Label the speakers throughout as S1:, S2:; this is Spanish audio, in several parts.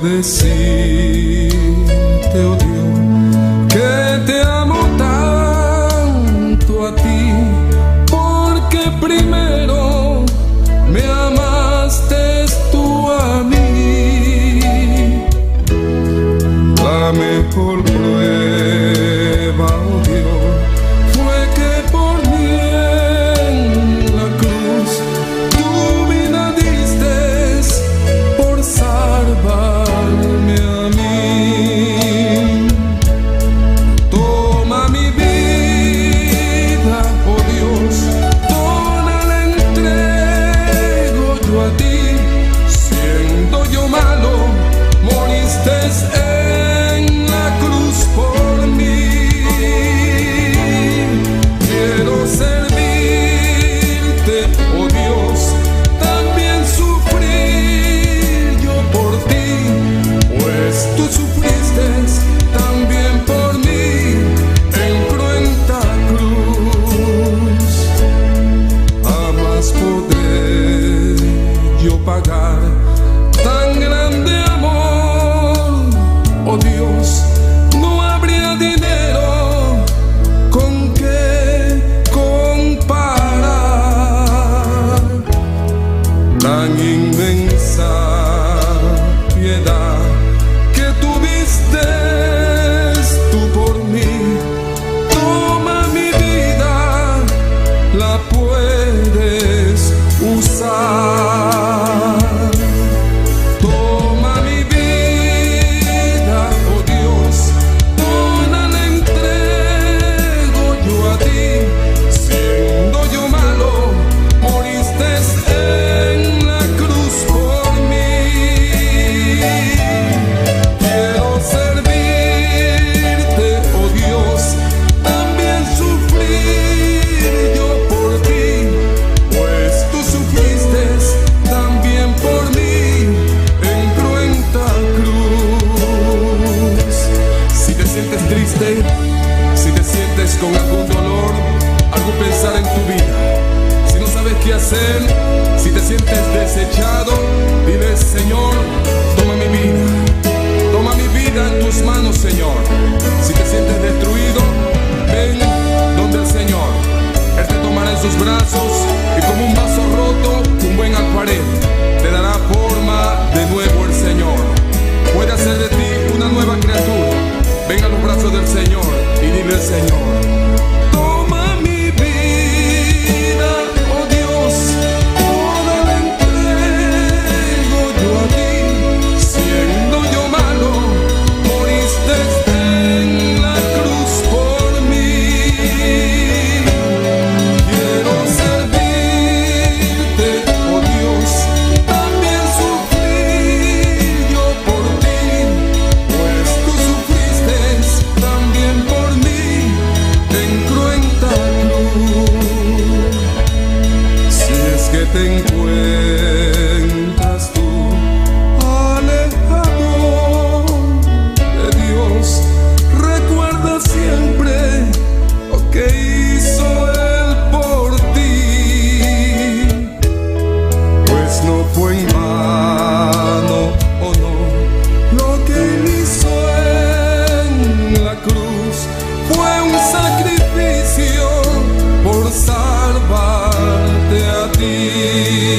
S1: decirte, oh Dios, que te amo tanto a ti, porque primero me amaste tú a mí. La mejor prueba, oh Dios, fue que por mí en la cruz tu vida diste por salvarme a mí. Toma mi vida, oh Dios, toda la entrego yo a ti. Siendo yo malo, moriste en la cruz por mí. Quiero servirte, oh Dios, también sufrir yo por ti, pues tú sufriste también por mí en cruenta cruz. Jamás podré yo pagar tan grande amor, oh Dios. No habría dinero con que comparar tan inmensa piedad que tuviste tú por mí. Toma mi vida, la puedes usar. Toma mi vida, oh Dios, toda la entrego yo a ti. Siendo yo malo, moriste en la cruz por mí. Quiero servirte, oh Dios, también sufrir yo por ti, pues tú sufriste también por mí en cruenta cruz. Si te sientes triste, si te sientes con algún dolor, algún pensar en tu vida, si no sabes qué hacer, si te sientes desechado, dile: Señor, toma mi vida en tus manos, Señor. Si te sientes destruido, ven donde el Señor. Él te tomará en sus brazos y como un vaso roto, un buen alfarero, te dará forma de nuevo el Señor. Puede hacer de ti una nueva criatura. Ven a los brazos del Señor y dile al Señor: toma mi vida, oh Dios, toda la entrego yo a ti. Siendo yo malo, moriste en la cruz por mí. Quiero servirte, oh Dios, también sufrir yo por ti, pues tú sufriste también por mí en cruenta cruz. Si es que te encuentras tú alejado de Dios, recuerda siempre lo que hizo Él por ti, pues no fue en vano, oh no, lo que Él hizo en la cruz. Fue un sacrificio por salvarte a ti.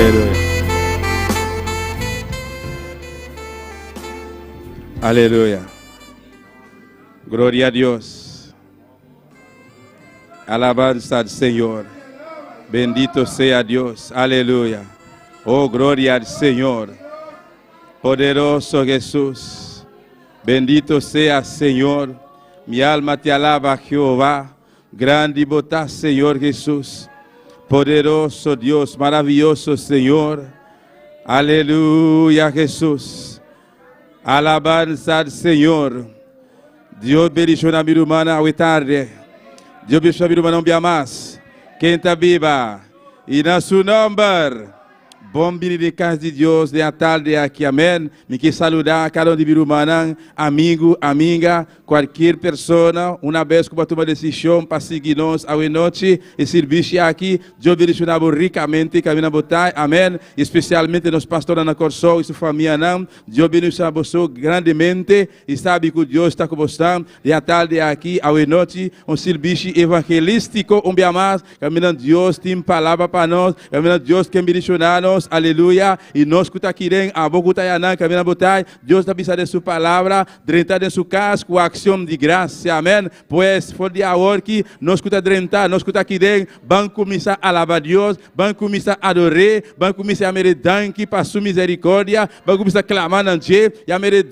S2: Aleluia. Aleluia. Glória a Deus. Alabanza al Señor. Bendito sea Dios. Aleluya. Oh, gloria al Señor. Poderoso Jesús. Bendito sea Señor. Mi alma te alaba, Jehová. Grande y bondad, Señor Jesús. Poderoso Dios, maravilloso Señor. Aleluya, Jesús. Alabanza al Señor. Dios bendiga a mi hermana hoy tarde. Dios bendiga a mi hermana un día más. Quem está viva e na seu nome, bom dia de casa de Deus, de tarde aqui, amém. Me quero saludar a cada um de meu irmão, amigo, amiga, qualquer pessoa, uma vez que tomar decisão para seguir nós à noite e servir aqui, Deus bendiga ricamente, caminha botar, amém. Especialmente nos pastores na Corsol e sua família, não. Deus bendiga você grandemente e sabe que Deus está com você. De tarde aqui, à noite, serviço evangelístico, dia mais, caminhando Deus tem palavra para nós, caminhando Deus que bendiga nós. Aleluia. E nós que está querendo, a boca está caminhando botar, Deus está pensando em sua palavra, dentro de sua casa, com a ação de graça, amém. Pois, for de agora que nós que está dentro, nós que está querendo, vamos começar a alabar Deus, vamos começar a adorar, vamos começar a merecer para sua misericórdia, vamos começar a clamar na Deus, e a merecer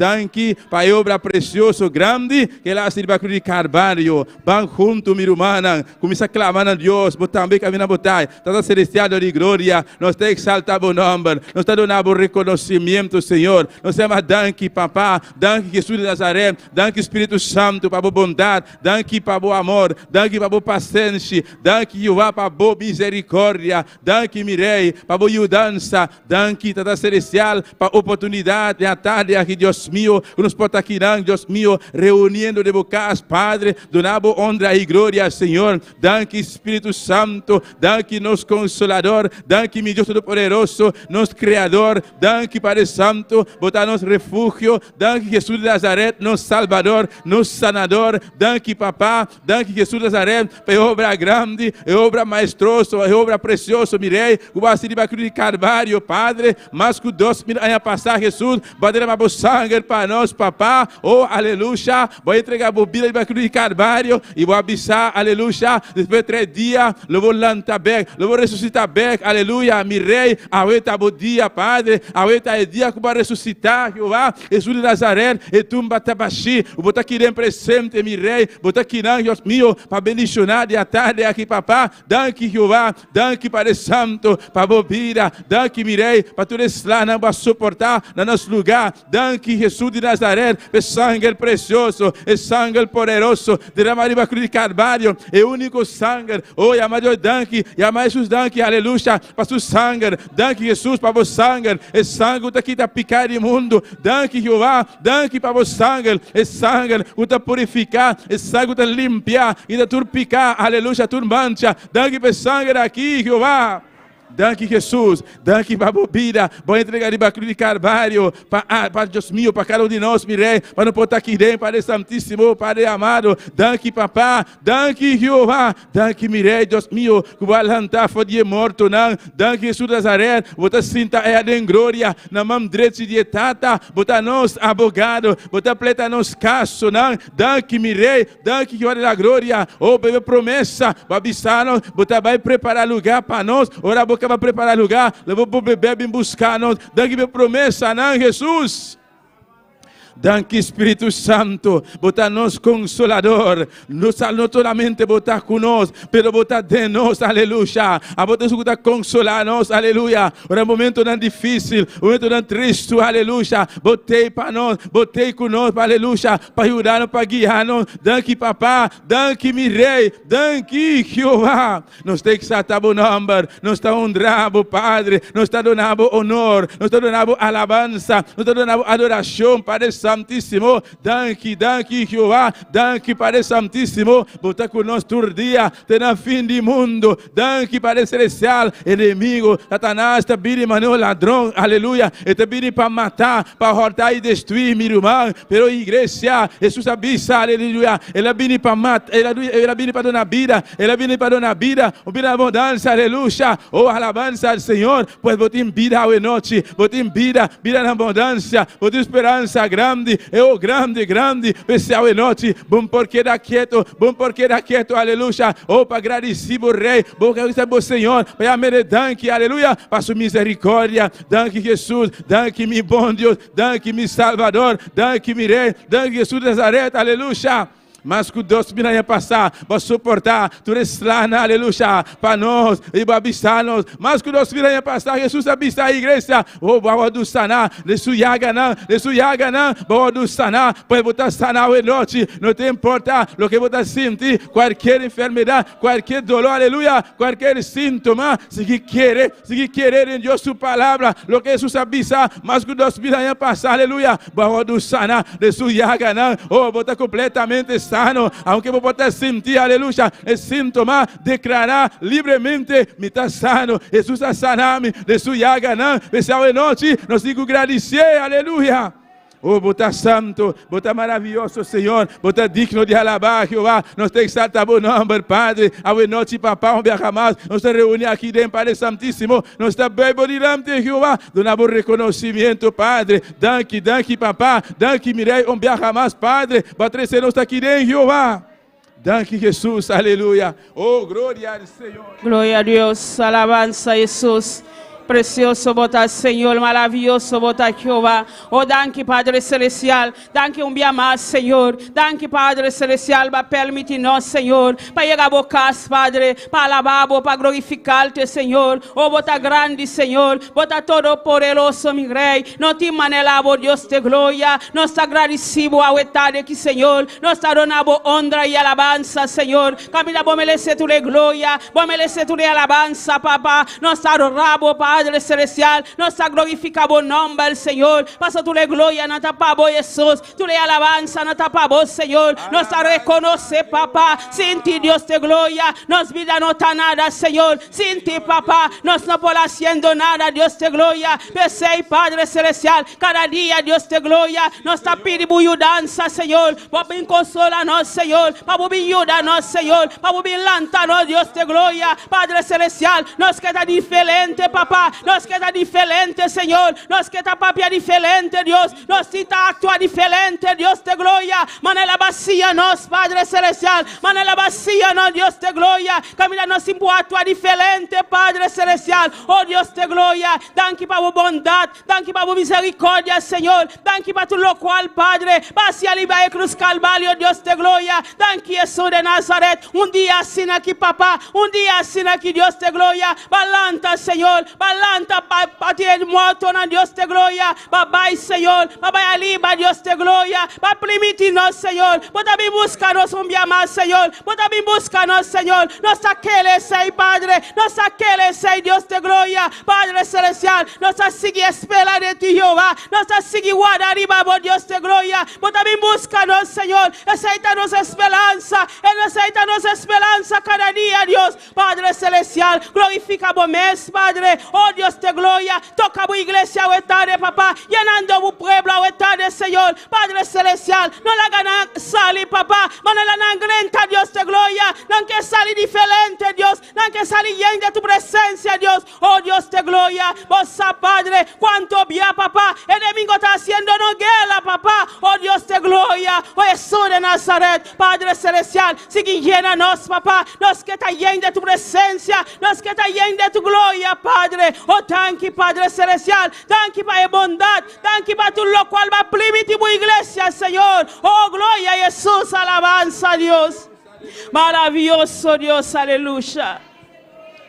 S2: para a obra preciosa, grande, que ela se vai cruz de Carvalho, vamos junto, minha irmã, começar a clamar na Deus, botar também caminhando botar, toda celestial de glória, nós temos que exaltar o nome, nós estamos dando reconhecimento, Senhor. Nós temos danke, papá, danke, Jesus de Nazaré, danke, Espírito Santo, para a bondade, danke para o amor, danke para a paciência, danke, Jeová, para a misericórdia, danke, Mirei, para a ajudança, danke, Tata Celestial, para a oportunidade, a tarde aqui, Deus meu, que nos porta aqui, Deus meu, reunindo de bocas, Padre, donamos honra e glória, Senhor, danke, Espírito Santo, danke, nosso Consolador, danke, meu Deus Todo-Poderoso, nosso Criador, danke, Padre Santo, botar nosso refúgio, danke, Jesus de Nazaré, nosso Salvador, nosso Sanador, danke, Papá, danke, Jesus de Nazaré, pela obra grande, a obra maestrosa, a obra preciosa, mirei, o vacilo de cruz de Carvalho, Padre, mas que 2000 anos a passar, Jesus, vai derramar o sangue para nós, Papá, oh, aleluia, vou entregar a bebida de cruz de Carvalho, e vou avisar, aleluia, depois de 3 dias, eu vou lançar bem, eu vou ressuscitar bem, aleluia, mirei, ahorita bom dia, Padre, ahorita é dia que vai ressuscitar, Jeová, Jesus de Nazaré, e tu batabaxi, o botar aqui em presente, meu rei, botar aqui não, Deus meu, para bendicionar de tarde aqui, papá, danke, Jeová, danke, Padre Santo, para a bobira, danke, meu rei, para tudo isso lá, não vai suportar, no nosso lugar, danke, Jesus de Nazaré, o sangue precioso, o sangue poderoso, derramado na cruz de Carvalho, é o único sangue, oh, amado, danke, e amado Jesus, danke, aleluia, para o sangue, danke, Jesus, para o sangue, o sangue que está picar o mundo, danke, Jeová, danke para o sangue, o sangue que está purificar, o sangue que está limpar, e está purificar, aleluia, tudo mancha, danke para o sangue aqui, Jeová. Danke, Jesus. Danke para a bebida. Vou entregar de cruz de Carvalho para Deus meu, para cada um de nós, mirei, para não botar aqui dentro, Padre Santíssimo, Padre amado. Danke, papá. Danke, Jeová. Danke, mirei, Deus meu, que vai levantar fora de morto, não. Danke, Jesus de Nazaré. Botar cinta em glória, na mão direita de tata. Botar nós, abogado. Botar pleta nos caso, não. Danke, mirei. Danke, que da glória. Oh, bebê promessa. Babissano, botar vai preparar lugar para nós. Ora, boca vai preparar lugar, levou para o bebê em buscar nós, danke minha promessa, não, Jesus. Danke, Espírito Santo, botar nos Consolador, não solamente botar conosco, pero botar de nós, aleluia. A botar escutar consolar nós, aleluia. Ora, momento não difícil, momento não triste, aleluia. Botei para nós, botei conosco, aleluia, para ajudar-nos, para guiar-nos. Danke, papá, danke, meu rei, danke, Jeová. Nós temos que saltar o nome, nós estamos honrando, Padre, nós estamos dando honor, nós estamos dando alabança, nós estamos dando adoração, Padre Santíssimo. Danke, Jeová. Danke, Padre Santíssimo. Você conosco todo dia, até no fim do mundo. Danke, Padre Celestial. Inimigo, Satanás está vindo, mano, ladrão. Aleluia. Está vindo para matar, para cortar e destruir, meu irmão. Pero igreja, Jesus avisa, aleluia. Ele vindo para matar, ele vindo para dar vida. Ele vindo para dar vida. Vida abundância, aleluia. Oh, alabança ao Senhor. Pois você tem vida hoje noite. Você tem vida na abundância. Você tem esperança grande. Oh, grande. Você hoje noite. Bom porque dá quieto. Aleluia. Oh, para agradecer o Rei. Bom que é o Senhor. Para me danke, aleluia. Para sua misericórdia. Danke, Jesus. Danke, meu bom Deus. Danke, meu Salvador. Danke, meu Rei. Danke, Jesus de Nazaré. Aleluia. Mas que Deus venha passar, para suportar, tu eres lá, aleluia, para nós e para abençoar-nos. Mas que Deus venha passar, Jesus abençoa a igreja. Oh, boa do sanar, de sua yaga não, boa do sanar, pois você sanar hoje noite, não te importa o que você sentir, qualquer enfermidade, qualquer dolor, aleluia, qualquer síntoma, se querer em Deus sua palavra, o que Jesus abençoa, mas que Deus venha passar, aleluia, boa do sanar, de sua yaga não, oh, você completamente sano, aunque você pode sentir, aleluia, el síntoma, declarar livremente, me está sano, Jesus a sanar-me, de sua llaga, não, pessoal, e noite, nós digo agradecer, aleluia. Oh, você santo, você maravilhoso, Senhor, você digno de alabar, Jeová, nós temos que exaltar o nome, Padre, a noite, papá, um jamás, nós nos reunimos aqui dentro, Padre Santíssimo, nós estamos bem diante de Jeová, damos reconhecimento, Padre, danke, papá, danke, mirei, um jamás, Padre, para ser nós aqui dentro, Jeová. Danke, Jesus, aleluia. Oh, glória ao Senhor.
S3: Glória a Deus, alabanza a Jesus. Precioso botar Senhor, maravilhoso botar Jeová. Oh, danke Padre Celestial, danke dia mais, Senhor. Danke Padre Celestial, para permitir-nos, Senhor, para chegar a bocas, Padre, para alabar, para glorificar-te, Senhor. Oh, botar grande, Senhor, botar todo poderoso, meu Rei. Não te manelabo, Deus de glória. Nós te agradecemos a etade aqui, Senhor. Nós te donamos honra e alabança, Senhor. Camina, vos merecer tu glória, vos merecer tu alabança, papá. Nós te adoramos, Padre Celestial, nós glorificamos o nome do Senhor. Passa tu glória na tapa bo Jesus, tu le alabança na tapa bo Senhor. Nós reconhece, papá, sem ti Deus te glória. Nós vida não está nada, Senhor. Sem ti, papá, nós não podemos haciendo nada, Deus te glória. Pensei, Padre Celestial, cada dia Deus te glória. Nós está pedindo ajudança, Senhor, para vir consolar-nos, Senhor, para vir ajudar-nos, Senhor, para vir lançar-nos, Deus te glória. Padre Celestial, nós que está diferente, papá. Nós que está diferente, Senhor. Nós que está papia diferente, Deus. Nós que está actua diferente, Deus te glória. Manela bacia nós, Padre Celestial. Manela bacia nós, Deus te glória. Camila nós simpo actua diferente, Padre Celestial. Oh, Deus te glória. Danke para a bondade. Danke para a misericórdia, Senhor. Danke para tudo o qual, Padre. Bacia liba e cruz calvário, Deus te glória. Danke, Jesus de Nazaret. Dia assim aqui, papá. Dia assim aqui, Deus te glória. Balanta, Senhor. Balanta para ti morto na Deus te glória. Babai, Senhor. Babai ali, para Deus te glória. Para permitir-nos, Senhor. Para vir buscar-nos dia mais, Senhor. Para vir buscar-nos, Senhor. Nós aquele sei, Padre. Nós aquele sei, Deus te glória. Padre Celestial. Nós seguir esperar de ti, Jeová. Nós seguir guardar e babo, Deus te glória. Para vir buscar-nos, Senhor. Aceita-nos esperança. Aceita-nos esperança cada dia, Deus. Padre Celestial. Glorifica o mês, Padre. Oh, Dios te gloria. Toca a iglesia o tarde, papá. Llenando a pueblo o tarde, Señor. Padre Celestial. No la gana salir, papá. Manela nangrenta, Dios te gloria. No que salir diferente, Dios. No que salir lleno de tu presencia, Dios. Oh, Dios te gloria. Vos, Padre. Cuánto bien, papá. El enemigo está haciendo no guerra, papá. Oh, Dios te gloria. Oh, Jesús de Nazaret. Padre Celestial. Sigue llena-nos, papá. Nos que está lleno de tu presencia. Nos que está lleno de tu gloria, Padre. Oh, danke, Padre Celestial. Danke para a bondade. Danke para tudo o qual vai permitir a igreja, Senhor. Oh, glória a Jesus. Alabanza a Deus. Maravilhoso Deus. Aleluia.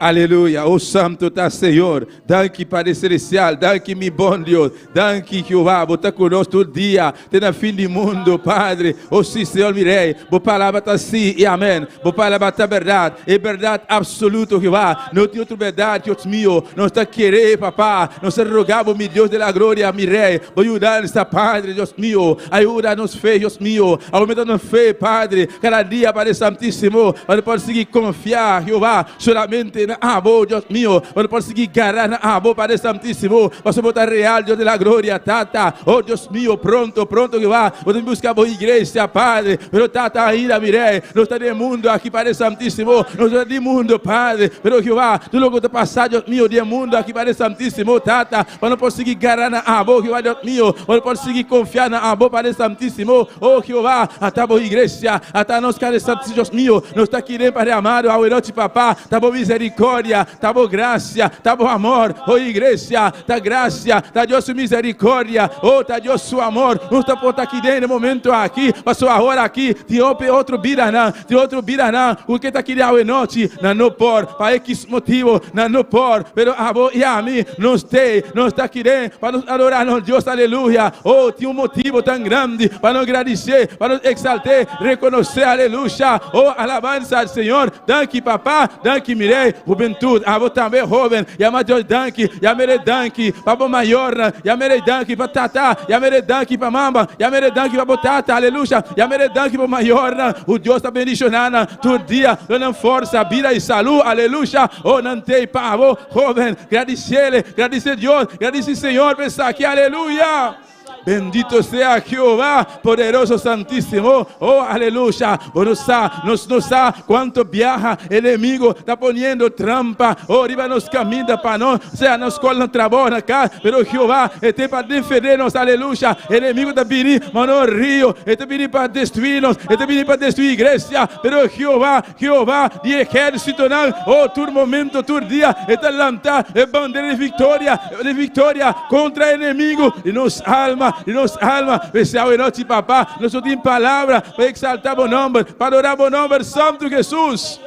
S2: Aleluia, oh santo tá Senhor, danke Padre Celestial, danke meu bom Deus, danke Jeová, você está conosco todo dia, até no fim do mundo, Padre, oh sim Senhor, mirei, boa palavra está sim e amém, boa palavra está verdade, é verdade absoluta, Jeová, não tem outra verdade, Deus meu, não está querer, papá, não se rogava, meu Deus da glória, mirei, vou ajudar esta Padre, Deus meu, ajuda-nos fé, Deus meu, aumenta-nos fé, Padre, cada dia, Padre Santíssimo, para conseguir confiar, Jeová, solamente amor, Deus mío, para conseguir ganar amor, Padre Santíssimo, para botar real, Deus de la gloria, Tata, oh Deus mío, pronto que va, podemos buscar a igreja, Padre, pero Tata, ainda mirei, não está de mundo aqui, Padre Santíssimo, não está de mundo, Padre, pero Jeová, tu logo te passar, Deus mío, de mundo aqui, Padre Santíssimo, Tata, para não conseguir ganar amor, Jeová, Deus mío, para não conseguir confiar na amor, Padre Santíssimo, oh Jeová, até a igreja, até nós, Padre Santíssimo, Deus mío, não está querendo, Padre amado, ao noite, papá, tá bom misericórdia, tá bom graça, tá bom amor, oh igreja, tá graça, tá Deus misericórdia, oh tá Deus seu amor, não está por aqui dentro, momento aqui, passou a hora aqui, tem outro vida não, o que tá aqui de noite, não por, para X motivo, não por, pero a vos e a mim, não está aqui dentro, para nos adorar, não Deus, aleluia, oh tem motivo tão grande, para nos agradecer, para nos exaltar, reconhecer, aleluia, oh alabança ao Senhor, danke papá, danke mirei, juventude, a vos também jovem, chama Deus danke, chamere danke, para maior, chamere danke para tata, chamere danke para mamba, chamere danke para botata, aleluia, chamere danke para maior, o Deus está bendicionando, todo dia, dando força, vida e saúde, aleluia, oh não tem para vos, jovem, agradecer Deus, agradecer Senhor, pensar aqui, aleluia. Bendito sea Jehová, poderoso santísimo, oh aleluya, no sabe cuánto viaja el enemigo, está poniendo trampa, oh arriba nos camina para no, o sea, nos cola trabajo acá, pero Jehová está para defendernos, aleluya, el enemigo está viniendo, mano río, está viniendo para destruirnos, está viniendo para destruir iglesia, pero Jehová, de ejército, oh todo momento, todo día, está levantando bandera de victoria contra el enemigo, y nos alma, especial noite, papá, nós temos palavra para exaltar o nome, para adorar o nome santo Jesus.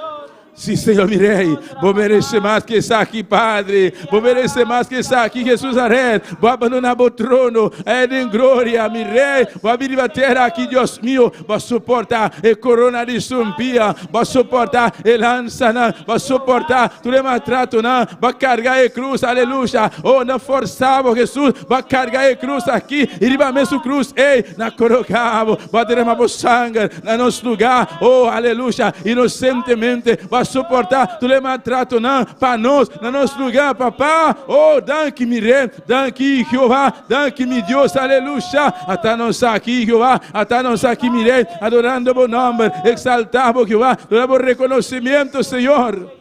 S2: Sim, Senhor, mirei, vou merecer mais que estar aqui, Padre, vou merecer mais que estar aqui, Jesus Aré, vou abandonar o trono, em glória, mirei, vou vir bater aqui, Deus meu, vou suportar a corona de sumpia, vou suportar a lança, vou suportar todo o maltrato, vou carregar a cruz, aleluia, oh, não forçava, Jesus, vou carregar a cruz aqui, e riba mesmo cruz, ei, na colocava, vou derramar o sangue, no nosso lugar, oh, aleluia, inocentemente, vou suportar todo o maltrato para nós, no nosso lugar, papá. Oh, danke, mirei, danke, Jeová, danke, meu Deus, aleluia. Até nós aqui, Jeová, até nós aqui, mirei, adorando o nome, exaltando, Jeová, dando reconhecimento, Senhor.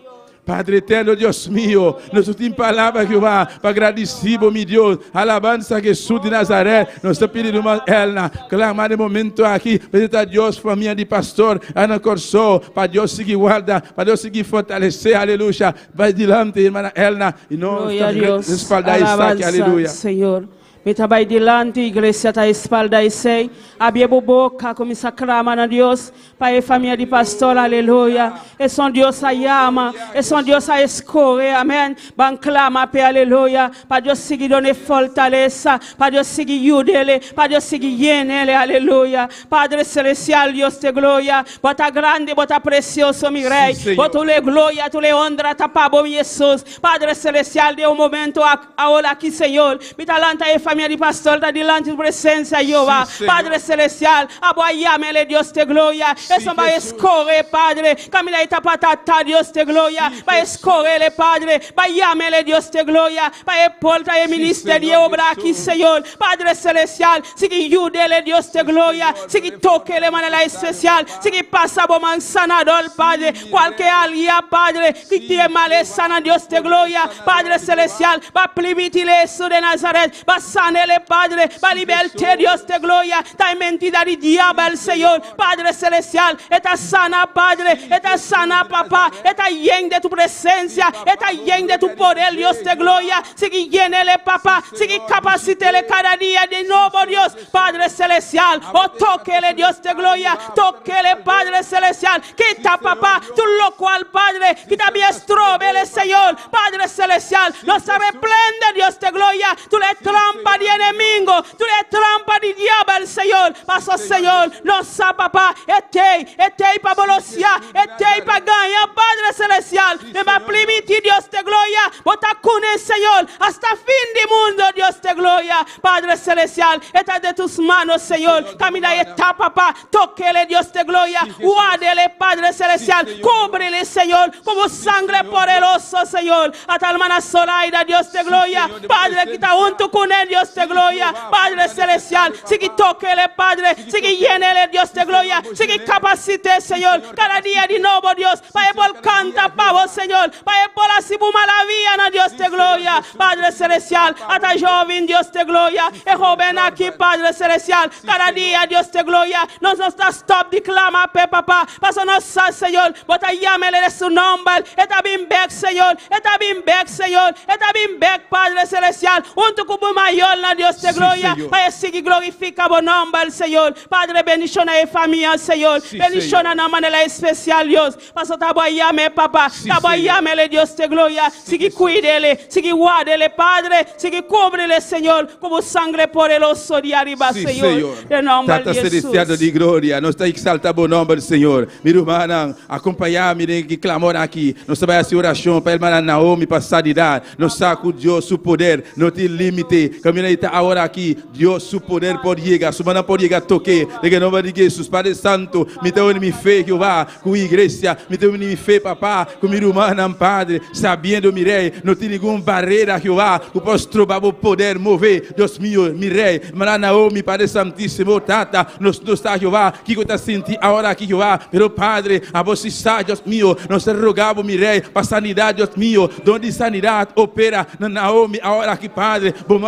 S2: Padre eterno, Deus mío, nós temos palavra, Jeová, para agradecer, meu Deus, alabança Jesus de Nazaré, nós estamos pedindo uma Elna, clamar no momento aqui, pedir a Deus, família de pastor, Ana Corsó, para Deus seguir guarda, para Deus seguir fortalecer, aleluia, vai adiante, irmã Elna, e nós respaldar isso aqui, aleluia.
S3: Senhor. Meta vai delante, igreja está espalda e sei. Abia boca, começa a clamar a Deus. Para a família de pastor, aleluia. É só Deus a ama, é só Deus a escolher, amém. Ban clama, aleluia. Para Deus seguir dando fortaleza, para Deus seguir ajudá-le, para Deus seguir llená-le, aleluia. Padre Celestial, Deus te glória. Bota grande, bota precioso, meu rei. Bota le glória, tu le honra, tá para bom Jesus. Padre Celestial, dê momento agora aqui, Senhor. Me talanta e família de pastor, está delante de presença, Jeová. Padre Celestial, aboiame, Deus te glória. Eso vai escorrer, Padre. Camila e tapatata, Deus te glória. Vai escorrer, Padre. Vai amele, Deus te glória. Vai porta e ministério obra aqui, Senhor. Padre Celestial, siga ajude, Deus te glória. Siga toque de maneira especial. Siga passa bom sanador, Padre. Qualquer alia, Padre, que te male sana, Deus te glória. Padre Celestial, vai permitir isso de Nazaré. Vai sánele, Padre, para liberté, Dios de gloria, esta mentira del diablo, Señor, Padre celestial, esta sana, Padre, esta sana, papá, esta llena de tu presencia, esta llena de tu poder, Dios de gloria, sigue llénele, papá, sigue capacítele cada día de nuevo, Dios, Padre celestial, oh, tóquele, Dios de gloria, tóquele, Padre celestial, quita, papá, tu lo cual, Padre, quita mi estrobele, Señor, Padre celestial, nos reprende, Dios de gloria, tú le trampa de enemigo, tú le trampa de diablo, Señor, paso, Señor, nos sa, papá, etei para bolosia, etei para ganar, Padre celestial, me va a permitir, Dios de gloria, bota cune, Señor, hasta fin del mundo, Dios de gloria, Padre celestial, está de tus manos, Señor, camina y está, papá, tóquele, Dios de gloria, guárdele, Padre celestial, cúbrele, Señor, como sangre poderoso, Señor, a tal hermana Zoraida, Dios de gloria, Padre, quita junto con él, Dios de gloria, Padre celestial, sigue tóquele, Padre, sigue llénele, Dios de gloria, sigue capacite, Señor, cada día de nuevo, Dios, para el canta, pavo, Señor, para el así maravilla, Dios de gloria, Padre celestial, hasta joven, Dios de gloria, el joven aquí, Padre celestial, cada día, Dios de gloria, nos está stop de clama, papá, paso nos sa, Señor, bota llámele de su nombre, está bien back, Señor, está bien back, Señor, está bien back, Padre celestial, junto con tu mayor, Dios de gloria, para seguir glorifica tu nombre, Señor, Padre, bendición a la familia, Señor, bendición a la manera especial, Dios, paso te voy a llamar, papá, te voy a llamar, Dios de gloria, sigue cuídele, sigue guárdele, Padre, sigue cúbrele, Señor, como sangre poderoso de arriba, Señor, en nombre de Jesús.
S2: Celestial de glória, nós está exaltando o nome do Senhor. Minha irmã, acompanhar, mirem que clamor aqui. Nós vai essa oração para a irmã Naomi, para sanidade. Nós saco Deus, o poder, não tem limite. Caminha aí a hora aqui, Deus, o poder pode chegar. Se não pode chegar, toque. De nome de Jesus, Padre Santo, me dá o fé que eu vá com a igreja, me dá o fé, papá, com minha irmã, Padre, sabendo, mirei, não tem nenhuma barreira que eu vá, que eu posso trocar o poder, mover, Deus meu, mirei, irmã Naomi, Padre Santíssimo, Tata, nós está Jeová, que eu está sentindo a hora aqui, Jeová, pero Padre, a você sabe, Deus meu, nós rogamos, mirei, para sanidade, Deus meu, donde sanidade opera na Naomi, a hora aqui, Padre, bom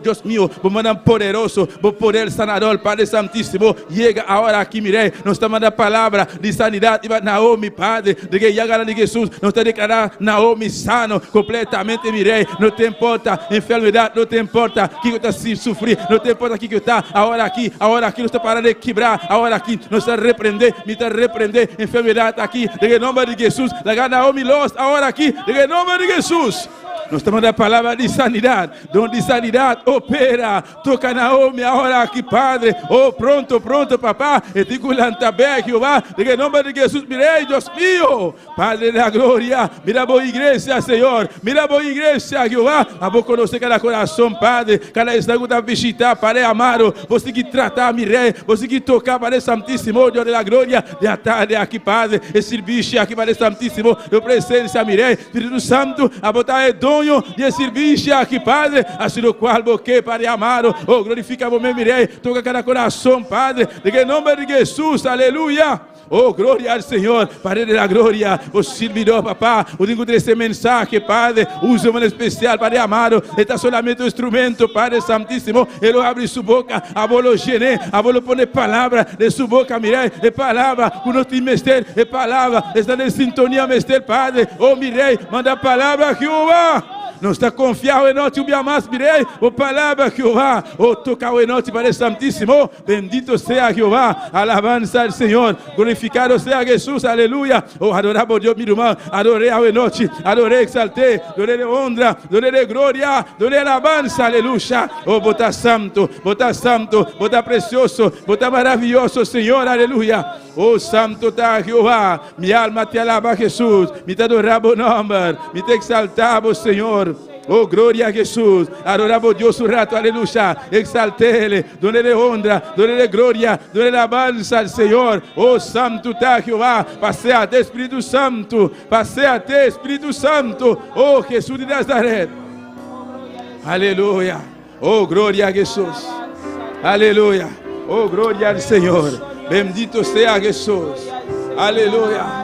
S2: Deus meu, bom poderoso, bom poder sanador, Padre Santíssimo, chega a hora aqui, mirei, nós estamos dando a palavra de sanidade, Naomi, Padre, de que chega de Jesus, nós está declarando Naomi sano, completamente, mirei, não te importa enfermidade, não te importa que eu está se sofrer, não te importa que eu está, a hora aqui, nós está parando de quebrar, a hora aqui, nós está repreender, me está repreender, enfermidade aqui, de nome de Jesus, la Naomi lost, a hora aqui, de nome de Jesus. Nós estamos na palavra de sanidade, donde sanidade opera, toca Naomi agora aqui, Padre, oh, pronto, papá, e te culanta bem, Jeová, em nome de Jesus, mirei, Deus meu, Padre da glória, mira a boa igreja, Senhor, mira a boa igreja, Jeová, a boa conhecer cada coração, Padre, cada estado que está visitar, Padre amado, você que tratar, mirei, você que tocar, Padre Santíssimo, Deus da glória, de a tarde aqui, Padre, e serviço aqui, Padre Santíssimo, de presença, mirei, Espírito Santo, a botar dom, de serviço aqui, Padre, assim no qual boque, Padre amado, oh, glorifica o meu mirei, toca cada coração, Padre, em nome de Jesus, aleluia. Oh, glória ao Senhor, Padre da glória, o servidor, papá, o digo desse mensagem, Padre, usa um especial, Padre amado, está solamente um instrumento, Padre Santíssimo, ele abre sua boca, a bolo gené, a bolo pone palavra de sua boca, mirei, é palavra, o nosso mestre, é palavra, está em sintonia, mestre, Padre, oh, mirei, manda palavra, Jeová. Não está confiado em nós, o mais mirei, o palavra Jeová, o toca em nós, Padre Santíssimo, bendito seja Jeová, alabança ao Senhor, glorificado seja Jesus, aleluia, oh, adoramos Deus, meu irmão, adorei a noite, adorei, exaltei, adorei honra, adorei glória, adorei alabança, aleluia, oh, bota santo, bota precioso, bota maravilhoso, Senhor, aleluia, oh, santo está Jeová, minha alma te alaba, Jesus, me te adoramos o nome, me te exaltamos, Senhor. Oh, glória a Jesus, adoramos Deus um rato, aleluia, exaltele, done-lhe honra, done-lhe glória, done-lhe alabança ao Senhor, oh, santo está Jeová, passeia-te, Espírito Santo, oh, Jesus de Nazaré, aleluia, oh, glória a Jesus, aleluia, oh, glória ao Senhor, bendito seja Jesus, aleluia.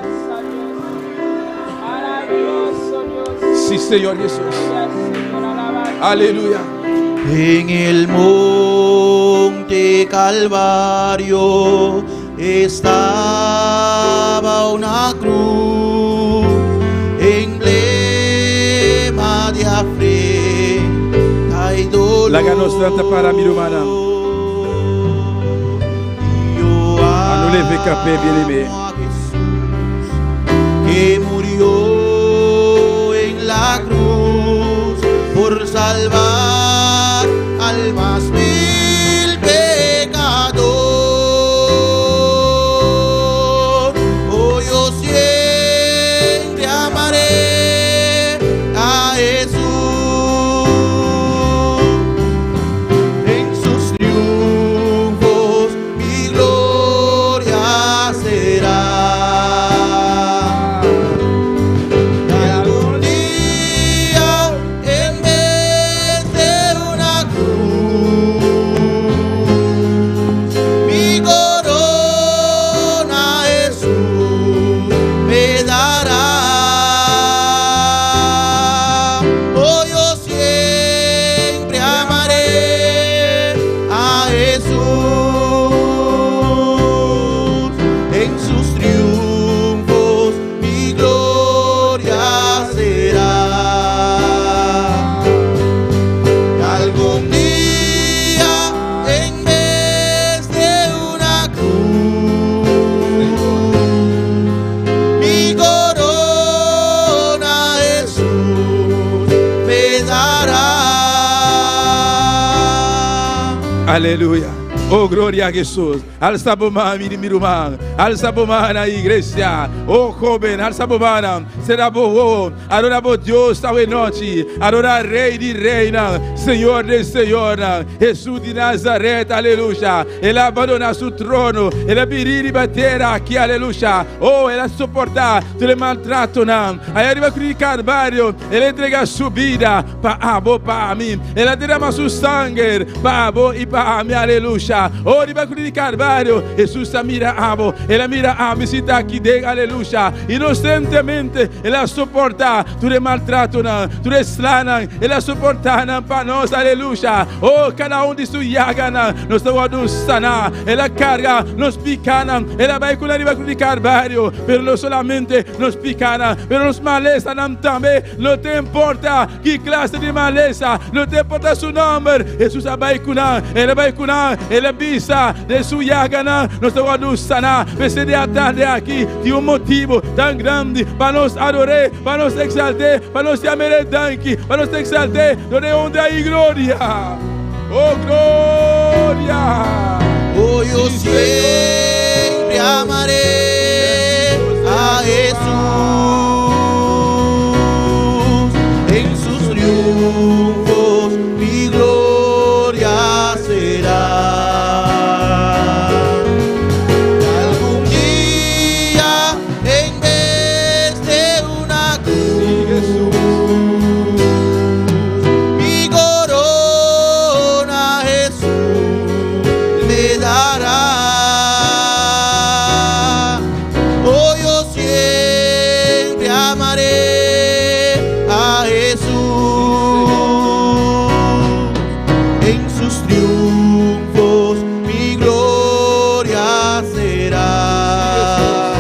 S2: Sí, Señor Jesús. Aleluya.
S4: En el monte Calvario estaba una cruz, emblema de afrenta y dolor.
S2: La ganó santa para mi hermana.
S4: Amo
S2: leve capé bien
S4: a Jesús, que murió en la cruz por salvar almas mil pecador. Oh, yo siempre amaré a Jesús, en sus triunfos mi gloria será. Y algún día, en vez de una cruz, mi corona Jesús me dará. Oh, yo siempre amaré a Jesús, en sus triunfos mi gloria será. Y algún día, en vez de una cruz, mi corona Jesús me dará.
S2: Aleluia. Oh, glória a Jesus. Alça a mão, meu irmão. Alça a mão na igreja. Oh, jovem, alça a mão. Será bom. Adora a Deus esta noite. Adora Rei de Reina, Senhor de Senhora. Jesus de Nazaré, aleluia. Ele abandona seu trono. Ele viria e bater aqui, aleluia. Oh, ele suportar todo maltrato. Aí ele vai cruz Calvário. Ele entrega sua vida para mim. Ele derrama seu sangue para e para mim, aleluia. Oh, ele vai cruz Calvário. Jesus mira ele mira a mim, está aqui dentro, aleluia. Inocentemente, ele suporta todo maltrato, todo eslana. Ele suporta para nós, aleluia. Oh, cada de sua llaga, nós estamos sanar. Ele carga, nos pica, ele vai com a cruz Calvário. Pero não solamente nos pica, pero nos maleza também. Não te importa que classe de maleza, não te importa seu nome. Jesus vai curar, ele vai curar, ele visa de sua llaga, nós estamos sanar. Você de tarde aqui tem motivo tão grande para nos adorar, para nos exaltar, para nos chamar danke, para nos exaltar, donde onde hay glória. Oh, glória.
S4: Oh, yo siempre amaré a Jesús, en sus triunfos mi gloria será. Algún día, en vez de una cruz, mi corona Jesús me dará. Oh, yo siempre amaré a Jesús, en sus triunfos mi gloria será.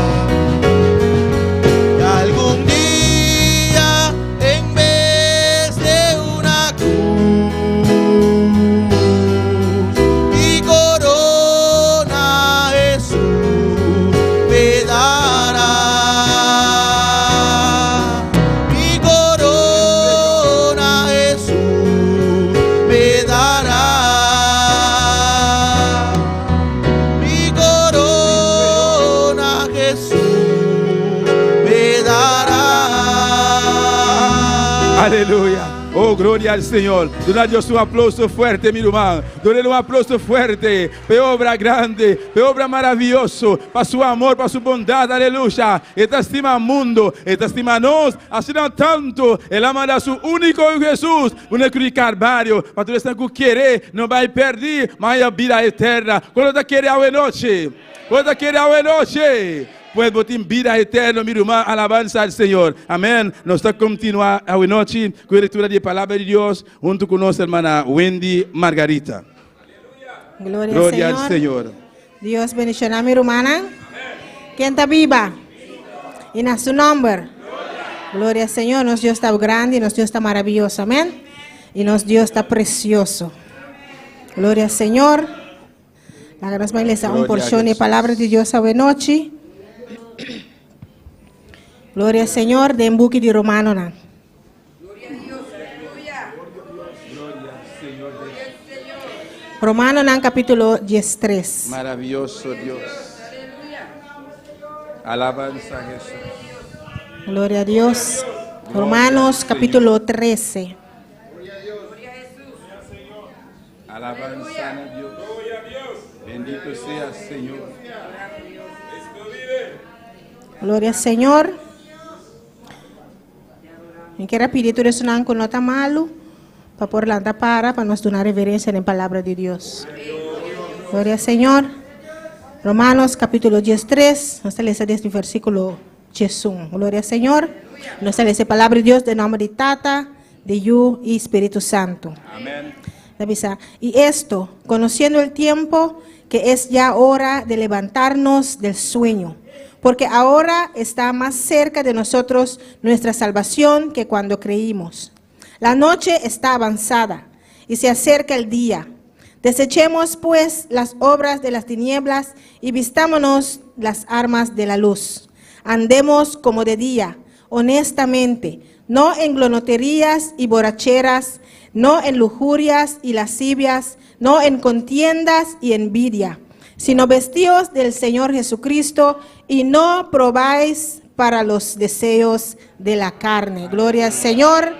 S4: Y algún día, en vez de una cruz, mi corona Jesús me dará. Mi corona Jesús me dará. Mi corona Jesús me dará.
S2: Aleluia. Oh, glória ao Senhor. Dona Deus um aplauso forte, meu irmão. Dona um aplauso forte. Para obra grande, para obra maravilhosa, para seu amor, para sua bondade, aleluia. Ele estima o mundo, ele estima nós, assim tanto. Ele ama a seu único Jesus, uma cruz Calvário, para todos que querer, não vai perder, mas a vida eterna. Quando você quer a noite, quando você quer a noite, pues botar vida eterna, mi irmã, alabanza al Senhor. Amém. Nós vamos continuar a noite com a leitura da palavra de Deus, junto com nossa irmã Wendy Margarita.
S5: Gloria
S2: al Señor.
S5: Dios bendición a mi hermana. ¿Quién está viva? Y en su nombre. Gloria al Señor. Nuestro Dios está grande y nuestro Dios está maravilloso. Amén. Y nuestro Dios está precioso. Gloria al Señor. La gran iglesia, un porción de palabra de Dios a noche. Gloria al Señor. De embuque de Romano. Gloria a Dios. Aleluya. Romano capítulo 13.
S2: Maravilloso Dios. Alabanza a Jesús.
S5: Gloria a Dios. Romanos capítulo 13.
S2: Alabanza a Dios. Bendito sea Señor.
S5: Gloria al Señor. Me quiero pedir tu resonancia con nota malo para por la para nos dar reverencia en la palabra de Dios. Gloria al Señor. Romanos capítulo 13. Nos sale desde el versículo 1. Gloria al Señor. Nos sale esa palabra de Dios de nombre de Tata, de Yu y Espíritu Santo.
S2: Amén.
S5: Y esto, conociendo el tiempo, que es ya hora de levantarnos del sueño, porque ahora está más cerca de nosotros nuestra salvación que cuando creímos. La noche está avanzada y se acerca el día. Desechemos pues las obras de las tinieblas y vistámonos las armas de la luz. Andemos como de día, honestamente, no en glotonerías y borracheras, no en lujurias y lascivias, no en contiendas y envidia, sino vestíos del Señor Jesucristo y no probáis para los deseos de la carne. Gloria al Señor.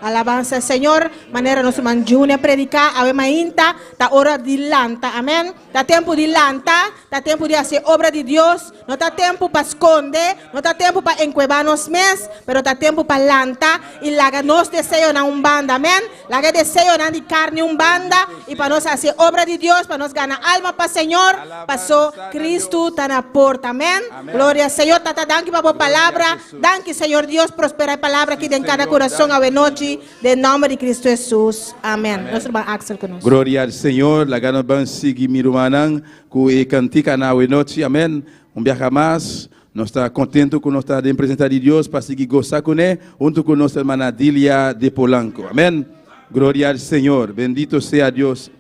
S5: Alabanza al Señor. Manera nos manjune predicar. Ave mainta. Ta hora de lanta. Amén. Ta tiempo de lanta. Ta tiempo de hacer obra de Dios. No ta tiempo para esconder. No ta tiempo para encuevarnos mes. Pero ta tiempo para lanta. Y la nos deseo na un banda. Amén. La que deseo na de carne un banda. Y para nos hacer obra de Dios. Para nos ganar alma para Señor. Pasó Cristo tan aporta. Amén. Gloria al Señor. Tata danki para palabra. Danki Señor Dios. Prospera la palabra aquí en cada corazón. Ave noche. De nombre de Cristo Jesús. Amén. Nuestro hermano Axel conosco.
S2: Gloria al Señor. La gana van sigi mirumanang ku e cantica na noche. Amén. Un viaje más. Nós está contento com nós estar de presentar de Deus para seguir gozar com ele, junto com nossa irmã Dilia de Polanco. Amém. Gloria al Señor. Bendito sea Dios.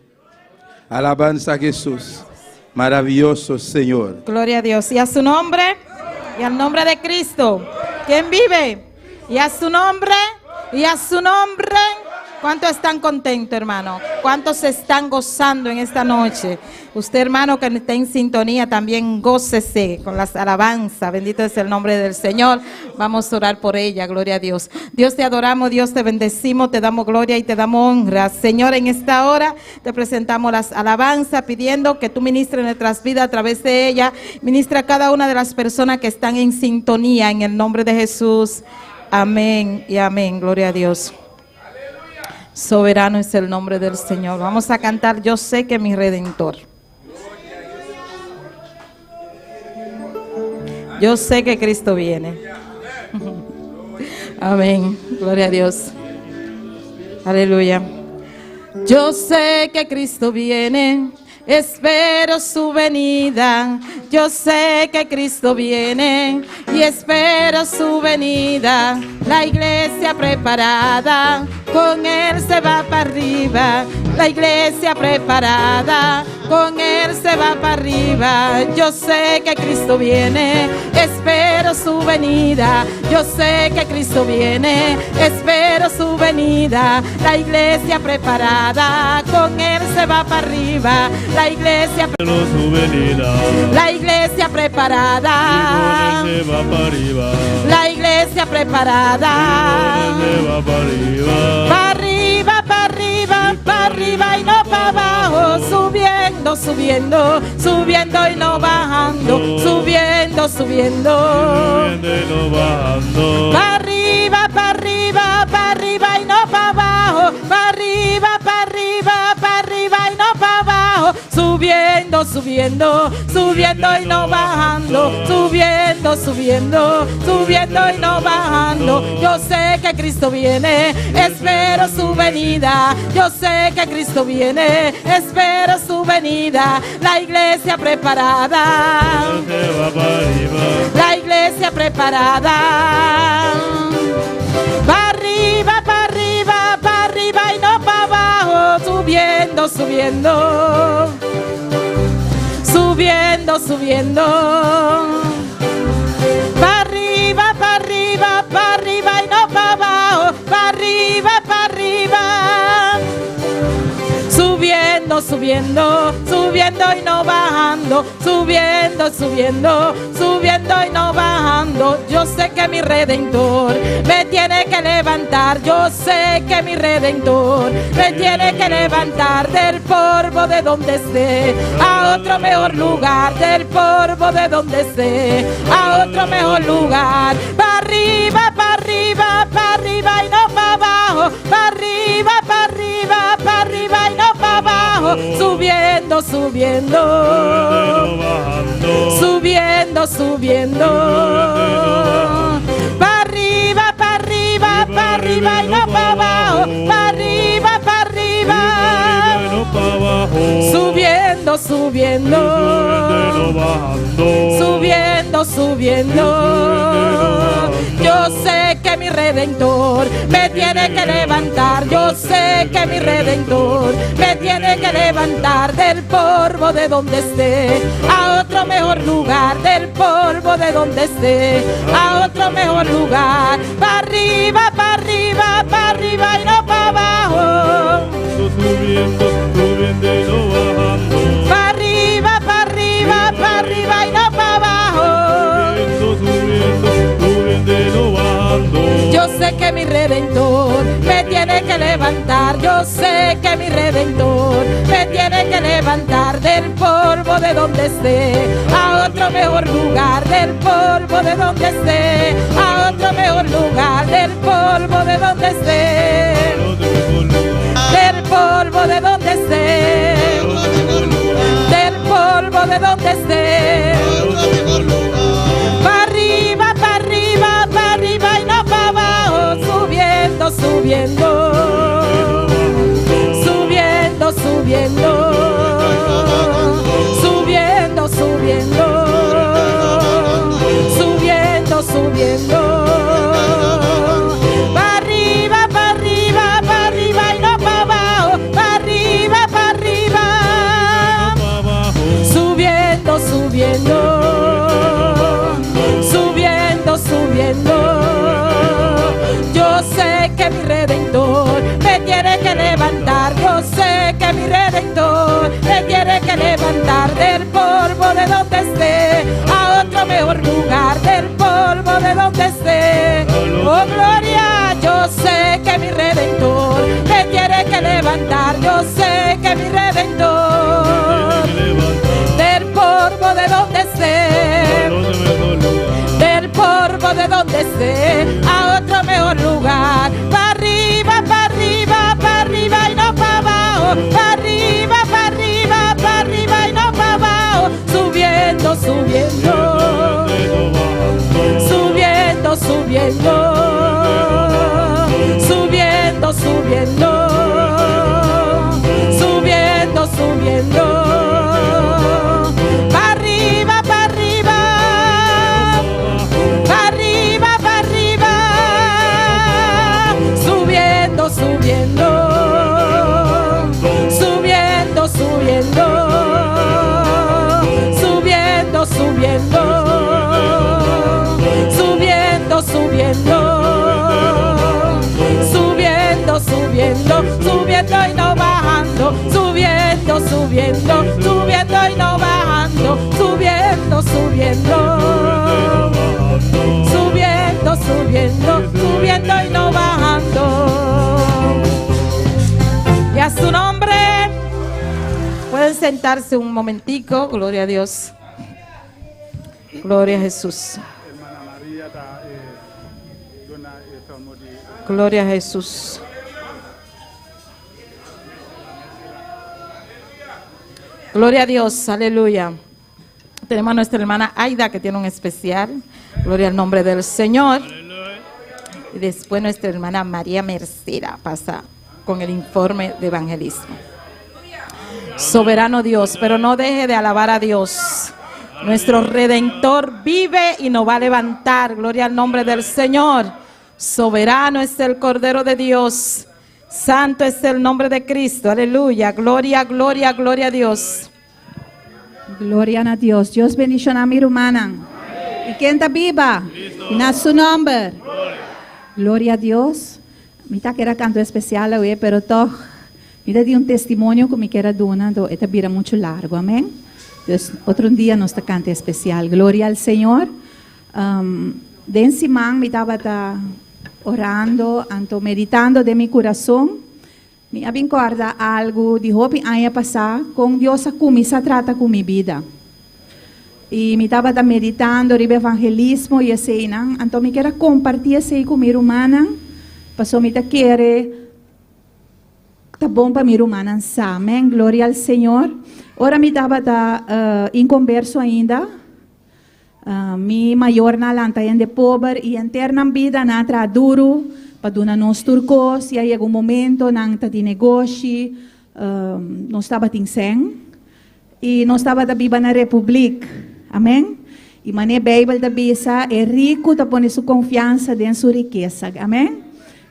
S2: Alabanza a Jesús. Maravilloso Señor.
S6: Gloria a Dios. Y a su nombre, y al nombre de Cristo. ¿Quién vive? Y a su nombre. Y a su nombre, ¿cuántos están contentos, hermano? ¿Cuántos se están gozando en esta noche? Usted, hermano, que está en sintonía, también gócese con las alabanzas. Bendito es el nombre del Señor. Vamos a orar por ella, gloria a Dios. Dios, te adoramos, Dios, te bendecimos, te damos gloria y te damos honra. Señor, en esta hora te presentamos las alabanzas, pidiendo que tú ministres nuestras vidas a través de ella. Ministra a cada una de las personas que están en sintonía, en el nombre de Jesús. Amén y amén, gloria a Dios. Soberano es el nombre del Señor. Vamos a cantar Yo sé que mi Redentor. Yo sé que Cristo viene. Amén, gloria a Dios. Aleluya. Yo sé que Cristo viene. Espero su venida, yo sé que Cristo viene y espero su venida. La iglesia preparada, con él se va para arriba. La iglesia preparada, con él se va para arriba. Yo sé que Cristo viene, espero su venida. Yo sé que Cristo viene, espero su venida. La iglesia preparada, con él se va para arriba. La iglesia La iglesia preparada. La iglesia preparada. Para arriba, para arriba, para arriba y no para abajo. Subiendo, subiendo, subiendo y no bajando. Subiendo, subiendo. Para arriba, para arriba, para arriba y no para abajo. Para arriba, para arriba, para arriba y no para abajo. Subiendo, subiendo, subiendo, subiendo y no bajando, subiendo, subiendo, subiendo y no bajando. Yo sé que Cristo viene, espero su venida. Yo sé que Cristo viene, espero su venida. La iglesia preparada, la iglesia preparada. Pa' arriba, pa' arriba, pa' arriba y no pa' abajo. Subiendo, subiendo, subiendo, subiendo. Pa' arriba, pa' arriba, pa' arriba y no pa' abajo. Pa' arriba, pa' arriba. Subiendo, subiendo, subiendo y no bajando, subiendo, subiendo, subiendo y no bajando. Yo sé que mi Redentor me tiene que levantar. Yo sé que mi Redentor me tiene que levantar del polvo de donde esté a otro mejor lugar, del polvo de donde esté a otro mejor lugar. Pa' arriba, pa' arriba, pa' arriba y no pa' abajo, pa' arriba, pa' arriba, pa' arriba y no pa' abajo. Subiendo, subiendo, subiendo, subiendo. Pa' arriba, pa' arriba, pa' arriba y no pa' abajo, pa' arriba, pa' arriba. Subiendo, subiendo, subiendo, subiendo. Yo sé que mi Redentor me tiene que levantar. Yo sé que mi Redentor me tiene que levantar del polvo de donde esté a otro mejor lugar, del polvo de donde esté a otro mejor lugar. Pa' arriba, pa' arriba, pa' arriba y no pa' abajo.
S7: Subiendo, subiendo y no bajando.
S6: Pa' arriba, pa' arriba, pa' arriba y no pa' abajo.
S7: Subiendo, subiendo y no bajando.
S6: Yo sé que mi Redentor me tiene que levantar. Yo sé que mi Redentor me tiene que levantar del polvo de donde esté a otro mejor lugar, del polvo de donde esté a otro mejor lugar, del polvo de donde esté, del polvo de donde esté, del polvo de donde esté. Pa' arriba, pa' arriba, pa' arriba y no pa' abajo. Subiendo, subiendo, subiendo, subiendo, subiendo, subiendo, subiendo, subiendo. Pa' arriba, pa' arriba, pa' arriba y no pa' abajo. Pa' arriba, pa' arriba. Subiendo, subiendo, subiendo, subiendo. Yo sé que mi Redentor me tiene que levantar. Yo sé que mi Redentor me tiene que levantar del polvo de donde esté a otro mejor lugar, del polvo de donde esté. Oh gloria, yo sé que mi Redentor me tiene que levantar. Yo sé que mi Redentor del polvo de donde esté, del polvo de donde esté a otro mejor lugar. Pa' arriba, pa' arriba, pa' arriba y no pa' abajo. Pa' arriba, pa' arriba, pa' arriba y no pa' abajo. Subiendo, subiendo, subiendo, subiendo, subiendo, subiendo, subiendo, subiendo. Pa' arriba, pa' arriba, pa' arriba, pa' arriba. Subiendo, subiendo, subiendo, subiendo, subiendo, subiendo, subiendo, subiendo, subiendo, subiendo, subiendo y no bajando, subiendo, subiendo, subiendo y no bajando, subiendo, subiendo, subiendo, subiendo, subiendo y no bajando. Y a su nombre pueden sentarse un momentico. Gloria a Dios. Gloria a Jesús. Gloria a Jesús. Gloria a Dios, aleluya. Tenemos a nuestra hermana Aida que tiene un especial. Gloria al nombre del Señor. Y después nuestra hermana María Mercera pasa con el informe de evangelismo. Soberano Dios, pero no deje de alabar a Dios. Nuestro Redentor vive y nos va a levantar. Gloria al nombre del Señor. Soberano es el Cordero de Dios. Santo es el nombre de Cristo. Aleluya. Gloria, gloria, gloria a Dios.
S8: Gloria a Dios. Dios bendiga a mi hermana. ¿Y quién está viva? Y en su nombre. Gloria a Dios. Me quiero cantar especial hoy, pero todo. Me di un testimonio que me quiero dar. Esta vida mucho largo. Amén. Entonces, otro día nos canta especial. Gloria al Señor. De encima me estaba orando, meditando de mi corazón. Me acorda algo de hopi año pasado con Dios a como se trata con mi vida. Y me estaba meditando sobre evangelismo y así, entonces me quiero compartir así con mi hermana. Pasó me quiere, está bom para mi hermana, amén, gloria al Señor. Ahora me estaba en converso ainda. Mi maior na lanta de pobre e interna vida na tra duro para dona nos turcos e aí chegou momento nang ta de negócio nós estava tinseng e nós estava da biba na república, amém, e mané Bíblia da bisa é rico ta pone sua confiança em sua riqueza, amém,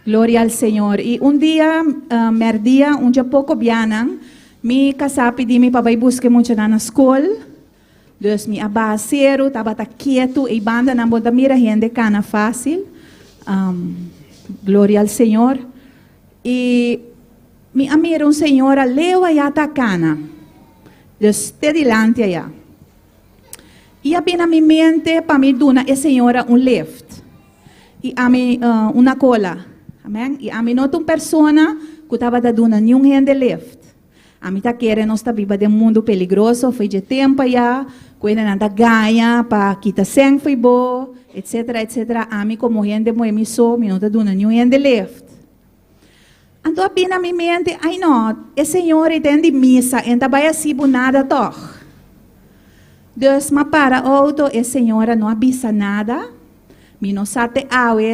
S8: glória ao Senhor. E dia merdia dia pouco bianan mi kasapi di mi papai busque muito na escola. Dus mi abaseiro, estava quieto e banda na boda mira gente cana fácil. Glória ao Senhor. E mi amira um senhora leu a yata cana. Dus te dilante ya. E a na mi mente para mi duna e senhora um lift. E a mi uma cola. Amém? E a mi nota uma persona que estava da duna nenhum gente lift. A mi tá querendo nós tá viva de mundo peligroso, foi de tempo já, coisa nada ganha, para quitar sangue foi bom, etc, etc. A mi como gente muito só, mi não tá dando nenhum gente left. Então a na minha mente, ai não, o Senhor entende missa, então vai assim nada toch. Deus me para auto, a senhora não avisa nada. Mi não sabe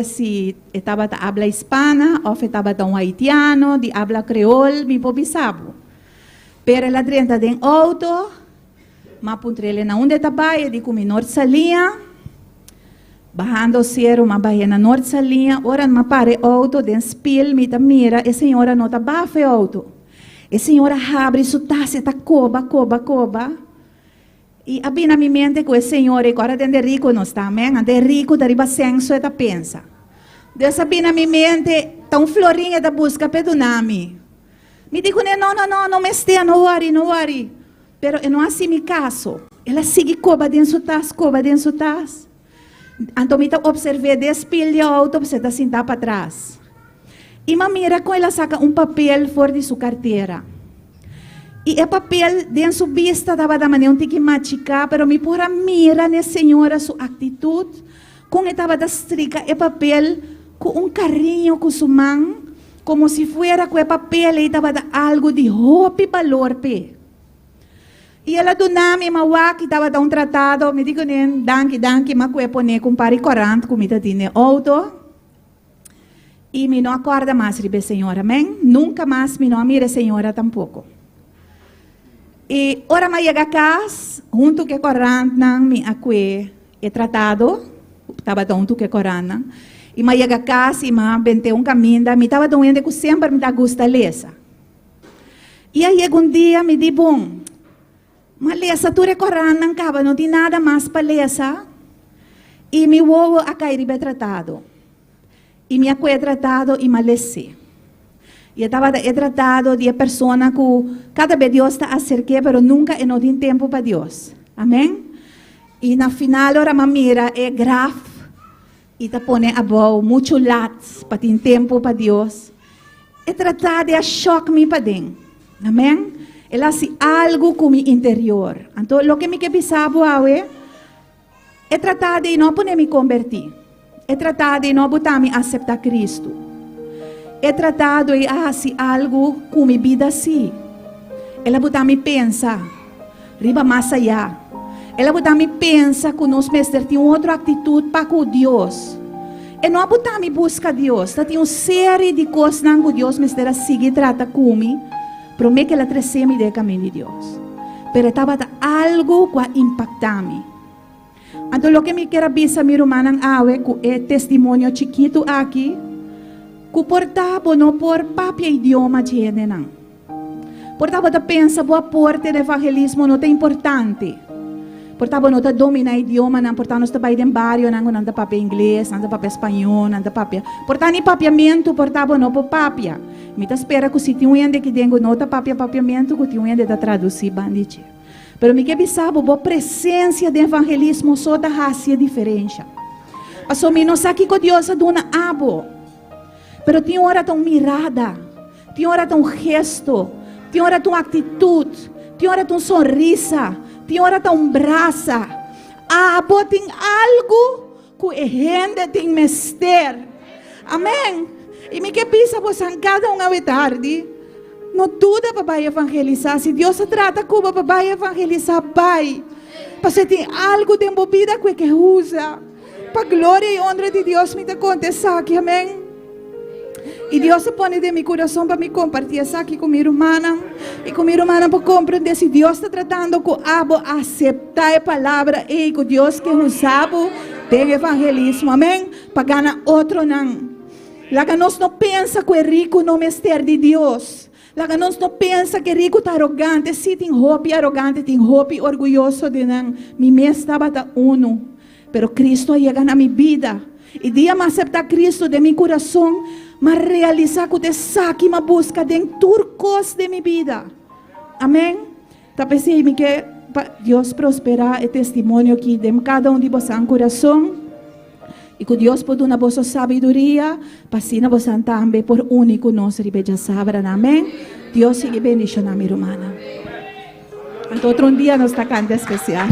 S8: se estava a habla hispana ou estava um haitiano, de habla creol, mi pobisabo. Pero la 30 de auto, ma puntrele na onde tabaia de comi norte salinha, bajando cero, ma baia na norte salinha, ora ma pare auto, den spil, mi ta mira, e senhora não ta bafe auto. E senhora abre su tasse, ta coba. E abi na mi mente que o senhor, agora den de rico não está, amém? De rico, da riba senso, e ta pensa. Deus abi na mi mente, ta um florinha da busca pedunami. Me digo, não me esteja, não worry. Pero eu não assim me caso. Ela sigue coba dentro do tas. Então, me observei despil de auto, você está sentado para trás. E me mira com ela saca papel fora de sua carteira. E o papel dentro da vista estava da maneira um tique machicar, pero me pura mira na senhora sua atitude, com ela estava da strica o papel com carinho com sua mão, como se fuera com o papel e estava algo de roupa valor pe. E ela do nome mawa que estava um tratado, me digo nem danke, mas que pone com pari corante com mita tinha auto. E me não acorda mais ribe senhora, amém? Nunca mais me não mira senhora tampouco. E ora me chega a casa, junto que corante não me acue é tratado, estava junto que corante. E me chega a casa e me bente caminho, me estava doendo que sempre me gusta lesa. E aí dia me di bom, mas lesa tu recorrendo não acaba, não tem nada mais para lesa. E me vou a cair bem tratado. E me acue tratado e me lese. E eu estava tratado de pessoa que cada vez Deus está acerca, mas nunca não tem tempo para Deus. Amém? E na final, ora me mira, é grave. E te pone a boa, muito latos, para ter tempo para Deus. E tratar de choque-me para dentro. Amém? Ela faz algo com o interior. Então, o que me pensava é tratar de não poder me convertir. É tratar de não botar me aceitar Cristo. É tratar de fazer algo com minha vida assim. Ela botar me pensar. riba más allá. Ela botami pensa que nós mestre tem outra atitude para com Deus. E não botami busca Deus. Tem uma série de coisas que Deus mestre sigue trata comigo. Promete que ela treceu me de caminho de Deus. Pero estava algo que impacta-me. Então, o que me quero avisar, minha irmã, com o testemunho chiquito aqui, que portava não por papel idioma de não. Portava da pensa boa porta do evangelismo não é importante. Portava não domina o idioma, não portava não está bem no barrio, não anda papel inglês, não anda papel espanhol, não anda papel. Portava nem papiamento, portava não por papia. Me espera que se tem um ende que tenho nota papiamento, que tem um ende da traduzir bandiche. Pero me que bisabo boa presença do evangelismo só da raça diferença. Passou me não sabe que Deus dona abo. Pero tem hora tão mirada, tem hora tão gesto, tem hora tão atitude, tem hora tão sorrisa, tem hora tão braça. Abo tem algo que a gente tem mester. Amém? E me que pisa você cada uma tarde. Não tudo para evangelizar. Se Deus trata como para evangelizar, vai. Porque tem algo de embobida que usa. Para glória e honra de Deus me acontece aqui. Amém? E Deus se põe de meu coração para me compartilhar isso aqui com minha irmã. E com minha irmã para compreender se Deus está tratando com abo, aceitar a palavra e com Deus que usava tem evangelismo. Amém? Para ganhar outro não. Lá que nós não pensa que é rico no mistério de Deus. Lá que nós não pensa que é rico está arrogante. Se tem roupa arrogante, tem roupa orgulhoso de não. Mi mês estava uno. Pero Cristo chega na minha vida. E dia me aceitar Cristo de meu coração. Mas realizar que eu saque uma busca de turcos de minha vida. Amém? Tá pensando que Deus prosperar o testemunho que de cada um de vocês no coração. E que Deus pode dar vossa sabedoria, para assim você também por único nós ribeja sabra, amém? Deus siga bendicionando a minha irmã. Então outro dia nós está cantando especial.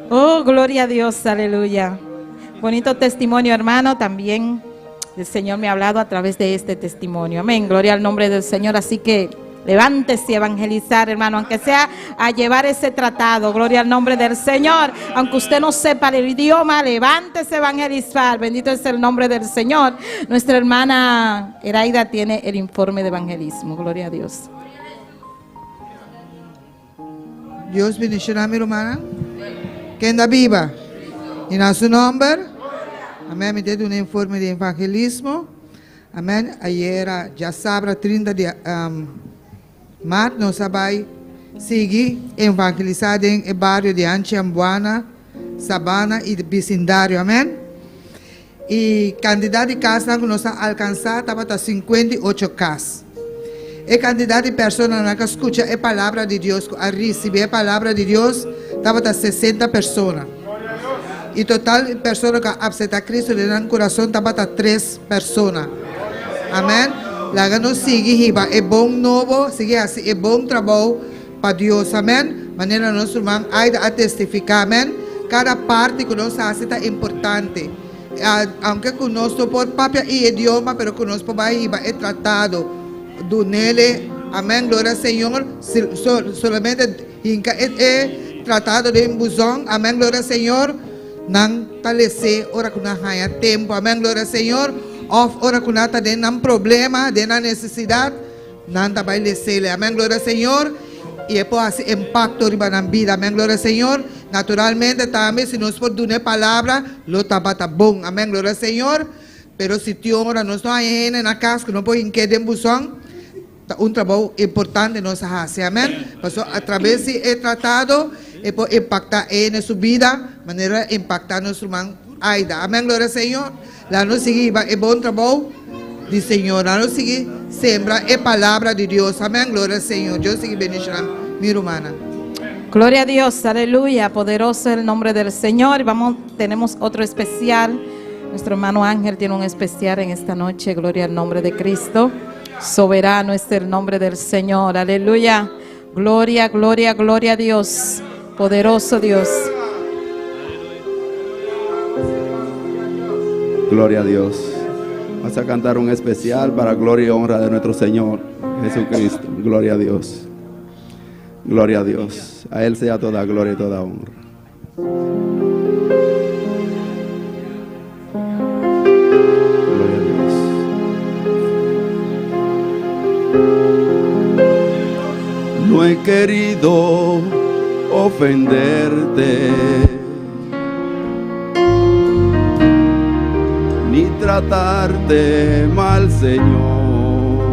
S6: Oh, gloria a Dios, aleluya. Bonito testimonio, hermano, también el Señor me ha hablado a través de este testimonio. Amén, gloria al nombre del Señor, así que levántese a evangelizar, hermano, aunque sea a llevar ese tratado. Gloria al nombre del Señor. Aunque usted no sepa el idioma, levántese a evangelizar. Bendito es el nombre del Señor. Nuestra hermana Eraida tiene el informe de evangelismo. Gloria a Dios.
S9: Dios bendicioná a mi hermana. Que anda viva. En su nombre. Amén. Me dio un informe de evangelismo. Amén. Ayer ya sabrá 30 de março, nós vamos seguir evangelizando em bairro de Anchiambuana, Sabana e de vecindário, amém? E quantidade de casas que nós alcançamos estava 58 casas. E quantidade de pessoas que escutam a palavra de Deus, a receber a palavra de Deus, estava 60 pessoas. E total de pessoas que aceitam Cristo no coração estava 3 pessoas. Amém? Lá nos sigue, é bom novo, sigue assim, é bom trabalho para Deus, amém? Maneira nosso irmão a testificar, amém? Cada parte que nós fazemos é importante. Aunque conosco por papel e idioma, pero conosco é tratado do nele, amém? Glória ao Senhor, solamente é tratado de embusão, amém? Glória ao Senhor, não talece, ora que não há tempo, amém? Glória ao Senhor. Of ora kunata de nam problema, de na necessidade, nanta vai lesele. Amém, glória ao Senhor. E é por assim impacto riba na vida. Amém, glória ao Senhor. Naturalmente também se nós podemos dar palavra, lo tabata bom. Amém, glória ao Senhor. Pero se tiora nós não há gente na casa que não pode inquietar em busão, trabalho importante nós fazemos. Amém. Passou através de tratado e pode impactar na sua vida, maneira impactar nosso irmão Aida. Amém, glória ao Senhor. Lá nos sigue é bom trabalho do Senhor. Lá nos sigue sembra a palavra de Deus. Amém, glória ao Senhor. Deus sigue bendicionando minha irmã.
S6: Gloria a Dios, aleluya, poderoso el nombre del Señor. Y tenemos otro especial. Nuestro hermano Ángel tiene un especial en esta noche. Gloria al nombre de Cristo. Soberano es el nombre del Señor. Aleluya. Gloria, gloria, gloria a Dios. Poderoso Dios.
S10: Gloria a Dios. Vas a cantar un especial para gloria y honra de nuestro Señor Jesucristo. Gloria a Dios. Gloria a Dios. A Él sea toda gloria y toda honra. Gloria a Dios. No he querido ofenderte, ni tratarte mal, Señor.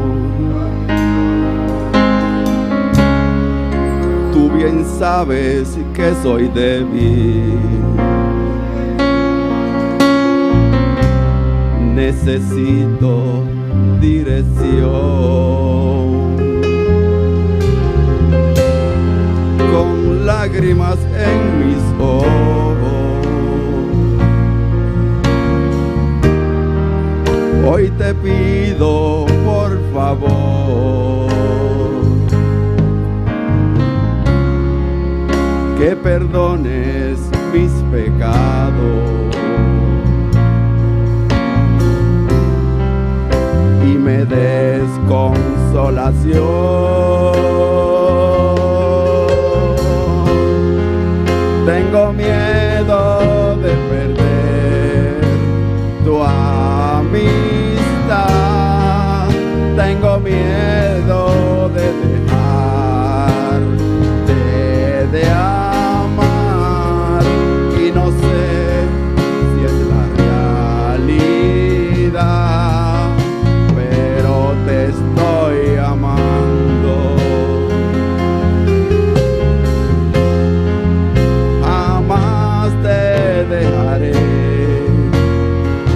S10: Tú bien sabes que soy débil. Necesito dirección. Con lágrimas en mis ojos, hoy te pido por favor que perdones mis pecados y me des consolación. Tengo miedo de perder tu amistad, tengo miedo de dejarte de amar y no sé si es la realidad, pero te estoy amando. Jamás te dejaré,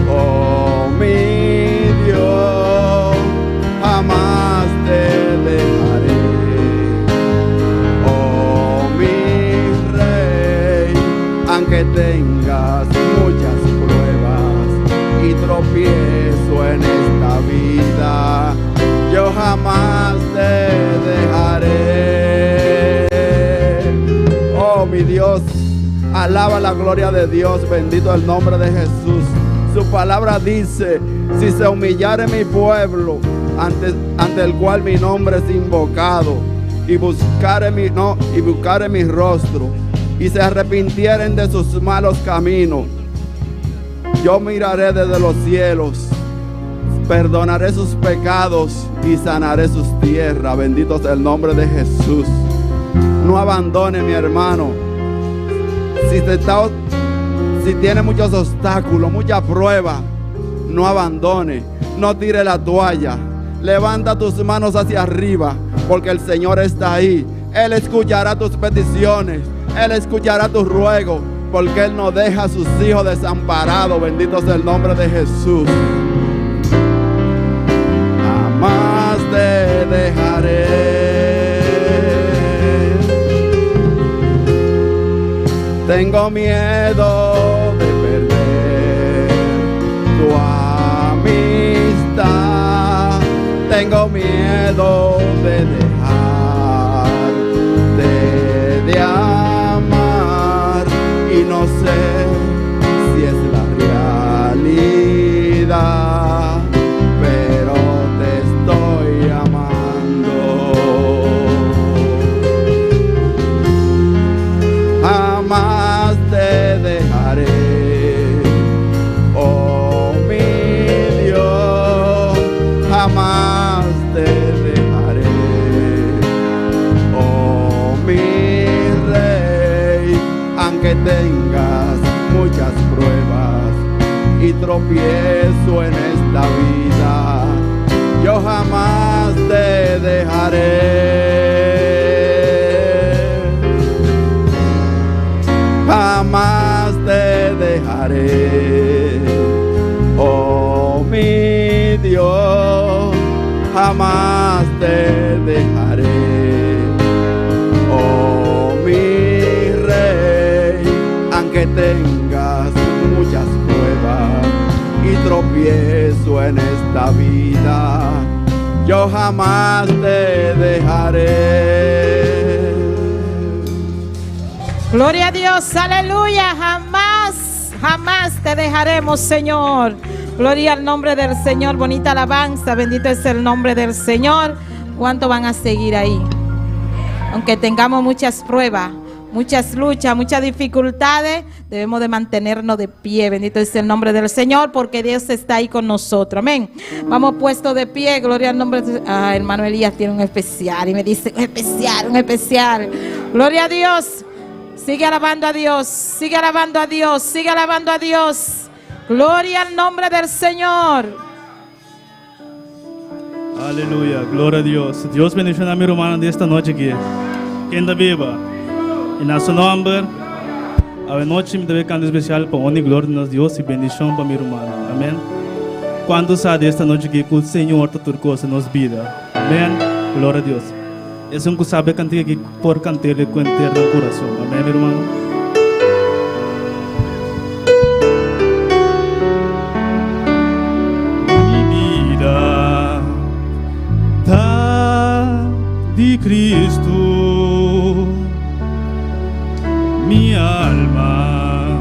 S10: oh mi Dios, jamás te dejaré, oh mi Rey, aunque tengas muchas pruebas y tropiezo en esta vida, yo jamás te dejaré. Oh mi Dios, alaba la gloria de Dios, bendito el nombre de Jesús. Su palabra dice: si se humillare mi pueblo, ante el cual mi nombre es invocado, y buscare mi rostro, y se arrepintieren de sus malos caminos, yo miraré desde los cielos, perdonaré sus pecados y sanaré sus tierras. Bendito sea el nombre de Jesús. No abandone, mi hermano. Si tiene muchos obstáculos, mucha prueba, no abandone, no tire la toalla. Levanta tus manos hacia arriba, porque el Señor está ahí. Él escuchará tus peticiones, Él escuchará tus ruegos, porque Él no deja a sus hijos desamparados. Bendito sea el nombre de Jesús. Jamás te dejaré. Tengo miedo de perder tu amistad, tengo miedo de dejarte de amar y no sé si es la realidad, pero te estoy amando. Jamás te dejaré, oh mi Dios, jamás te dejaré, oh mi Rey, aunque tengas muchas pruebas y tropiezo en esta vida, yo jamás te dejaré. Jamás te dejaré, oh mi Dios, jamás te dejaré, oh mi Rey, aunque tengas muchas pruebas y tropiezo en esta vida, yo jamás te dejaré.
S6: Gloria a Dios, aleluya, jamás te dejaremos, Señor. Gloria al nombre del Señor. Bonita alabanza. Bendito es el nombre del Señor. ¿Cuánto van a seguir ahí? Aunque tengamos muchas pruebas, muchas luchas, muchas dificultades, debemos de mantenernos de pie. Bendito es el nombre del Señor, porque Dios está ahí con nosotros. Amén. Vamos puestos de pie. Gloria al nombre de... hermano Elías tiene un especial y me dice un especial. Gloria a Dios. Sigue alabando a Dios. Sigue alabando a Dios. Sigue alabando a Dios. Gloria al nombre del Señor.
S7: Aleluya, gloria a Dios. Dios bendiga a mi hermana de esta noche aquí. Que anda viva. En su nombre, a la noche me debe cantar especial para honra y gloria a Dios y bendición para mi hermana. Amén. Cuando sabe esta noche que el Señor te turcosa nos vida. Amén. Gloria a Dios. Es un que sabe cantar que por cantarle con entero corazón. Amén, mi hermano. De Cristo, mi alma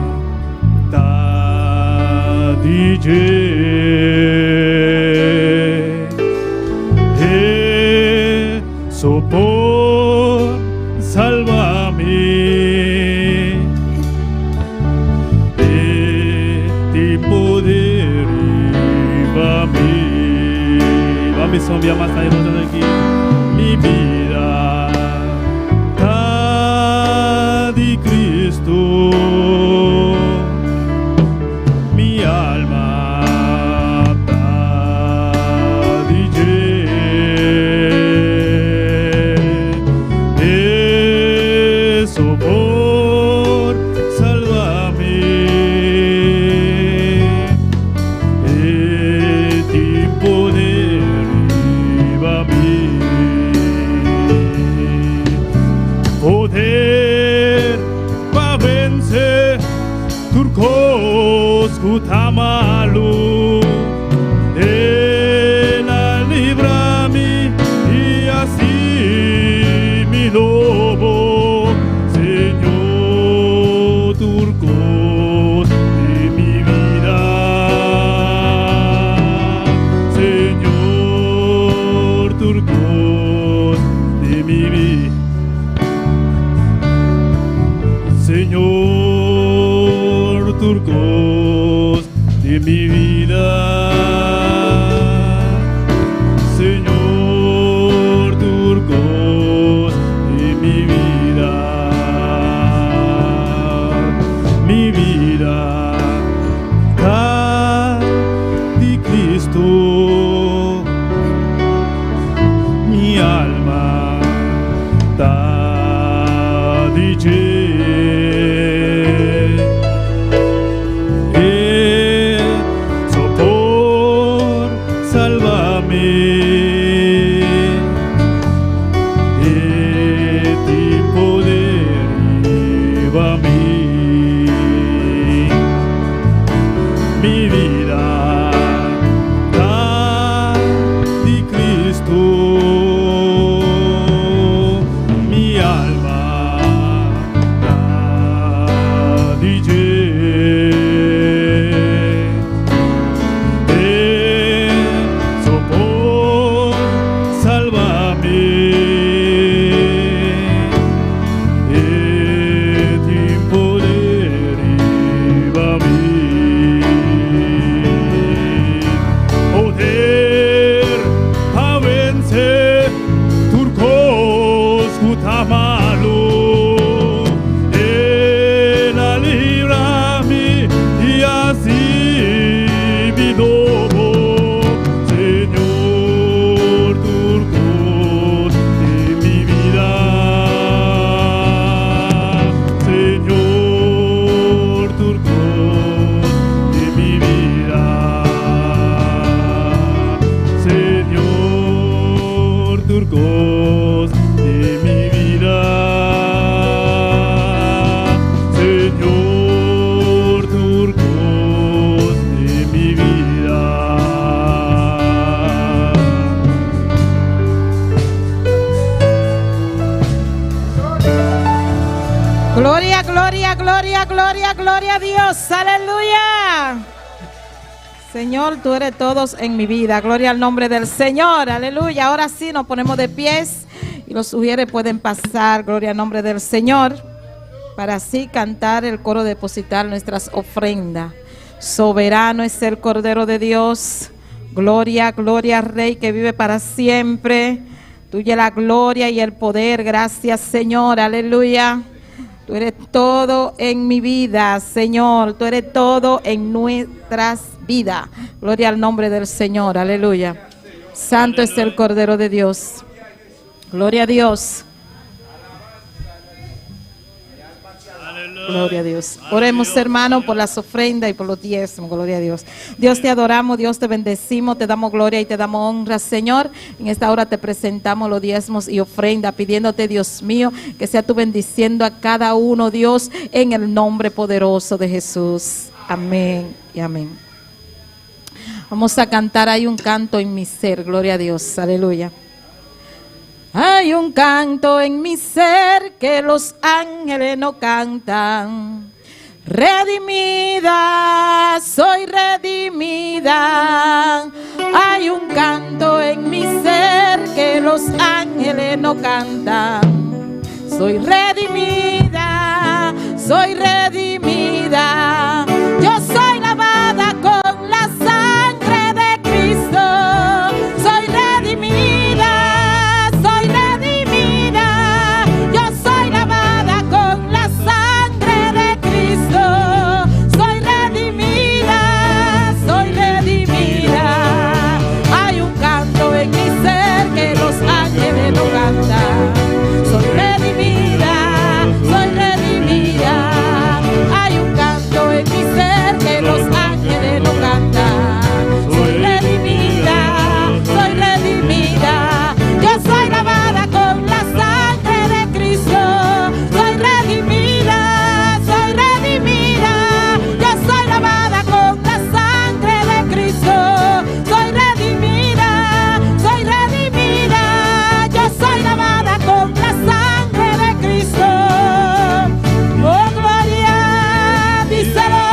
S7: está de eso por salvarme de poder a mí. Vamos a enviar más tarde aquí. Mi vida está de Cristo, mi alma está de eso por salvarme de poder a mí. Poder para vencer turcos cutamalo, Él libra-me y así mi lobo, Señor turcos de mi vida, Señor turcos de mi vida. Señor turcos de mi vida, Señor turcos de mi vida está de Cristo, mi alma está de
S6: Gloria a Dios, aleluya. Señor, tú eres todos en mi vida. Gloria al nombre del Señor. Aleluya. Ahora sí nos ponemos de pies y los sugieres pueden pasar. Gloria al nombre del Señor. Para así cantar el coro, depositar nuestras ofrendas. Soberano es el Cordero de Dios. Gloria, gloria, Rey que vive para siempre. Tuya la gloria y el poder. Gracias, Señor. Aleluya. Tú eres todo en mi vida, Señor. Tú eres todo en nuestras vidas. Gloria al nombre del Señor. Aleluya. Santo es el Cordero de Dios. Gloria a Dios. Gloria a Dios. Oremos, hermano, por las ofrendas y por los diezmos. Gloria a Dios. Dios, te adoramos, Dios, te bendecimos, te damos gloria y te damos honra, Señor. En esta hora te presentamos los diezmos y ofrendas, pidiéndote, Dios mío, que sea tú bendiciendo a cada uno, Dios, en el nombre poderoso de Jesús. Amén y amén. Vamos a cantar, hay un canto en mi ser. Gloria a Dios. Aleluya. Hay un canto en mi ser que los ángeles no cantan. Redimida, soy redimida. Hay un canto en mi ser que los ángeles no cantan. Soy redimida, soy redimida. Yo soy lavada con la sangre de Cristo. Soy redimida. Soy redimida, soy redimida. Hay un canto en mi ser que los ángeles no cantan. Soy redimida, soy redimida. Yo soy lavada con la sangre de Cristo. Soy redimida, soy redimida. Yo soy lavada con la sangre de Cristo. Soy redimida, soy redimida. Yo soy lavada con la sangre de Cristo. Oh, gloria, díselo.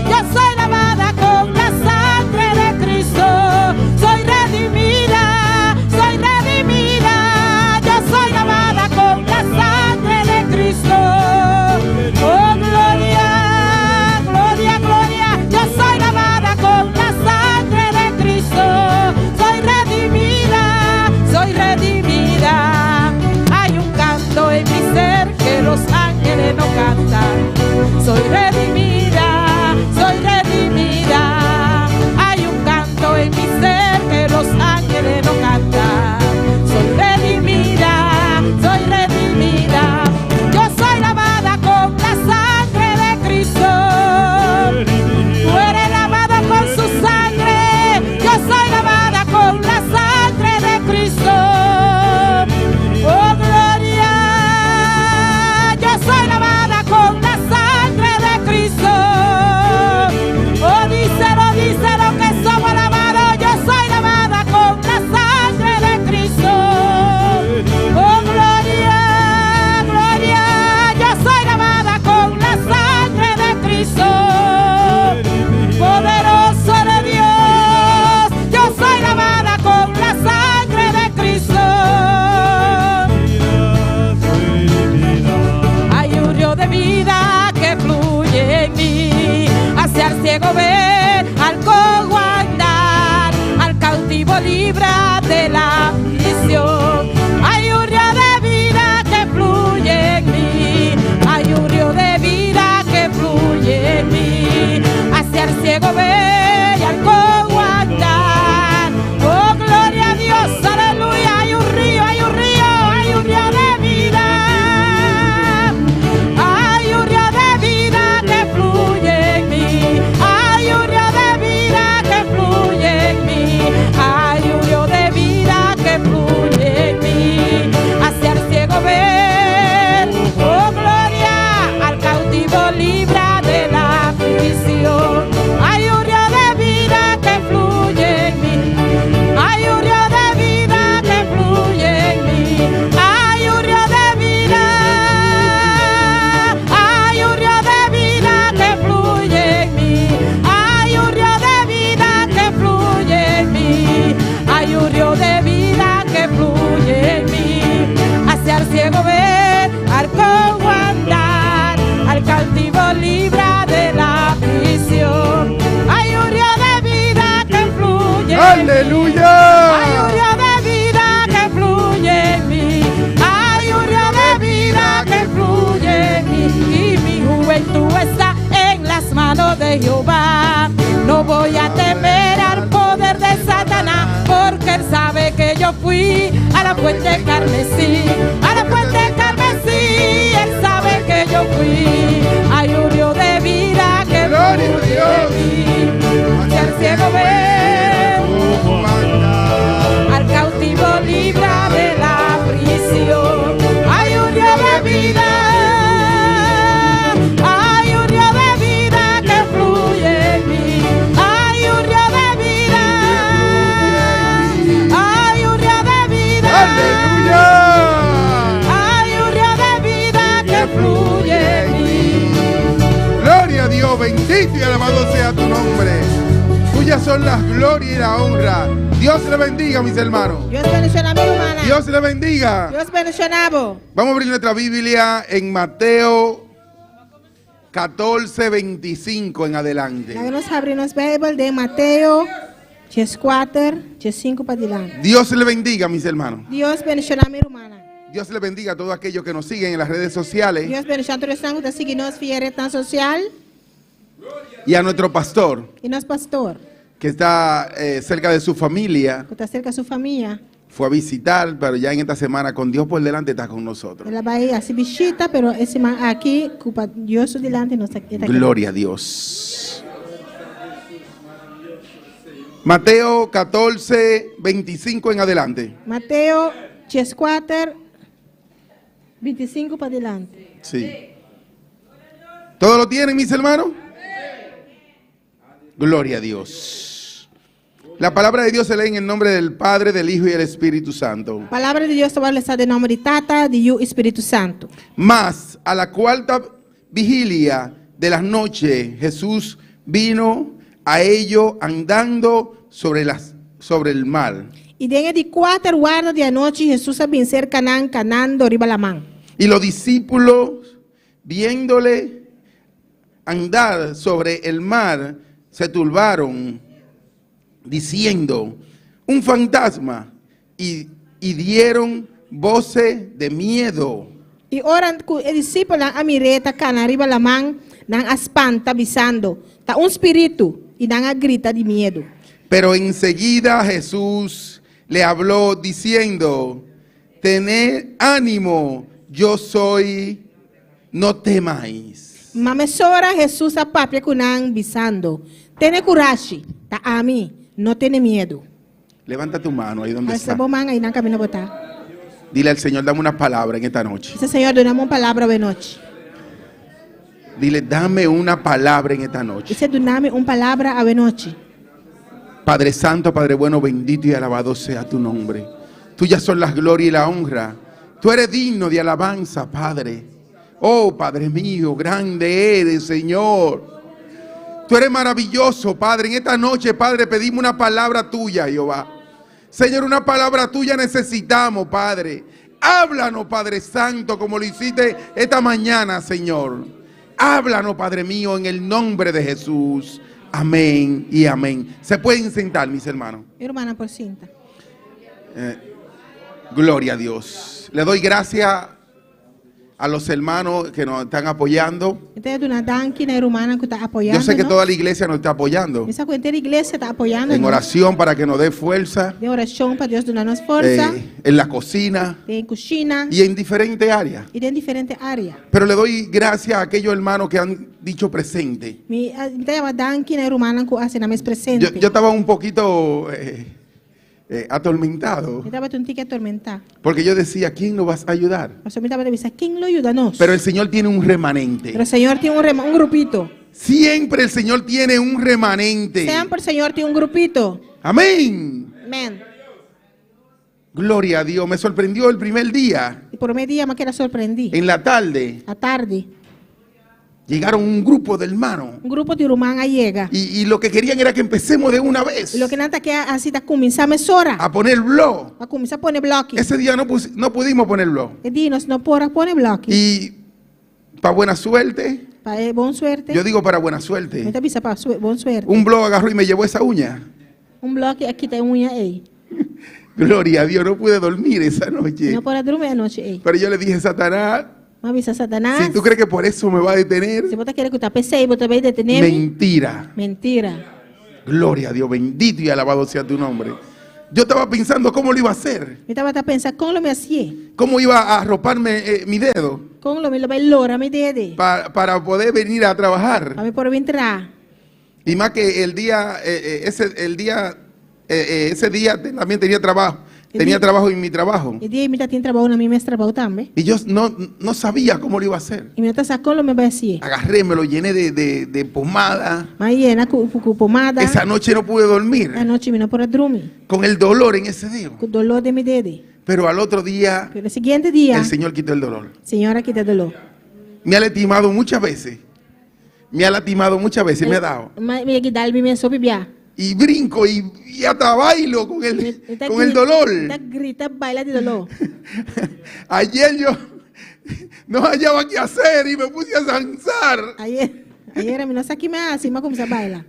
S6: Yo soy lavada con la sangre de Cristo. Soy redimida, soy redimida. Yo soy lavada con la sangre de Cristo. Oh, gloria, gloria, gloria. Yo soy lavada con la sangre de Cristo. Soy redimida, soy redimida. Hay un canto en mi ser que los ángeles no cantan. Soy redimida, soy redimida. Hay un canto en mi ser que los ángeles no cantan. Soy redimida, soy redimida. Yo soy lavada con la sangre de Cristo. Tú eres lavada con su sangre. Yo soy lavada con la sangre de Cristo. Oh, gloria. Yo soy lavada con la sangre de Cristo. Oh, díselo, díselo que somos lavados. Yo soy lavada con la sangre de Cristo. Oh, gloria, gloria. Yo soy lavada con la sangre de Cristo. Poderoso de Dios. Yo soy lavada con la sangre de Cristo. Hay un río de vida que fluye en mí, hacia el ciego ver, al cojo andar, al cautivo libra de la prisión. Hay un río de vida que fluye en mí, hay un río de vida que fluye en mí, hacia el ciego ver y al cojo andar. Oh, gloria a Dios, aleluya. Hay un río, hay un río, hay un río de vida. Hay un río de vida que fluye en mí. Hay un río de vida que fluye en mí. Hay un río de
S10: ¡Aleluya!
S6: Hay un río de vida que fluye en mí. Hay un río de vida que fluye en mí. Y mi juventud está en las manos de Jehová. No voy a temer al poder de Satanás, porque él sabe que yo fui a la fuente carmesí. A la fuente carmesí, él sabe que yo fui. Hay un río de vida que fluye en mí. Si el ciego ve, al cautivo libra de la prisión. Hay un río de vida. Hay un río de vida que fluye en mí. Hay un río de vida. Hay un río de vida.
S10: ¡Aleluya!
S6: Hay un río de vida que fluye en mí.
S11: Gloria a Dios, bendito y alabado sea tu nombre. Tuyas son las glorias y la honra. Dios le bendiga, mis hermanos.
S5: Dios bendiga, mi hermana.
S11: Dios le bendiga.
S5: Dios bendiga.
S11: Vamos a abrir nuestra Biblia en Mateo 14, 25 en adelante.
S5: Vamos a abrir nuestra Biblia de Mateo 14, 5 para adelante.
S11: Dios le bendiga, mis hermanos.
S5: Dios bendiga, mi hermana.
S11: Dios le bendiga a todos aquellos que nos siguen en las redes sociales
S5: Dios bendiga a todos los que siguen nos via rede social
S11: y a nuestro pastor
S5: y nosso pastor,
S11: que está cerca de su familia.
S5: que está cerca de su familia.
S11: Fue a visitar, pero ya en esta semana con Dios por delante está con nosotros.
S5: Ela vai a se visita, pero esse aqui, culpa Deus delante nos está aqui.
S11: Gloria a Dios. Mateo 14, 25 en adelante.
S5: Mateo 14, 25 para adelante.
S11: Sí. ¿Todo lo tienen, mis hermanos? Gloria a Dios. La palabra de Dios se lee en el nombre del Padre, del Hijo y del Espíritu Santo.
S5: Palavra de Deus trabalha está de nome de Tata, de Yu, Espírito Santo.
S11: Mas a la cuarta vigilia de la noche, Jesús vino a ellos andando sobre el mar.
S5: E dentro de 4 horas da noite, Jesus a vencer Canaã, canando riba la mão.
S11: Y los discípulos, viéndole andar sobre el mar, se turbaron, diciendo, un fantasma, y dieron voces de miedo.
S5: E ora o discípulo a mireta cana riba la mão, não espanta avisando, tá espírito e não grita de medo.
S11: Pero enseguida Jesús le habló diciendo, tened ánimo, yo soy, no temáis.
S5: Mamesora Jesus a papia kunang bisando. Tene coragem, tá a mim, não tenha medo.
S11: Levanta tu mano ahí donde está.
S5: Aí não caminho botar.
S11: Dile al Señor, dame una palabra en esta noche.
S5: Esse Senhor dá-me uma palavra hoje noite.
S11: Dile, dame una palabra en esta noche.
S5: Esse dá-me uma palavra hoje noite.
S11: Padre Santo, Padre bueno, bendito y alabado sea tu nombre. Tuyas son las glorias y la honra. Tú eres digno de alabanza, Padre. Oh, Padre mío, grande eres, Señor. Tú eres maravilloso, Padre. En esta noche, Padre, pedimos una palabra tuya, Jehová. Señor, una palabra tuya necesitamos, Padre. Háblanos, Padre Santo, como lo hiciste esta mañana, Señor. Háblanos, Padre mío, en el nombre de Jesús. Amén y amén. Se pueden sentar, mis hermanos.
S5: Hermana por cinta.
S11: Gloria a Dios. Le doy gracias a los hermanos que nos están apoyando. Yo sé que toda la iglesia nos está apoyando. En oración para que nos dé fuerza. En la cocina. Y en diferentes áreas. Pero le doy gracias a aquellos hermanos que han dicho presente. Yo estaba un poquito atormentado. Porque yo decía, ¿quién nos va a ayudar? Pero el Señor tiene un remanente.
S5: Pero el Señor tiene un grupito.
S11: Siempre el Señor tiene un remanente.
S5: Siempre el Señor tiene un grupito.
S11: Amén.
S5: Amén.
S11: Gloria a Dios. Me sorprendió el primer día.
S5: Y por medio día me queda sorprendí.
S11: En la tarde.
S5: A tarde.
S11: Llegaron un grupo de hermanos.
S5: Un grupo de hermanos llega.
S11: Y lo que querían era que empecemos de una vez.
S5: Lo que nada que así está comenzamos ahora.
S11: A poner blog.
S5: A comenzar a poner bloque.
S11: Ese día no pudimos poner blog.
S5: No podemos poner bloque.
S11: Y para buena suerte.
S5: Para buena suerte.
S11: Yo digo para buena suerte.
S5: Para buena suerte.
S11: Un blog agarró y me llevó esa uña.
S5: bloco aqui tem unha aí.
S11: Gloria a Dios, no pude dormir esa noche.
S5: Não pode dormir a noite aí.
S11: Pero yo le dije, Satanás,
S5: Mas avisa Satanás.
S11: si tú crees que por eso me va a detener,
S5: Se você quer que eu pensei, você vai detener.
S11: mentira.
S5: Mentira.
S11: Gloria a Dios, bendito y alabado sea tu nombre. Yo estaba pensando cómo lo iba a hacer,
S5: Eu estava pensando como me hacía.
S11: cómo iba a arroparme mi dedo
S5: Como me vai lora me dede.
S11: para poder venir a trabajar.
S5: Para me poder entrar.
S11: Y más que ese día también tenía trabajo. Tenía trabajo en mi trabajo.
S5: E dia me tinha trabalho na minha trabalho também.
S11: Y yo no sabía cómo lo iba a hacer.
S5: E me tá sacando me vai ser.
S11: Agarré, me lo llené de pomada.
S5: Mas llena com pomada.
S11: Esa noche no pude dormir.
S5: A noite me não pode dormir.
S11: Con el dolor en ese dedo.
S5: Com dolor de me dede.
S11: Pero al otro día,
S5: Pero seguinte dia,
S11: el Señor quitó el dolor.
S5: Senhora quita dolor.
S11: Me ha lastimado muchas veces. Me ha dado.
S5: Mas me guidar me soube bia.
S11: Y brinco y hasta bailo con el dolor.
S5: Grita, baila de dolor.
S11: Ayer yo no hallaba qué hacer y me puse a danzar.
S5: Ayer a mim não sei que mais, mas começar a bailar.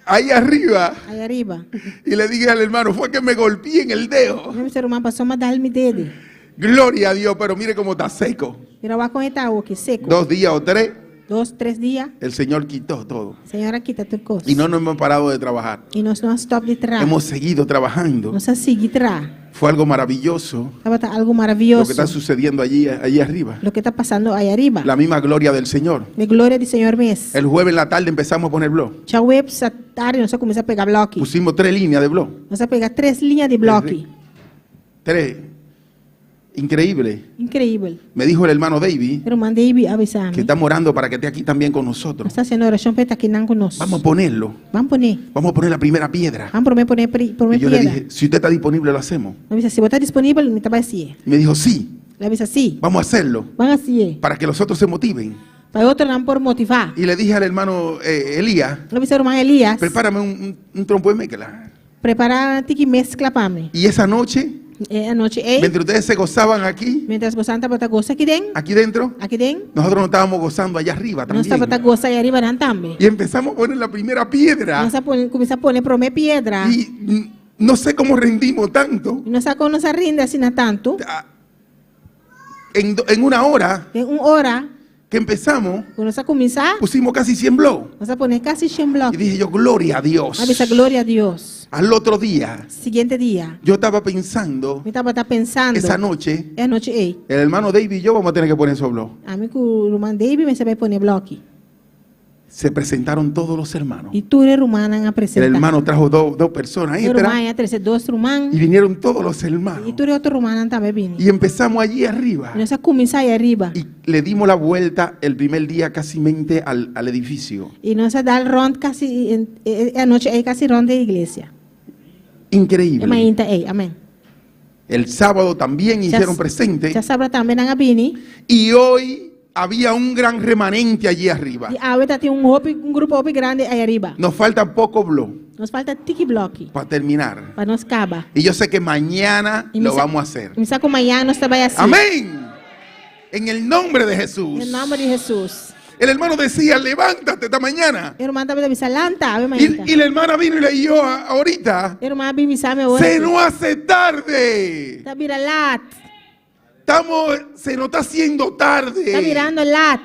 S11: Ahí arriba.
S5: Aí arriba.
S11: Y le dije al hermano, fue que me golpeé en el dedo.
S5: Meu ser humano passou a dar-me dede.
S11: Gloria a Dios, pero mire cómo está seco.
S5: Mira, vai com esta água aqui seco.
S11: 2 días o 3,
S5: 2, 3 dias.
S11: el Señor quitó todo.
S5: Senhora quita tua coisa.
S11: Y no nos hemos parado de trabajar.
S5: E nós não stop de trabalhar.
S11: Hemos seguido trabajando.
S5: Nós seguimos trabalhar.
S11: Fue algo maravilloso
S5: Estava algo
S11: lo
S5: maravilhoso.
S11: que está sucediendo allí arriba.
S5: Lo que está passando aí arriba.
S11: La misma gloria del Señor.
S5: De glória do Senhor mesmo.
S11: El jueves en la tarde empezamos a poner blog.
S5: Já o web essa tarde nós começamos a pegar bloco.
S11: Pusimos 3 líneas de blog.
S5: Nós vamos pegar 3 linhas de bloco.
S11: 3. Increíble.
S5: Incrível.
S11: Me dijo el hermano David
S5: Pero mandei avisar.
S11: que estamos orando para que esté aquí también con nosotros.
S5: Está haciendo oração para estar aqui não conosco.
S11: Vamos a ponerlo.
S5: Vamos poner.
S11: Vamos a poner la primera piedra.
S5: Vamos poner
S11: Y yo le dije, si usted está disponible, lo hacemos.
S5: Me avisa, se você está disponível, me vai ser.
S11: Y me dijo, sí,
S5: Le avisa, sí.
S11: vamos a hacerlo.
S5: Van assim.
S11: Para que los otros se motiven.
S5: Para outro não por motivar.
S11: Y le dije al hermano Elías,
S5: Le avisa ao irmão Elias.
S11: prepárame un trompo de mezcla.
S5: Preparar tiki mezcla para mim.
S11: Y esa noche,
S5: A noite
S11: mientras ustedes se gozaban aquí,
S5: mientras você está para goza aqui
S11: dentro,
S5: dentro,
S11: nosotros nos estábamos gozando allá arriba
S5: nós está para
S11: también.
S5: goza aí arriba também.
S11: Y empezamos a poner la primera piedra.
S5: Nós começar a poner primeira pedra.
S11: Y no sé cómo rendimos tanto.
S5: E nós sacamos nossa renda assim na tanto.
S11: En una hora
S5: Em hora,
S11: que empezamos,
S5: quando nós começar,
S11: pusimos casi 100 blogs.
S5: nós vamos poner quase 100
S11: Y
S5: blocos.
S11: dije yo, gloria a Dios.
S5: Avisa glória a Deus.
S11: Al otro día,
S5: Seguinte dia,
S11: yo estaba pensando,
S5: eu estava pensando.
S11: esa noche,
S5: É a noite aí.
S11: el hermano David y yo vamos a tener que poner esos blogs.
S5: A mim que o irmão David me vai poner bloco.
S11: Se presentaron todos los hermanos.
S5: E tudo é romano a
S11: El
S5: apresentar.
S11: hermano trajo dos personas
S5: O irmão
S11: extra
S5: é 13 romano.
S11: y vinieron todos los
S5: E
S11: hermanos.
S5: tudo é outro romano também vindo.
S11: Y empezamos allí arriba.
S5: E nós começar aí arriba.
S11: Y le dimos la vuelta el primer día casi mente al edificio.
S5: E nós dar rond casi a noite aí casi rond da igreja. É
S11: Increíble.
S5: mainta aí, amém.
S11: El sábado también hicieron presente.
S5: Já sabe também na Gabini.
S11: Y hoy había un gran remanente allí arriba.
S5: E agora tem grupo grande aí arriba.
S11: Nos falta poco blog
S5: Nos falta tiki bloco
S11: para terminar.
S5: para nós acabar.
S11: Y yo sé que mañana
S5: Y
S11: lo
S5: misa-
S11: vamos a hacer.
S5: Me saco amanhã nós trabalha assim.
S11: Amén. En el nombre de Jesús.
S5: Em nome de Jesus.
S11: El hermano decía, levántate esta mañana.
S5: Irmã também deve ser lanta, ave
S11: Y
S5: mainta.
S11: la hermana vino y leyó ahorita.
S5: Irmã bibi sabe hoje.
S11: Se nos hace tarde.
S5: Tá vira lat.
S11: Se nos está haciendo
S5: Tá
S11: tarde.
S5: virando lat.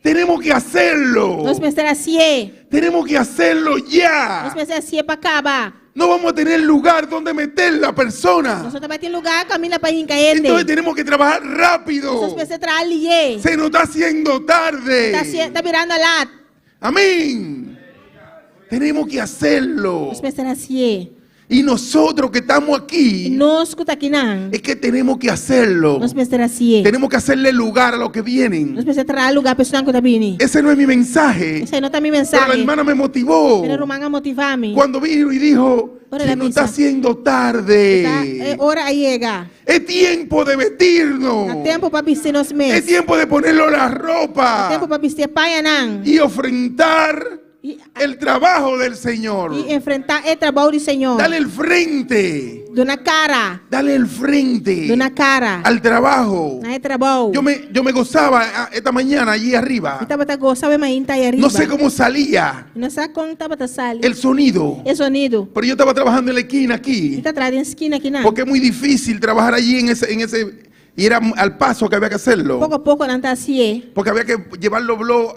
S11: Tenemos que hacerlo.
S5: Nós pensamos assim.
S11: Tenemos que hacerlo
S5: Nós
S11: ya.
S5: pensamos assim para acabar.
S11: No vamos a tener lugar donde meter la persona.
S5: Nós também tem lugar caminha para encaende.
S11: Entonces tenemos que trabajar
S5: Nós
S11: rápido.
S5: pensamos trabalhar.
S11: Se nos está haciendo tarde.
S5: Tá virando lat.
S11: Amén. Tenemos que hacerlo.
S5: Nós pensamos assim.
S11: Y nosotros que estamos
S5: E
S11: aquí,
S5: nós que tá aqui não.
S11: es que tenemos que hacerlo.
S5: Nós pensamos assim.
S11: Tenemos que hacerle lugar a los que vienen.
S5: Nós pensamos trabalhar lugar para pessoa que tá vindo.
S11: Ese no es mi mensaje.
S5: Essa aí não tá minha
S11: Pero la
S5: mensagem.
S11: hermana me motivó
S5: Pero irmã a motivar-me.
S11: cuando vino y dijo,
S5: Ora
S11: se
S5: la
S11: nos
S5: misa.
S11: está haciendo
S5: Tá,
S11: tarde.
S5: hora aí chega.
S11: Es tiempo de
S5: Dá
S11: vestirnos.
S5: tempo para vestir nós
S11: Es
S5: mesmos.
S11: tiempo de ponerlo la
S5: Dá tempo
S11: ropa
S5: para vestir paia não.
S11: y ofrendar
S5: E
S11: el trabajo del Señor.
S5: enfrentar o trabalho do Senhor.
S11: Dale el frente.
S5: de una cara,
S11: Dale el frente
S5: de una cara,
S11: al trabajo.
S5: na trabajo.
S11: Yo me gozaba esta mañana allí arriba.
S5: Estaba ta goza mainta ahí arriba.
S11: No sé cómo salía
S5: No sé cómo estaba ta sali.
S11: el sonido,
S5: El sonido.
S11: pero yo estaba trabajando en la esquina aquí,
S5: Está atrás en esquina aquí na.
S11: porque es muy difícil trabajar allí en ese y era al paso que había que hacerlo,
S5: Poco a poco nanta así.
S11: porque había que llevar los blogs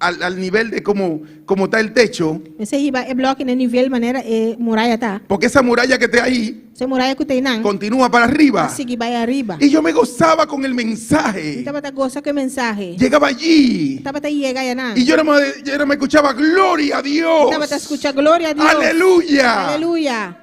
S11: al nivel de cómo está el techo,
S5: Ese iba el bloque en el nivel manera muralla ta.
S11: porque esa muralla que está ahí
S5: Se muralla que te nan.
S11: continúa para arriba.
S5: Así que vaya arriba.
S11: Y yo me gozaba con el mensaje.
S5: Estaba ta goza que mensaje.
S11: Llegaba allí
S5: Estaba ta llega ya na.
S11: y yo era me escuchaba gloria a Dios.
S5: Estaba ta escucha gloria a Dios.
S11: Aleluya.
S5: Aleluya.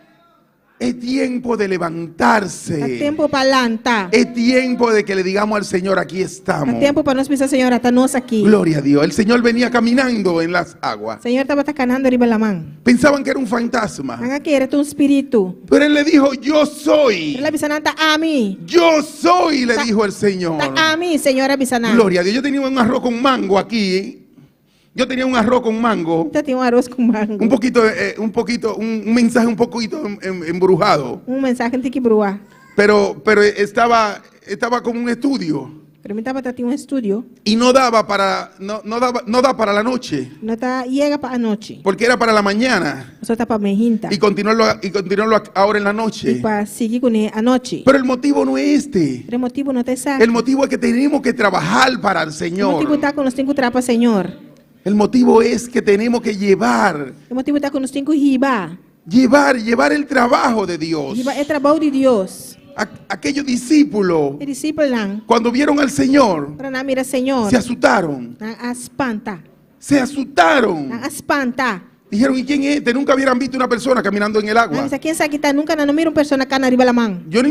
S11: Es tiempo de levantarse.
S5: Es tiempo para lanta.
S11: Es tiempo de que le digamos al Señor, aquí
S5: Es
S11: estamos.
S5: tiempo para nos pisar, Señor, hasta nos aquí.
S11: Gloria a Dios. El Señor venía caminando en las aguas.
S5: Señor estaba canando arriba la mano.
S11: Pensaban que era un fantasma.
S5: Haga que eres un espíritu.
S11: Pero Él le dijo, yo soy.
S5: La bisananta a mí.
S11: Yo soy, le dijo el Señor.
S5: A mí, señora bisananta.
S11: Gloria a Dios. Yo tenía un arroz con mango aquí. Yo tenía un arroz con mango.
S5: Usted tiene un arroz con mango.
S11: Un mensaje un poquito embrujado.
S5: Un mensaje en tiquibrúa.
S11: Pero estaba como un estudio.
S5: Pero me estaba tratando un estudio.
S11: Y no da para la noche.
S5: No está, llega para anoche.
S11: Porque era para la mañana.
S5: Eso está para mejinta.
S11: Y continuarlo ahora en la
S5: Y
S11: noche.
S5: para seguir con él anoche.
S11: Pero el motivo no es este.
S5: Pero el motivo no te sabe.
S11: El motivo es que tenemos que trabajar para el
S5: El
S11: Señor.
S5: motivo está con los cinco trapas, Señor.
S11: El motivo es que tenemos que llevar
S5: El motivo está con los cinco jiba.
S11: llevar el trabajo de Dios.
S5: Jiba el trabajo de Dios.
S11: Aquellos discípulos,
S5: El discípulo nan.
S11: cuando vieron al Señor,
S5: Para na mira, Señor.
S11: se asustaron.
S5: Na espanta.
S11: Se asustaron.
S5: Na espanta.
S11: Dijeron, ¿y quién es este? Nunca hubieran visto una persona caminando en el agua.
S5: ¿Quién sabe quién nunca no miro una persona cana arriba la mano?
S11: Yo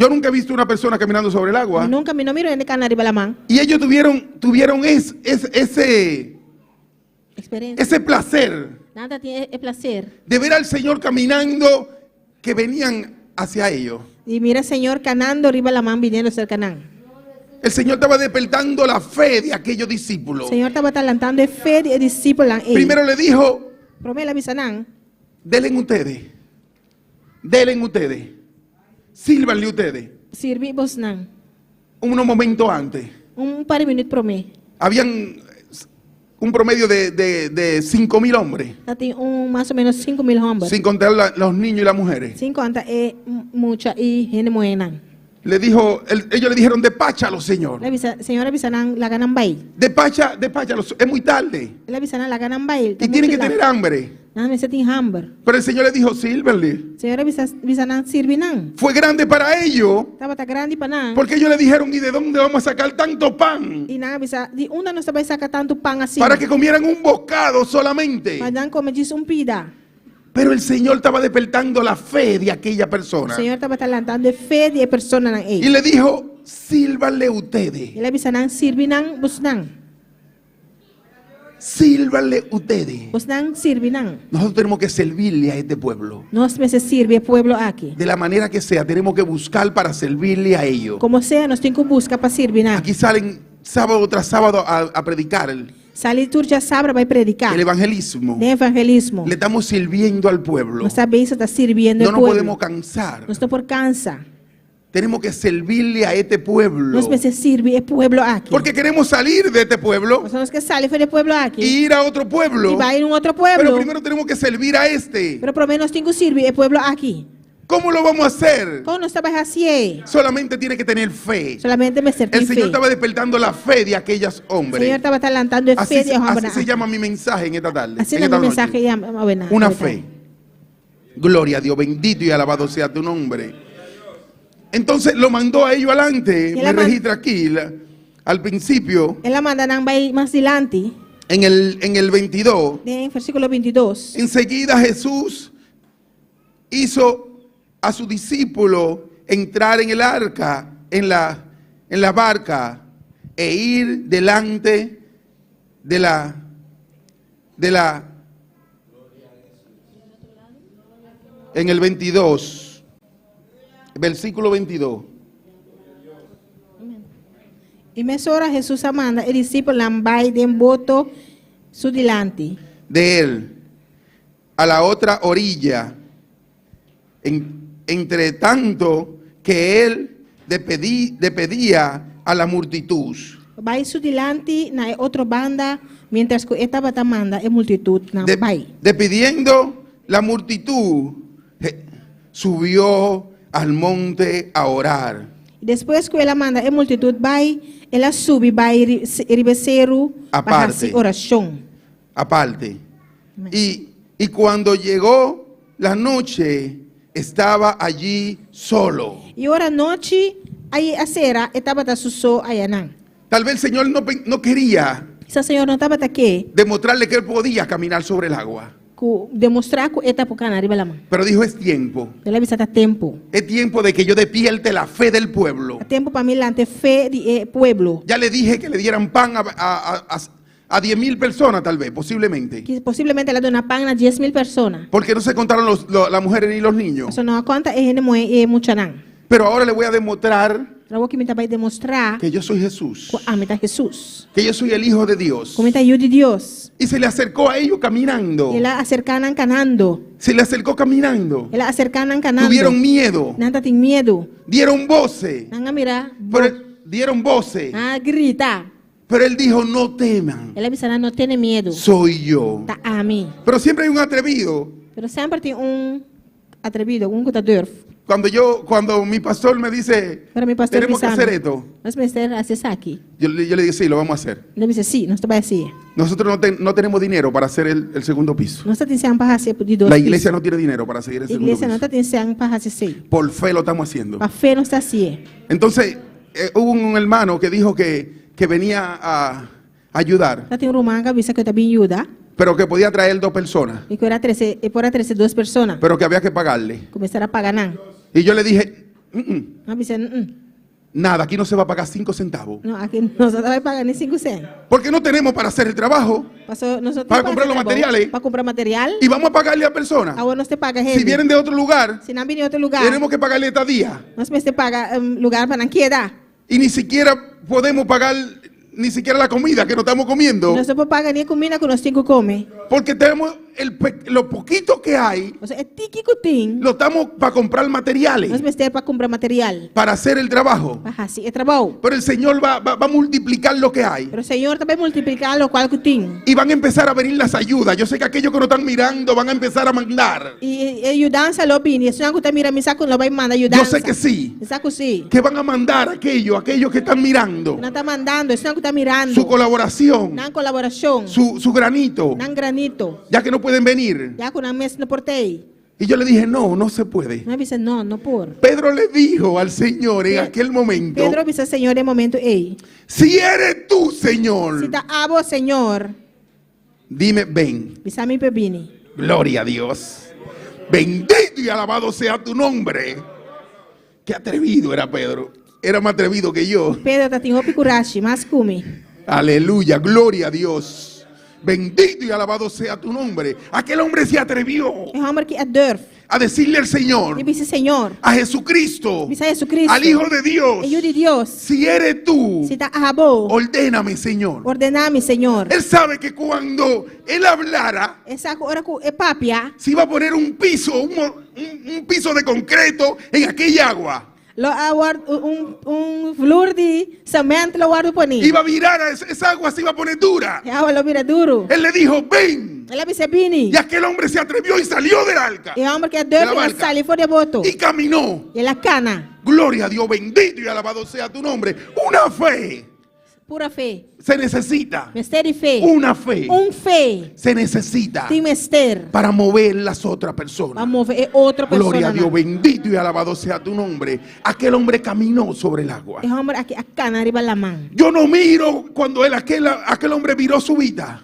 S11: nunca he visto una persona caminando sobre el agua.
S5: Nunca no miro en cana arriba la mano.
S11: Y ellos tuvieron ese placer
S5: Nada tiene el placer.
S11: de ver al Señor caminando, que venían hacia ellos.
S5: Y mira, Señor, canando arriba la mano, viniendo ser canán.
S11: El Señor estaba despertando la fe de aquellos discípulos.
S5: Señor estaba talantando de fe de discípulos.
S11: Primero le dijo,
S5: Promé la bisanán.
S11: denle ustedes, sírvanle ustedes.
S5: Sirvi vos nan.
S11: Unos momentos antes,
S5: Un par de minutos promé.
S11: habían un promedio de 5,000 hombres,
S5: Dati más o menos 5,000 hombres.
S11: sin contar los niños y las mujeres.
S5: 50 es mucha y gente muenan.
S11: Ellos le dijeron, despáchalo, Señor.
S5: Señora bisanán la ganan bail.
S11: Despáchalo, es muy tarde.
S5: La bisanán la ganan bail.
S11: Y tienen que tener hambre.
S5: Nada me setin hambre.
S11: Pero el Señor le dijo, sírvenle.
S5: Señora bisanán sirvinan.
S11: Fue grande para ellos,
S5: Estaba tan grande para nada.
S11: porque ellos le dijeron, ¿y de dónde vamos a sacar tanto pan?
S5: Y nada, di una no se va a sacar tanto pan así.
S11: Para que comieran un bocado solamente.
S5: Vayan como dice un pida.
S11: Pero el Señor estaba despertando la fe de aquella
S5: El
S11: persona.
S5: Señor estaba talantando de fe de personas.
S11: Y le dijo, sírvanle ustedes.
S5: Y la bisanán sirvinan, busnan.
S11: Sírvanle ustedes.
S5: Busnan sirvinan.
S11: Nosotros tenemos que servirle a este pueblo.
S5: Nos me se sirve el pueblo aquí.
S11: De la manera que sea, tenemos que buscar para servirle a ellos.
S5: Como sea, nos tengo que buscar para servir.
S11: Aquí salen sábado tras sábado a predicar
S5: Salir turja sabra va a predicar.
S11: el evangelismo.
S5: De evangelismo.
S11: Le estamos sirviendo al pueblo.
S5: Nuestra vez está sirviendo
S11: No
S5: el
S11: nos
S5: pueblo.
S11: podemos cansar.
S5: No está por cansa.
S11: Tenemos que servirle a este pueblo.
S5: Nos me se sirve el pueblo aquí.
S11: Porque queremos salir de este pueblo
S5: Nosotros que sale del pueblo aquí.
S11: y ir a otro pueblo.
S5: Y va a ir a un otro pueblo.
S11: Pero primero tenemos que servir a este.
S5: Pero por lo menos tengo que servir el pueblo aquí.
S11: ¿Cómo lo vamos a hacer?
S5: ¿Cómo no estabas así?
S11: Solamente tiene que tener fe.
S5: Solamente me serví
S11: El Señor
S5: fe.
S11: estaba despertando la fe de aquellos
S5: El
S11: hombres.
S5: Señor estaba talantando de
S11: Así,
S5: fe de hombres.
S11: así se llama mi mensaje en esta tarde.
S5: Así
S11: en
S5: es
S11: esta
S5: mi
S11: noche.
S5: mensaje.
S11: Una fe. Gloria a Dios, bendito y alabado sea tu nombre. Entonces lo mandó a ellos adelante.
S5: Y
S11: Me
S5: la
S11: registra aquí al principio,
S5: Él la manda a ir más adelante.
S11: en el 22.
S5: En versículo 22.
S11: Enseguida Jesús hizo a su discípulo entrar en el arca, en la barca, e ir delante de la en el 22, versículo 22.
S5: Y mesora Jesús amanda, el discípulo lambai de voto su delante.
S11: De él a la otra orilla, entre tanto que él despedía a la multitud.
S5: Vai su dilante na outra banda, mientras que estava tamanda é multitud na vai.
S11: Despidiendo la multitud, subió al monte a orar.
S5: Depois que ela manda é multitud vai, ela sube vai ribeceiro para hacer oración.
S11: Aparte. Y cuando llegó la noche, estaba allí solo.
S5: E ora noite, aí a sera estava da suso ayanan.
S11: Tal vez el Señor no quería
S5: Esse Senhor não estava aqui.
S11: demostrarle que él podía caminar sobre el agua.
S5: Demonstrar que está por arriba la mão.
S11: Pero dijo, es tiempo.
S5: Ela avisa tá tempo.
S11: Es tiempo de que yo despierte la fe del pueblo.
S5: A tempo para mim lá ter fé de pueblo.
S11: Ya le dije que le dieran pan a 10,000 personas, tal vez, posiblemente.
S5: Que possivelmente ela dona pan a 10,000 personas.
S11: Porque no se contaron las mujeres ni los niños.
S5: Isso não conta é muita não.
S11: Pero ahora le voy a demostrar
S5: Agora que me vai demonstrar
S11: que yo soy Jesús.
S5: que Jesus.
S11: Que yo soy el Hijo de Dios.
S5: Como está eu de Deus.
S11: Y se le acercó a ellos caminando.
S5: Ela acercanan canando.
S11: Se le acercó caminando.
S5: Ela acercanan canando.
S11: Tuvieron miedo.
S5: Nada tem medo.
S11: Dieron voces.
S5: Nanga mira.
S11: Dieron voces.
S5: Grita.
S11: Pero él dijo, no teman.
S5: Ela avisará, não tenha medo.
S11: Soy yo.
S5: Tá a mim.
S11: Pero siempre hay un atrevido.
S5: Pero sempre tem atrevido, que tá durf.
S11: Cuando mi pastor me dice, tenemos que hacer esto,
S5: nós vamos hacer aqui.
S11: yo le digo, sí, lo vamos a hacer.
S5: Ele dice, sí, nós vai assim.
S11: Nosotros no tenemos dinero para hacer el segundo piso.
S5: Nós temos para fazer de dois.
S11: La iglesia no tiene dinero para seguir el segundo
S5: iglesia
S11: piso.
S5: não tem para fazer.
S11: Por fe lo estamos haciendo.
S5: A fé não está assim.
S11: Entonces, hubo un hermano que dijo que venía a ayudar,
S5: Já tem romano que avisa que também ajuda.
S11: pero que podía traer 2 personas,
S5: E que era 13, por 13 2 pessoas.
S11: pero que había que pagarle.
S5: Começar a pagar não.
S11: Y yo le dije,
S5: Avisa,
S11: nada, aquí no se va a pagar 5 centavos.
S5: não, aqui nós não vai pagar nem 5 centavos.
S11: Porque no tenemos para hacer el trabajo, para comprar los materiales,
S5: para comprar material.
S11: y vamos a pagarle a personas.
S5: Agora nós te paga
S11: Si vienen de otro lugar,
S5: se não viene de outro lugar,
S11: tenemos que pagarle estadía.
S5: nós temos que pagar lugar para não quedar.
S11: Y ni siquiera podemos pagar ni siquiera la comida que nos estamos comiendo.
S5: Nós não paga nem comida que nós temos que comer.
S11: Porque tenemos lo poquito que hay,
S5: O sea, é tiki que tem.
S11: lo estamos para comprar materiales,
S5: Nós vamos ter para comprar material.
S11: para hacer el trabajo.
S5: Para fazer trabalho.
S11: Pero el Señor va a multiplicar lo que hay.
S5: Pero o Senhor também multiplicar o qual que tem.
S11: Y van a empezar a venir las ayudas. Yo sé que aquellos que nos están mirando van a empezar a mandar.
S5: E ajudança lo bem. Se não está mirando, me saco não vai mandar ajudança.
S11: Yo sé que sí.
S5: Me saco sim.
S11: Que van a mandar aquellos que están mirando.
S5: Não está mandando, se não está mirando.
S11: Su colaboración.
S5: Não colaboração.
S11: Su granito.
S5: Não granito.
S11: Ya que no pueden venir.
S5: Já com a mesa no portei.
S11: Y yo le dije, no se puede.
S5: Não avisa, não por.
S11: Pedro le dijo al Señor en aquel momento,
S5: Pedro avisa, Senhor, em momento, ei.
S11: si eres tú, Señor,
S5: Se está abo, Senhor,
S11: dime, ven.
S5: avisa-me para vir.
S11: Gloria a Dios. Bendito y alabado sea tu nombre. Qué atrevido era Pedro. Era más atrevido que yo.
S5: Pedro está tem coragem, mas come.
S11: Aleluya, gloria a Dios. Bendito y alabado sea tu nombre. Aquel hombre se atrevió
S5: É um homem que durf.
S11: a decirle al Señor,
S5: E disse, Senhor,
S11: a Jesucristo,
S5: avisa Jesus
S11: al Hijo de Dios,
S5: Filho de Deus,
S11: si eres tú,
S5: se está abo,
S11: ordéname, Señor.
S5: ordenar-me, Senhor.
S11: Él sabe que cuando él hablara,
S5: Essa hora é papia.
S11: se iba a poner un piso, un piso de concreto en aquella agua.
S5: Lo flor de cemento lo guardo por
S11: Iba a virar, esa agua se iba a poner dura.
S5: agua lo mira duro.
S11: Él le dijo, ven.
S5: Ela disse, Bini.
S11: Y aquel hombre se atrevió y salió del arca.
S5: E o homem que
S11: De la
S5: deu
S11: barca.
S5: sal e foi de boto.
S11: Y caminó.
S5: E ela cana.
S11: Gloria a Dios, bendito y alabado sea tu nombre. Una fe
S5: Pura fé.
S11: se necesita.
S5: Mester de fé.
S11: Una fe
S5: Fé.
S11: se necesita
S5: Tem mester.
S11: para mover las otras personas.
S5: Para mover outra pessoa.
S11: Gloria a Dios, bendito y alabado sea tu nombre. Aquel hombre caminó sobre el agua.
S5: E o homem aqui a cana arriba la mão.
S11: Yo no miro cuando aquel hombre viró su vida.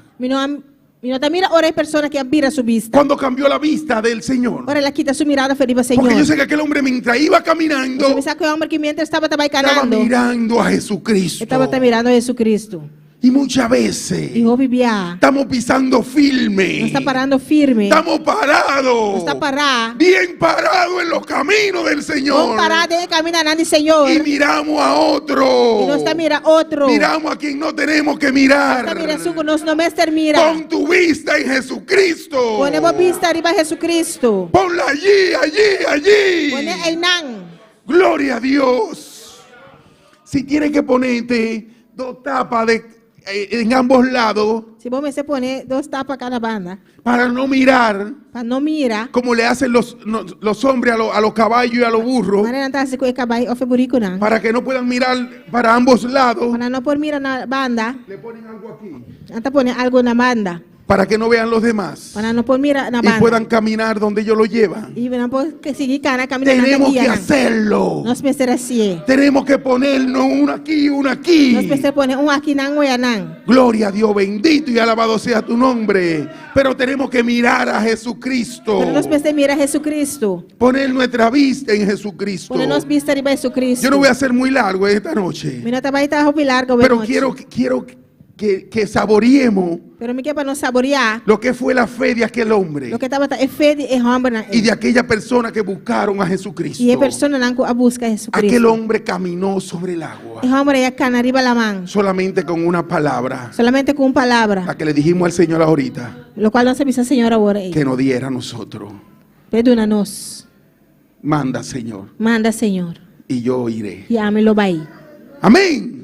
S5: Não tá mira ora pessoa que vira sua vista.
S11: Cuando cambió la vista del Señor.
S5: Ora ela quita sua mirada para Senhor.
S11: Porque yo sé que aquel hombre mientras iba caminando,
S5: Você sabe que o homem que mientras estava
S11: estaba
S5: caminhando,
S11: mirando a Jesucristo.
S5: estava mirando a Jesus Cristo.
S11: Y muchas veces
S5: Y vivía.
S11: estamos pisando firme.
S5: No está parando firme.
S11: Estamos parados.
S5: No está parado.
S11: Bien parados en los caminos del Señor.
S5: No parado en el camino del Señor.
S11: Y miramos a otro.
S5: Y no está mira otro.
S11: Miramos a quien no tenemos que mirar.
S5: Está mira su no me mira.
S11: Pon tu vista en Jesucristo.
S5: Ponemos vista arriba a Jesucristo.
S11: Ponla allí.
S5: Pone el nan.
S11: Gloria a Dios. Si tienes que ponerte 2 tapas en ambos lados.
S5: Si vos me se pone 2 tapas cada banda.
S11: Para no mirar.
S5: Para no mirar.
S11: Como le hacen los hombres a los caballos y a los burros. Para que no puedan mirar para ambos lados.
S5: Para no poder mirar la banda.
S11: Le ponen algo aquí.
S5: Hasta pone algo en la banda.
S11: Para que no vean los demás.
S5: Para no poder mirar la
S11: Y
S5: banda.
S11: puedan caminar donde ellos lo llevan.
S5: Y no puedo que seguir caminando.
S11: Tenemos que hacerlo.
S5: No se será así.
S11: Tenemos que ponernos uno aquí, uno aquí.
S5: No se pone un aquí nan o nan.
S11: Gloria a Dios, bendito y alabado sea tu nombre. Pero tenemos que mirar a Jesucristo.
S5: Pero no se mira a Jesucristo.
S11: Poner nuestra vista en Jesucristo.
S5: Ponernos vista arriba a Jesucristo.
S11: Yo no voy a ser muy largo esta noche. Pero quiero que saboreemos
S5: pero me para no saborear
S11: lo que fue la fe de aquel hombre
S5: lo que estaba es fe de hombre
S11: y de aquella persona que buscaron a Jesucristo.
S5: Y persona a busca a Jesucristo.
S11: Aquel hombre caminó sobre el agua.
S5: El hombre ya cana arriba la mano.
S11: Solamente con una palabra.
S5: Solamente con una palabra.
S11: La que le dijimos al Señor ahorita.
S5: Lo cual no se dice al Señor ahora.
S11: Que nos diera a nosotros.
S5: Perdónanos.
S11: Manda, Señor.
S5: Manda, Señor.
S11: Y yo iré.
S5: Y amén va ahí.
S11: Amén.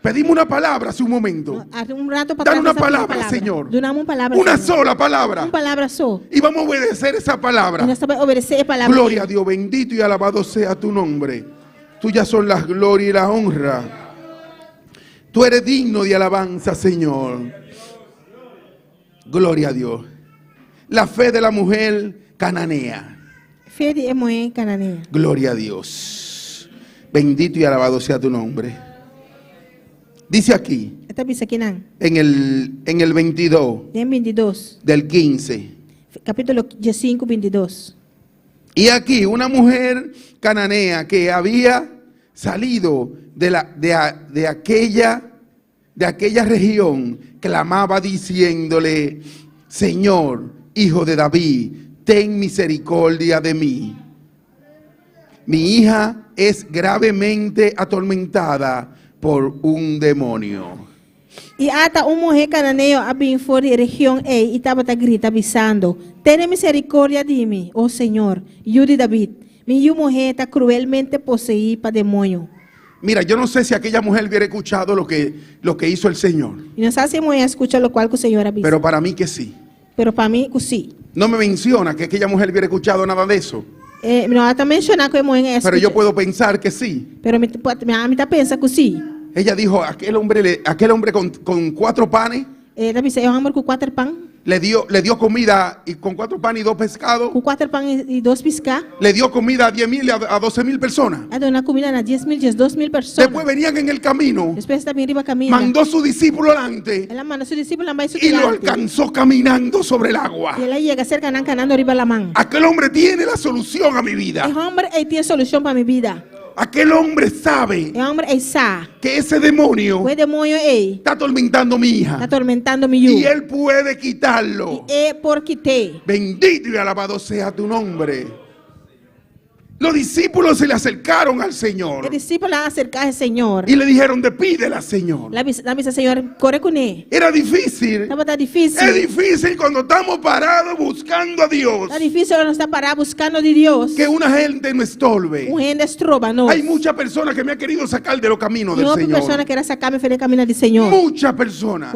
S11: Pedimos una palabra hace un momento.
S5: Hace un rato para
S11: dar una palabra, Señor.
S5: Una
S11: sola palabra.
S5: Una palabra sola.
S11: Y vamos a obedecer esa palabra. Gloria a Dios, bendito y alabado sea tu nombre. Tuyas son las glorias y la honra. Tú eres digno de alabanza, Señor. Gloria a Dios. La fe de la mujer cananea.
S5: Fe de mujer cananea.
S11: Gloria a Dios. Bendito y alabado sea tu nombre. Dice aquí, en el 22, del 15,
S5: capítulo 5, 22.
S11: Y aquí una mujer cananea que había salido de aquella región, clamaba diciéndole: Señor, Hijo de David, ten misericordia de mí. Mi hija es gravemente atormentada por un demonio.
S5: Y hasta un mujer cananeo había fuera de región y estaba grita avisando: ten misericordia de mí, oh Señor, Hijo de David. Mi mujer está cruelmente poseída por demonio.
S11: Mira, yo no sé si aquella mujer hubiera escuchado lo que hizo el Señor.
S5: Y no sé si mujer escucha lo cual el Señor avisó.
S11: Pero para mí que sí.
S5: Pero para mí que sí.
S11: No me menciona que aquella mujer hubiera escuchado nada de eso.
S5: No está mencionando que mujer escucha.
S11: Pero yo puedo pensar que sí.
S5: Pero a mí está pensando que sí.
S11: Ella dijo, aquel hombre con 4 panes.
S5: Con 4 pan.
S11: Le dio comida y con 4 panes y 2 pescados.
S5: Con 4 panes y 2 pescados.
S11: Le dio comida a 10,000 y a 12,000 personas.
S5: Una comida a 10,000 y 12,000 personas.
S11: Después venían en el camino.
S5: Después también iba caminando.
S11: Mandó su discípulo delante. Y lo alcanzó caminando sobre el agua.
S5: Y él llega cerca ganando arriba la mano.
S11: Aquel hombre tiene la solución a mi vida.
S5: El hombre tiene solución para mi vida.
S11: Aquel hombre sabe que ese demonio está atormentando a mi hija.
S5: Está atormentando mi hijo.
S11: Y él puede quitarlo.
S5: Y
S11: bendito y alabado sea tu nombre. Los discípulos se le acercaron al Señor.
S5: Los discípulos se acercaron al Señor.
S11: Y le dijeron: despídela, Señor.
S5: La dice, Señor, corre con él.
S11: Era difícil.
S5: Estaba difícil.
S11: Es difícil cuando estamos parados buscando a Dios.
S5: Es difícil cuando estamos parados buscando a Dios.
S11: Que una gente no estorbe.
S5: Una gente estorba, no.
S11: Hay muchas personas que me han querido sacar de los caminos del Señor.
S5: Muchas personas quieren sacarme del camino del Señor.
S11: Muchas personas.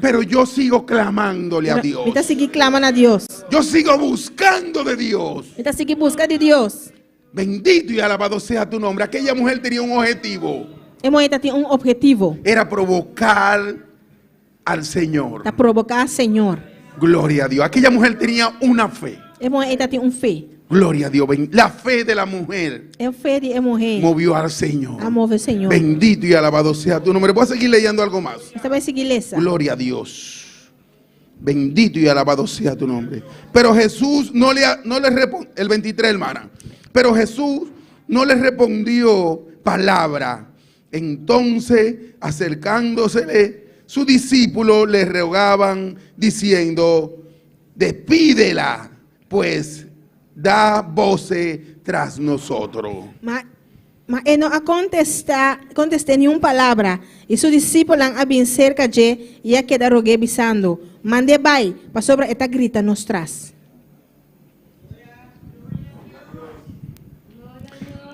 S11: Pero yo sigo clamándole a Dios.
S5: Yo sigo clamando a Dios.
S11: Yo sigo buscando de Dios.
S5: Yo sigo buscando de Dios.
S11: Bendito y alabado sea tu nombre. Aquella mujer tenía un objetivo.
S5: Un objetivo.
S11: Era provocar al Señor.
S5: Era provocar al Señor.
S11: Gloria a Dios. Aquella mujer tenía una fe. Gloria a Dios. La fe de la mujer movió al Señor.
S5: Señor.
S11: Bendito y alabado sea tu nombre. Voy a seguir leyendo algo más. Gloria a Dios. Bendito y alabado sea tu nombre. Pero Jesús no le respondió. El 23, hermana. Pero Jesús no le respondió palabra. Entonces, acercándosele, sus discípulos le rogaban diciendo, despídela, pues da voces tras nosotros.
S5: Mas ele não contestou nenhuma palavra. E seus discípulos haviam cerca de e a queda roguei bisando. Mande vai, para sobre esta grita nos traz.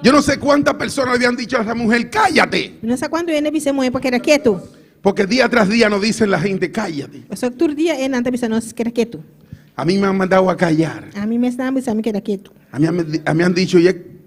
S11: Yo no sé cuántas personas le habían dicho a esa mujer, cállate.
S5: Não sei quando ele disse mulher porque era quieto.
S11: Porque día tras día nos dicen la gente, cállate.
S5: Só que todo dia ele não disse nós que era quieto.
S11: A mí me han mandado a callar.
S5: A mim me estava dizendo que era quieto.
S11: A mí me han dicho,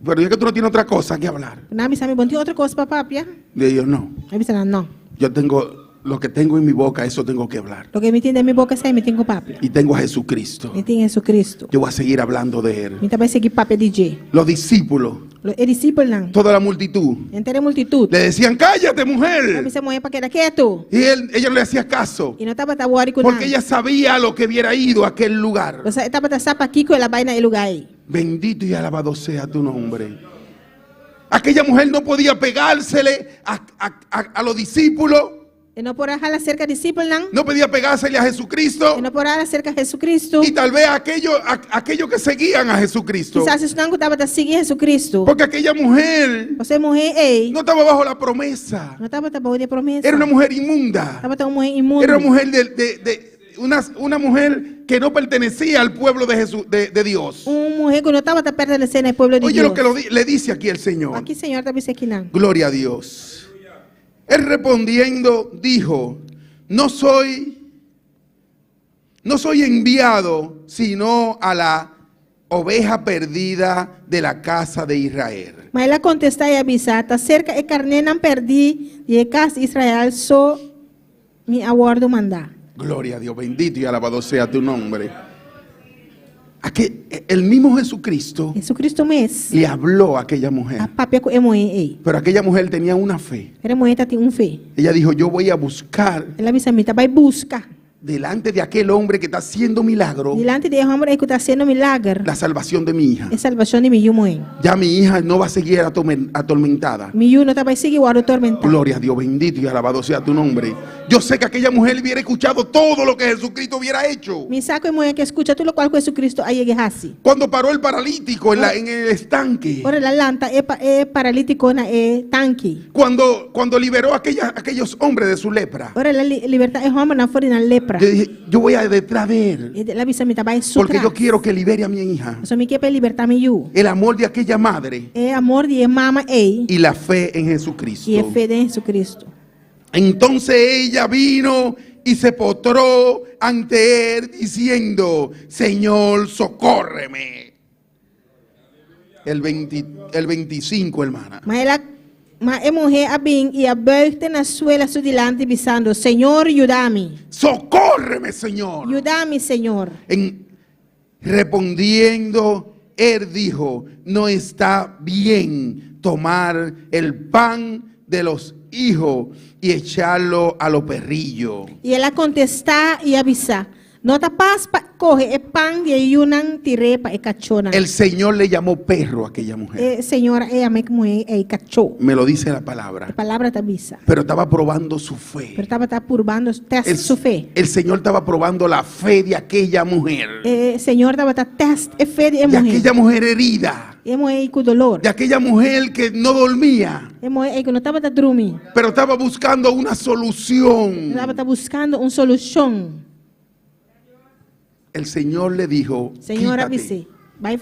S11: pero es que tú no tienes otra cosa que hablar.
S5: Não me sabe bom outra coisa para papia.
S11: Le digo, no.
S5: Eu disse não.
S11: Yo tengo lo que tengo en mi boca, eso tengo que hablar.
S5: Lo que me tiene en mi boca sai me tenho papia.
S11: Y tengo a Jesucristo.
S5: Me tenho Jesucristo.
S11: Yo voy a seguir hablando de él.
S5: Me também seguir papia DJ.
S11: Los discípulos,
S5: Os discípulos não.
S11: toda la multitud,
S5: Inteira multitud.
S11: le decían, cállate
S5: Eu
S11: mujer.
S5: disse mulher porque era quieto.
S11: Y ella no le hacía caso.
S5: E não estava tabuari com
S11: Porque ella sabía a lo que hubiera ido a aquel lugar.
S5: Você estava sapa aqui com ela vai na lugar aí.
S11: Bendito y alabado sea tu nombre. Aquella mujer no podía pegársele a los discípulos.
S5: E não por falar acerca de discípulos não.
S11: No podía pegársele a Jesucristo.
S5: E não por falar acerca de Jesucristo.
S11: Y tal vez aquellos que seguían a Jesucristo.
S5: Quizás isso não estava a seguir Jesucristo.
S11: Porque aquella mujer
S5: Você morrer ei.
S11: no estaba bajo la promesa.
S5: Não estava tabu de promessa.
S11: Era una mujer inmunda.
S5: Estava tão mulher imunda.
S11: Era una mujer una mujer que no pertenecía al pueblo de Jesús, de Dios.
S5: Mulher que não estava pertencendo ao povo de
S11: Oye
S5: Deus.
S11: lo que le dice aquí el Señor.
S5: Aqui Senhor está dizendo aqui não.
S11: Gloria a Dios. Él respondiendo dijo, no soy enviado sino a la oveja perdida de la casa de Israel.
S5: Mas ela contestou e avisou, tá cerca e carne não perdi e casa de Israel só me aguardo mandar.
S11: Gloria a Dios, bendito y alabado sea tu nombre. El mismo Jesucristo
S5: mes
S11: le habló a aquella mujer. Pero aquella mujer tenía una fe. Ella dijo, yo voy a buscar
S5: ela disse, vai buscar
S11: delante de aquel hombre que está haciendo milagro,
S5: delante de homem que está haciendo milagre,
S11: la salvación de mi hija.
S5: a salvação de minha mãe.
S11: Ya mi hija no va a seguir atormentada.
S5: Minha não vai seguir atormentada.
S11: Gloria a Dios, bendito y alabado sea tu nombre. Yo sé que aquella mujer hubiera escuchado todo lo que Jesucristo hubiera hecho.
S5: Me saco e mulher que escucha tudo o qual Jesucristo aí llegasse.
S11: Cuando paró el paralítico en el estanque.
S5: Ora la lanta paralítico na tanque.
S11: Cuando liberó a aquellos hombres de su lepra.
S5: Ora la libertad é homem na fora na lepra.
S11: Yo dije, yo voy a detrás de él. Porque yo quiero que libere a mi hija. El amor de aquella madre.
S5: Amor de mama
S11: y la fe en Jesucristo.
S5: E a fe de Jesucristo.
S11: Entonces ella vino y se postró ante él diciendo, Señor, socórreme. El 25, hermana.
S5: Mas a mulher abim e aberta na suela su delante dizendo, Senhor, ayúdame.
S11: Socórreme, Señor.
S5: Ayúdame, Señor.
S11: Respondiendo, él dijo, no está bien tomar el pan de los hijos y echarlo a los perrillos.
S5: E ela contestar e avisar, no tapas coge el pan de yunan tirepa e cachona.
S11: El Señor le llamó perro a aquella mujer.
S5: Señora, ella me cachó.
S11: Me lo dice la palabra.
S5: La palabra te avisa.
S11: Pero estaba probando su fe.
S5: Pero estaba probando su fe.
S11: El Señor estaba probando la fe de aquella mujer.
S5: Señor estaba test fe de mujer.
S11: De aquella mujer herida.
S5: De
S11: aquella mujer que no dormía.
S5: Pero
S11: estaba buscando una solución.
S5: Estaba buscando una solución.
S11: El Señor le dijo,
S5: Señora,
S11: quítate.
S5: Vai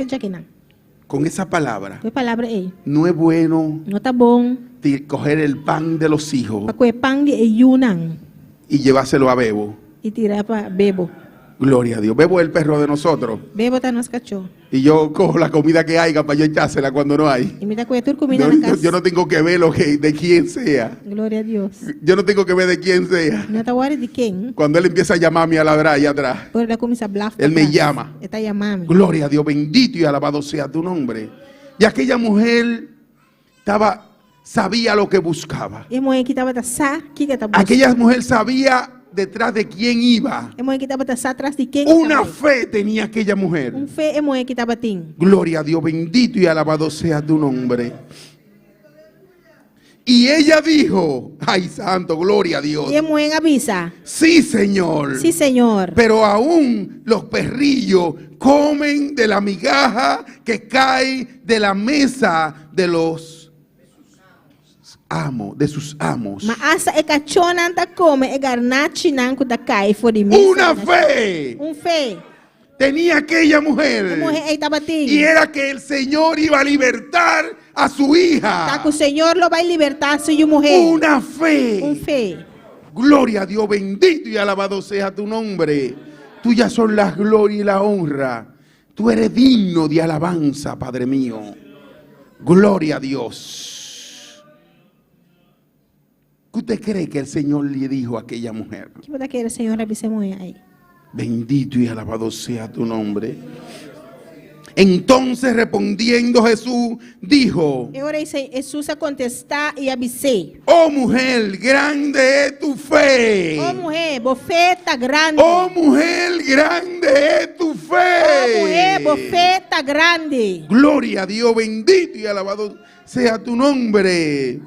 S11: Con esa palabra.
S5: ¿Qué palabra es?
S11: No es bueno.
S5: No está bon.
S11: Coger el pan de los hijos.
S5: Para coger pan de yunan.
S11: Y llevárselo a Bebo.
S5: Y tirar para Bebo.
S11: Gloria a Dios. Bebo es el perro de nosotros.
S5: Bebo está nos cachó.
S11: Y yo cojo la comida que haya para yo echársela cuando no hay.
S5: Y me da cuenta comida en la casa.
S11: Yo no tengo que ver de quién sea.
S5: Gloria a Dios.
S11: Yo no tengo que ver de quién sea.
S5: No te guardes de quién.
S11: Cuando él empieza a llamarme a ladrar allá atrás. Él me llama.
S5: Está llamando.
S11: Gloria a Dios, bendito y alabado sea tu nombre. Y aquella mujer sabía lo que buscaba. Aquella mujer sabía detrás de quién iba. Una fe tenía aquella mujer. Gloria a Dios, bendito y alabado sea tu nombre. Y ella dijo, ay santo, gloria a Dios.
S5: Y mujer avisa.
S11: Sí, Señor.
S5: Sí, Señor.
S11: Pero aún los perrillos comen de la migaja que cae de la mesa de los amos, de sus amos.
S5: Ma asa e cachona anta come e garnachi nanku da kai for the
S11: Una fe
S5: Un fe.
S11: tenía aquella mujer. Y era que el Señor iba a libertar a su hija.
S5: Taco Señor lo va a libertar su mujer.
S11: Una fe.
S5: Un fe.
S11: Gloria a Dios, bendito y alabado sea tu nombre. Tuyas son las glorias y la honra. Tú eres digno de alabanza, Padre mío. Gloria a Dios. ¿Qué usted cree que el Señor le dijo a aquella mujer?
S5: ¿Qué puede que el Señor avise mujer ahí?
S11: Bendito y alabado sea tu nombre. Entonces respondiendo Jesús dijo:
S5: E ora Jesús a contestar y avisé.
S11: Oh mujer, grande es tu fe.
S5: Oh mujer, bofeta grande.
S11: Oh mujer, grande es tu fe.
S5: Oh mujer, bofeta grande.
S11: Gloria a Dios, bendito y alabado sea tu nombre.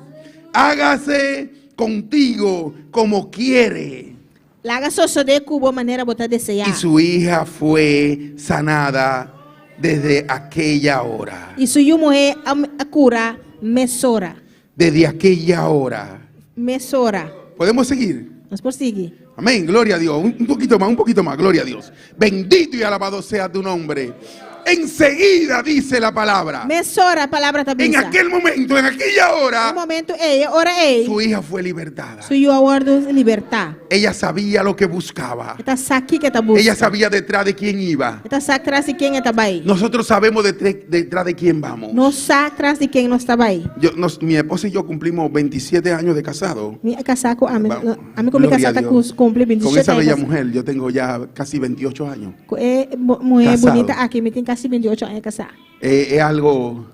S11: Hágase contigo como quiere.
S5: Laga soso de cubo manera botar desear.
S11: Y su hija fue sanada desde aquella hora.
S5: Y su mujer a cura mesora.
S11: Desde aquella hora.
S5: Mesora.
S11: ¿Podemos seguir?
S5: Nos prosigue.
S11: Amén, gloria a Dios. Un poquito más, gloria a Dios. Bendito y alabado sea tu nombre. Enseguida dice la palabra.
S5: Mesora, palabra también.
S11: En aquel momento, en aquella hora, su hija fue libertada.
S5: Su aguardo libertad.
S11: Ella sabía lo que buscaba.
S5: Busca.
S11: Ella sabía detrás de quién iba. Nosotros sabemos detrás de quién vamos.
S5: No sabe atrás de quién no estaba ahí.
S11: Mi esposa y yo cumplimos 27 años de casado.
S5: Mi casado, a mí con mi casada cumplí 27 años.
S11: Con esa bella mujer, yo tengo ya casi 28 años.
S5: Mujer bonita aquí, me tiene casi 28 años casada.
S11: Es algo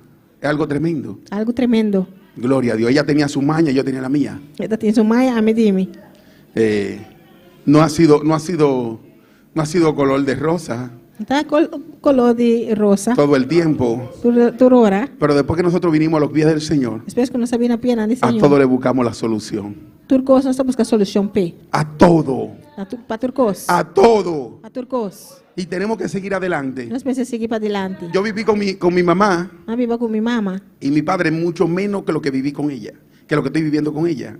S11: tremendo.
S5: Algo tremendo.
S11: Gloria a Dios. Ella tenía su maña, yo tenía la mía.
S5: Ella tiene su maña, a mí dime.
S11: No ha sido color de rosa.
S5: Está color de rosa.
S11: Todo el tiempo. Pero después que nosotros vinimos a los pies del Señor,
S5: después que nos sabía pena del
S11: a
S5: Señor,
S11: todo le buscamos la solución.
S5: Turcos no está buscando solución P.
S11: A todo.
S5: Para turcos.
S11: A todo.
S5: A turcos.
S11: Y tenemos que seguir adelante.
S5: No es seguir para adelante.
S11: Yo viví con mi mamá.
S5: Yo vivo con mi mamá.
S11: Y mi padre mucho menos que lo que viví con ella, que lo que estoy viviendo con ella.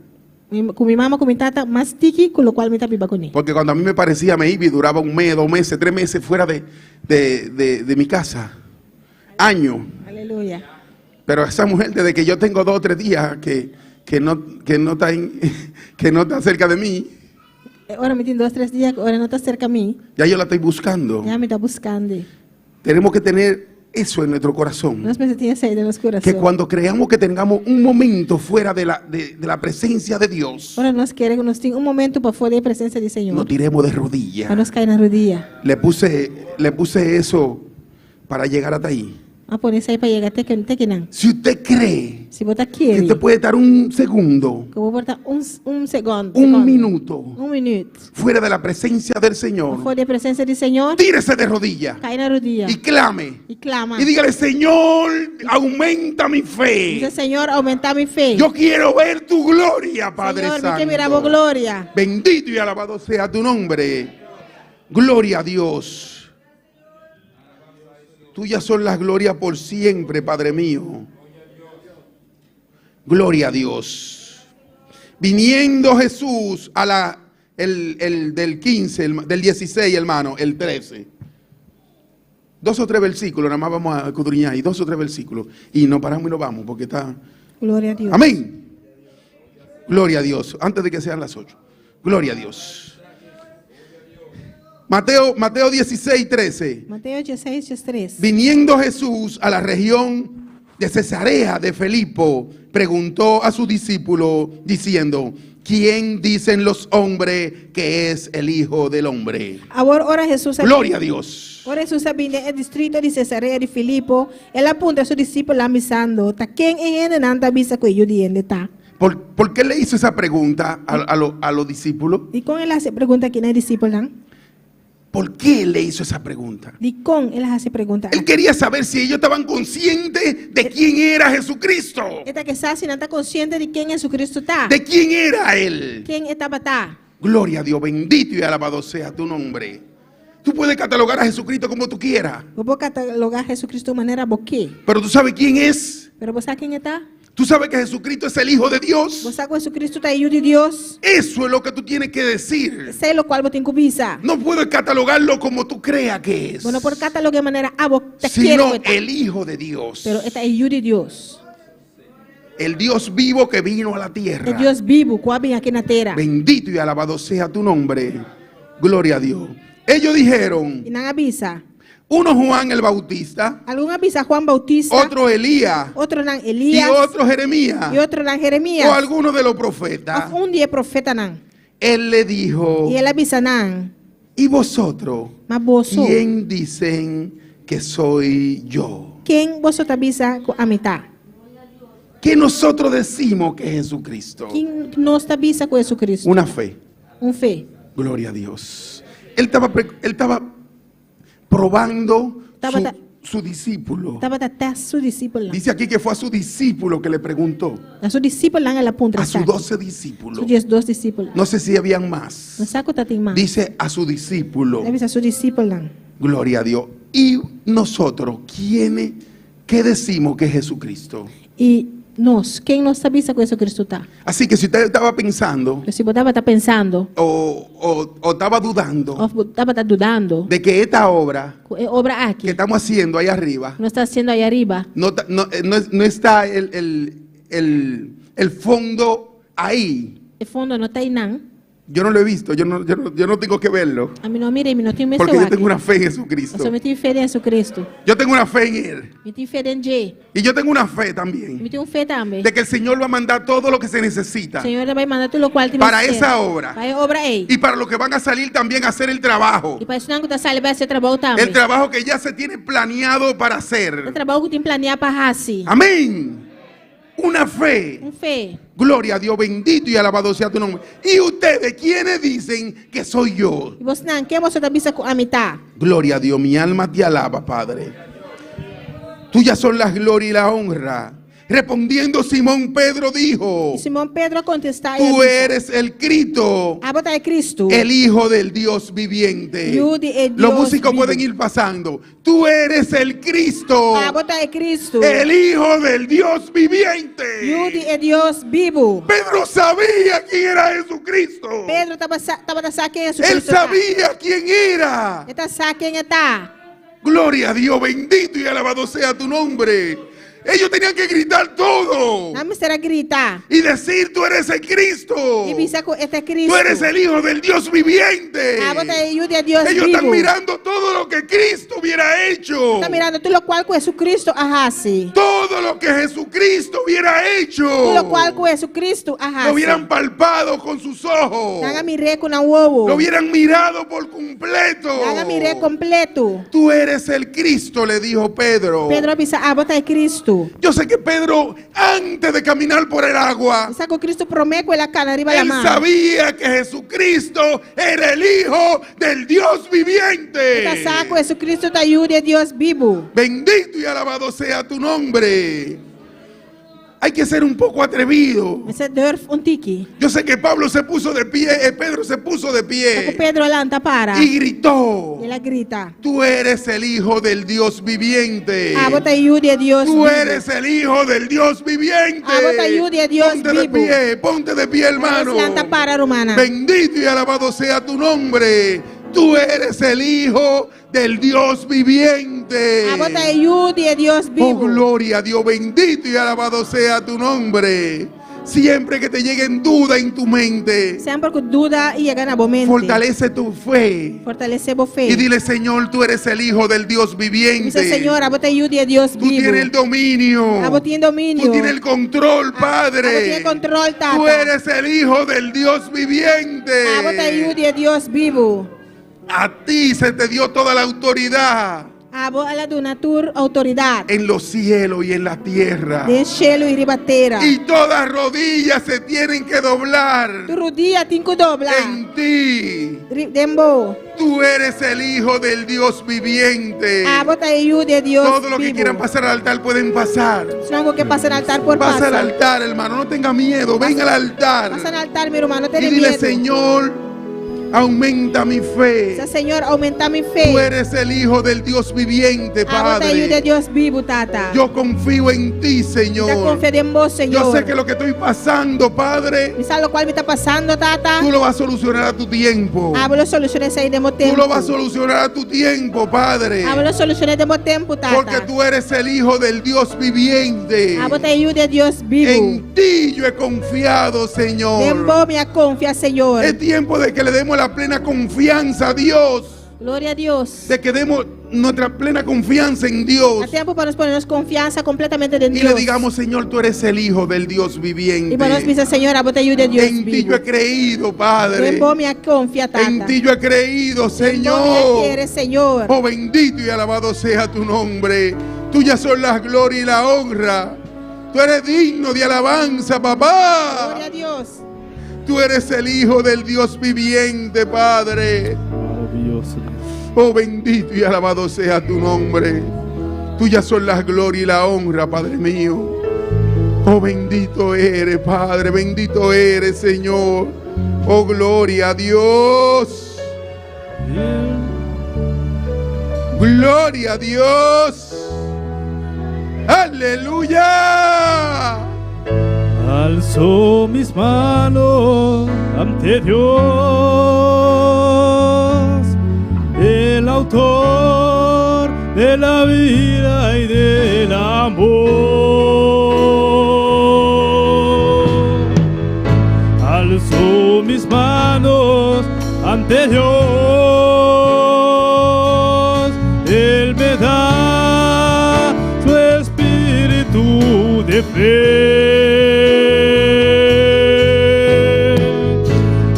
S5: Con mi mamá, con mi tata, más tiki, con lo cual me viva con él.
S11: Porque cuando a mí me parecía, me iba y duraba 1 mes, 2 meses, 3 meses fuera de mi casa. Años.
S5: Aleluya.
S11: Pero esa mujer, desde que yo tengo 2 o 3 días que no está cerca de mí.
S5: Ahora me tiene 2 o 3 días, ahora no está cerca a mí.
S11: Ya yo la estoy buscando.
S5: Ya me está buscando.
S11: Tenemos que tener eso en nuestro corazón.
S5: No tiene sed en los corazones.
S11: Que cuando creamos que tengamos un momento fuera de la presencia de Dios,
S5: ahora nos quiere que nos tenga un momento para fuera de la presencia del Señor.
S11: nos tiremos de rodillas.
S5: Para nos caer en la rodilla.
S11: Le puse eso para llegar hasta ahí.
S5: A ponerse ahí para llegar a Tequinan.
S11: Si usted cree
S5: si usted quiere,
S11: que usted puede estar 1 segundo,
S5: que voy a estar un segundo,
S11: 1 minuto,
S5: 1 minuto,
S11: fuera de la presencia del Señor,
S5: fuera de la presencia del Señor,
S11: tírese de rodillas.
S5: Cae en la rodilla.
S11: Y clame.
S5: Y clama.
S11: Y dígale: Señor, aumenta mi fe.
S5: Dice: Señor, aumenta mi fe.
S11: Yo quiero ver tu gloria, Padre
S5: Señor,
S11: Santo.
S5: que miramos gloria.
S11: Bendito y alabado sea tu nombre. Gloria a Dios. Tuyas son las glorias por siempre, Padre mío. Gloria a Dios. Viniendo Jesús a del 15, del 16, hermano, el 13. 2 o 3 versículos, nada más vamos a escudriñar ahí, 2 o 3 versículos. Y nos paramos y nos vamos, porque está...
S5: Gloria a Dios.
S11: Amén. Gloria a Dios, antes de que sean las 8. Gloria a Dios. Mateo 16, 13.
S5: Mateo 16, 13.
S11: Viniendo Jesús a la región de Cesarea de Filipo, preguntó a sus discípulos diciendo: ¿quién dicen los hombres que es el Hijo del Hombre?
S5: Ahora Jesús.
S11: Gloria a Dios.
S5: Ahora Jesús viene al distrito de Cesarea de Filipo. Él apunta a sus discípulos avisando: ¿quién en él anda avisa que yo diende está?
S11: ¿Por qué le hizo esa pregunta a los discípulos?
S5: ¿Y con él hace pregunta quién es discípulo?
S11: ¿Por qué él le hizo esa pregunta?
S5: Di con él hace pregunta.
S11: Él quería saber si ellos estaban conscientes de quién era Jesucristo.
S5: Esta que está si no está consciente de quién Jesucristo está.
S11: De quién era él.
S5: ¿Quién estaba está?
S11: Gloria a Dios, bendito y alabado sea tu nombre. Tú puedes catalogar a Jesucristo como tú quieras.
S5: Vos puedes catalogar a Jesucristo de manera boqué.
S11: Pero tú sabes quién es.
S5: Pero vos sabes quién está.
S11: Tú sabes que Jesucristo es el Hijo de Dios.
S5: Vos sabes que Jesucristo está hijo de Dios.
S11: Eso es lo que tú tienes que decir.
S5: Sé lo cual vos te incubisa.
S11: No puedes catalogarlo como tú creas que es.
S5: Bueno, por catalogar de manera a vos te quiero.
S11: Sino el Hijo de Dios.
S5: Pero está hijo de Dios.
S11: El Dios vivo que vino a la tierra.
S5: El Dios vivo que vino aquí en la tierra.
S11: Bendito y alabado sea tu nombre. Gloria a Dios. Ellos dijeron.
S5: Y nada avisa.
S11: Uno Juan el Bautista.
S5: Algún avisa Juan Bautista.
S11: Otro Elías.
S5: Otro nan Elías.
S11: Y otro Jeremías.
S5: Y otro nan Jeremías.
S11: O alguno de los profetas.
S5: Un día profeta nan.
S11: Él le dijo.
S5: Y él avisa nan.
S11: ¿Y vosotros? ¿Quién dicen que soy yo?
S5: ¿Quién vosotros avisa a mitad?
S11: ¿Qué nosotros decimos que es Jesucristo?
S5: ¿Quién nos avisa que es Jesucristo?
S11: Una fe.
S5: Un fe.
S11: Gloria a Dios. Él estaba probando su discípulo. Dice aquí que fue a su discípulo que le preguntó.
S5: A su discípulo en la punta.
S11: A sus 12 discípulos.
S5: Sus 12 discípulos.
S11: No sé si habían más. Dice a su discípulo.
S5: A su discípulo.
S11: Gloria a Dios. Y nosotros, ¿qué decimos que es Jesucristo?
S5: Y ¿quién nos avisa que Jesucristo está?
S11: Así que si usted estaba pensando,
S5: si usted estaba pensando,
S11: o estaba
S5: dudando,
S11: de que esta obra
S5: aquí,
S11: que estamos haciendo ahí arriba,
S5: no está haciendo ahí arriba,
S11: no está el fondo ahí.
S5: El fondo no está ahí nada.
S11: Yo no lo he visto, yo no tengo que verlo.
S5: A mí no mire, no tengo
S11: porque yo tengo una fe en Jesucristo.
S5: Yo tengo fe en Jesucristo.
S11: Yo tengo una fe en Él.
S5: Yo tengo fe en Él.
S11: Y yo tengo una fe también.
S5: Yo tengo fe también.
S11: De que el Señor va a mandar todo lo que se necesita.
S5: El Señor va a mandar todo lo cual
S11: para esa obra.
S5: Para obra ahí.
S11: Y para los que van a salir también a hacer el trabajo.
S5: Y para eso que sale va a hacer trabajo también.
S11: El trabajo que ya se tiene planeado para hacer.
S5: El trabajo que tiene planeado para hacer.
S11: Amén. Una fe.
S5: Un fe.
S11: Gloria a Dios, bendito y alabado sea tu nombre. ¿Y ustedes quiénes dicen que soy yo?
S5: ¿Y vos qué vosotros dicen a mitad?
S11: Gloria a Dios, mi alma te alaba, Padre. Tuyas son la gloria y la honra. Respondiendo Simón Pedro dijo.
S5: Y Simón Pedro contesta.
S11: Tú eres el Cristo. El Hijo del Dios viviente. Los músicos pueden ir pasando. Tú eres el Cristo. El Hijo del Dios viviente. Pedro sabía quién era Jesucristo. Él sabía quién era. Gloria a Dios, bendito y alabado sea tu nombre. Ellos tenían que gritar todo. Y decir, tú eres el Cristo. Tú eres el Hijo del Dios viviente. Ellos están mirando todo lo que Cristo hubiera hecho. Todo lo que Jesucristo hubiera hecho. Lo hubieran palpado con sus ojos. Lo hubieran mirado por completo. Tú eres el Cristo, le dijo Pedro.
S5: Cristo.
S11: Yo sé que Pedro, antes de caminar por el agua, él sabía que Jesucristo era el Hijo del Dios viviente. Bendito y alabado sea tu nombre. Hay que ser un poco atrevido. Yo sé que Pedro se puso de pie. Y gritó. Tú eres el Hijo del Dios viviente. Tú eres el Hijo del Dios viviente. Ponte de pie, hermano. Bendito y alabado sea tu nombre. Tú eres el Hijo del Dios viviente. Oh, gloria a Dios, bendito y alabado sea tu nombre. Siempre que te lleguen dudas en tu mente, fortalece tu fe. Y dile, Señor, tú eres el Hijo del Dios viviente. Tú tienes el dominio. Tú tienes el control, Padre. Tú eres el Hijo del Dios viviente. A ti se te dio toda la autoridad.
S5: Abo ala donatur autoridad.
S11: en los cielos y en la tierra.
S5: De cielo y ribatera.
S11: Y todas rodillas se tienen que doblar
S5: Tu rodilla tinko dobla.
S11: en ti.
S5: Dembo.
S11: Tú eres el Hijo del Dios viviente.
S5: Abo tayu de Dios.
S11: Todo lo que quieran pasar al altar pueden pasar.
S5: Algo que pasa al altar por
S11: Pasa al
S5: pasa.
S11: altar, hermano, no tenga miedo. Ven al altar
S5: Pasa al altar, mi hermano,
S11: y
S5: ten
S11: dile,
S5: miedo.
S11: Señor, aumenta mi fe.
S5: Señor, aumenta mi fe.
S11: Tú eres el Hijo del Dios viviente,
S5: Abo tayu de
S11: Padre.
S5: Dios vivo, tata.
S11: Yo confío en ti,
S5: Te
S11: Señor.
S5: confío en vos, Señor.
S11: Yo sé que lo que estoy pasando, Padre,
S5: ¿Sabes lo cual me está pasando, tata?
S11: tú lo vas a solucionar a tu tiempo.
S5: Hablo soluciones ahí de mo
S11: Tú
S5: tempo.
S11: lo vas a solucionar a tu tiempo, Padre.
S5: Hablo soluciones de mo tempo, tata.
S11: Porque tú eres el Hijo del Dios viviente.
S5: Abo tayu de Dios vivo.
S11: En ti yo he confiado, Señor.
S5: Dembo me confía, Señor.
S11: Es tiempo de que le demos la plena confianza a Dios.
S5: Gloria a Dios.
S11: De que demos nuestra plena confianza en Dios.
S5: A tiempo para nos ponernos confianza completamente en
S11: Y
S5: Dios.
S11: le digamos, Señor, tú eres el Hijo del Dios viviente.
S5: Y para nos dice, Señor, abo tayu de Dios
S11: En ti
S5: vivo.
S11: yo he creído, Padre.
S5: Dembo me confía, tata.
S11: En ti yo he creído,
S5: Dembo me
S11: Señor.
S5: quiere, Señor.
S11: Oh, bendito y alabado sea tu nombre. Tuyas son las glorias y la honra. Tú eres digno de alabanza, papá.
S5: Gloria a Dios.
S11: Tú eres el Hijo del Dios viviente, Padre.
S7: Maravilloso.
S11: Oh, bendito y alabado sea tu nombre. Tuyas son las glorias y la honra, Padre mío. Oh, bendito eres, Padre. Bendito eres, Señor. Oh, gloria a Dios. Gloria a Dios. Aleluya.
S7: Alzo mis manos ante Dios, el autor de la vida y del amor. Alzo mis manos ante Dios, Él me da su espíritu de fe.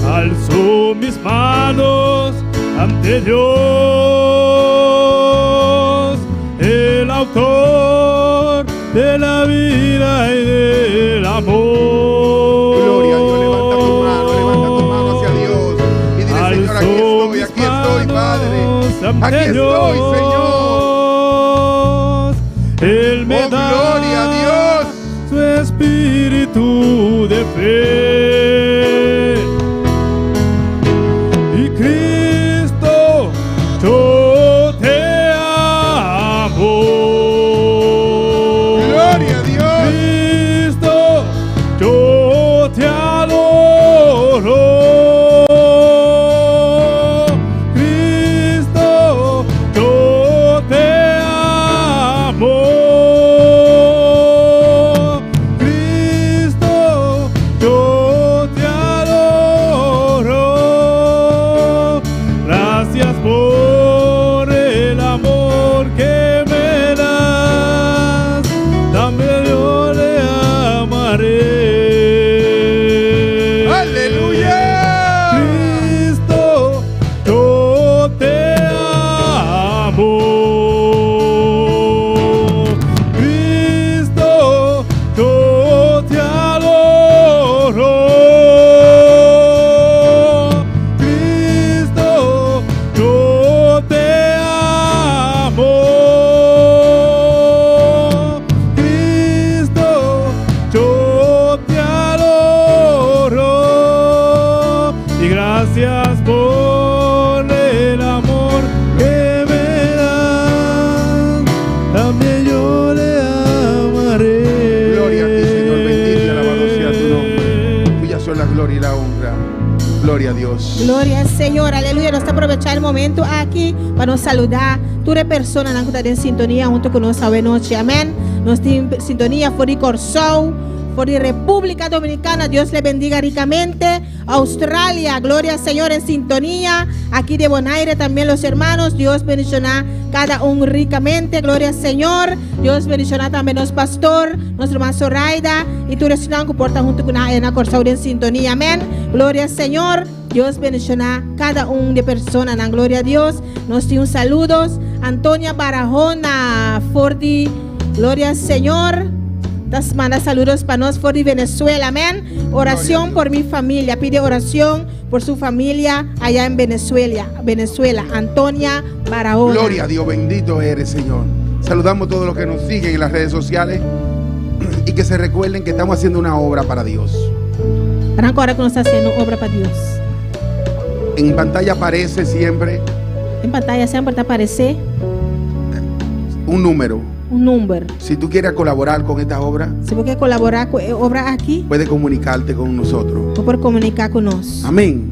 S7: Alzo mis manos ante Dios, el autor de la vida y del amor.
S11: Gloria a Dios. Levanta tu mano hacia Dios. Y dile, Señor, aquí estoy, Padre. Aquí estoy, Señor.
S7: Él me
S11: Oh,
S7: da
S11: gloria a Dios.
S7: su espíritu de fe. Y Cristo, yo te amo.
S11: Gloria a Dios.
S7: Cristo, yo te adoro. Cristo, yo te amo. Cristo, yo te adoro. Gracias por el amor que me das. También yo le amaré.
S11: Aleluya.
S7: Cristo, yo te amo. Cristo, yo te adoro. Cristo, yo te amo. Cristo, yo te adoro. Y gracias por el amor que me das. También yo le amaré.
S11: Gloria a ti, Señor. Bendito y alabado sea tu nombre. Tuyas son la gloria y la honra. Gloria a Dios.
S5: Gloria al Señor, aleluya. Nos está aprovechando el momento aquí para nos saludar. Tú eres persona que está en sintonía junto con nosotros hoy noche. Amén. Nos está en sintonía por el Corsou, por la República Dominicana. Dios le bendiga ricamente. Australia, gloria al Señor en sintonía. Aquí de Bonaire también los hermanos. Dios bendicionar cada uno ricamente. Gloria al Señor. Dios bendicionar también los pastor, nuestro hermano Zoraida. Y tú eres que porta junto con la Corsou en sintonía. Amén. Gloria al Señor. Dios bendicionar cada una de personas. En gloria a Dios. Nos dio un saludos. Antonia Barahona, Fordi. Gloria al Señor. Das manda saludos para nos Fordi Venezuela. Amén. Oración por mi familia. Pide oración por su familia allá en Venezuela. Antonia Barahona.
S11: Gloria a Dios, bendito eres, Señor. Saludamos a todos los que nos siguen en las redes sociales y que se recuerden que estamos haciendo una obra para Dios.
S5: Ahora que nos está haciendo obra para Dios.
S11: En pantalla aparece siempre
S5: En pantalla siempre te aparece
S11: un número.
S5: un número.
S11: Si tú quieres colaborar con esta obra,
S5: Si vos quieres colaborar con obra aquí,
S11: puedes comunicarte con nosotros.
S5: tú puedes comunicar con nosotros.
S11: Amén.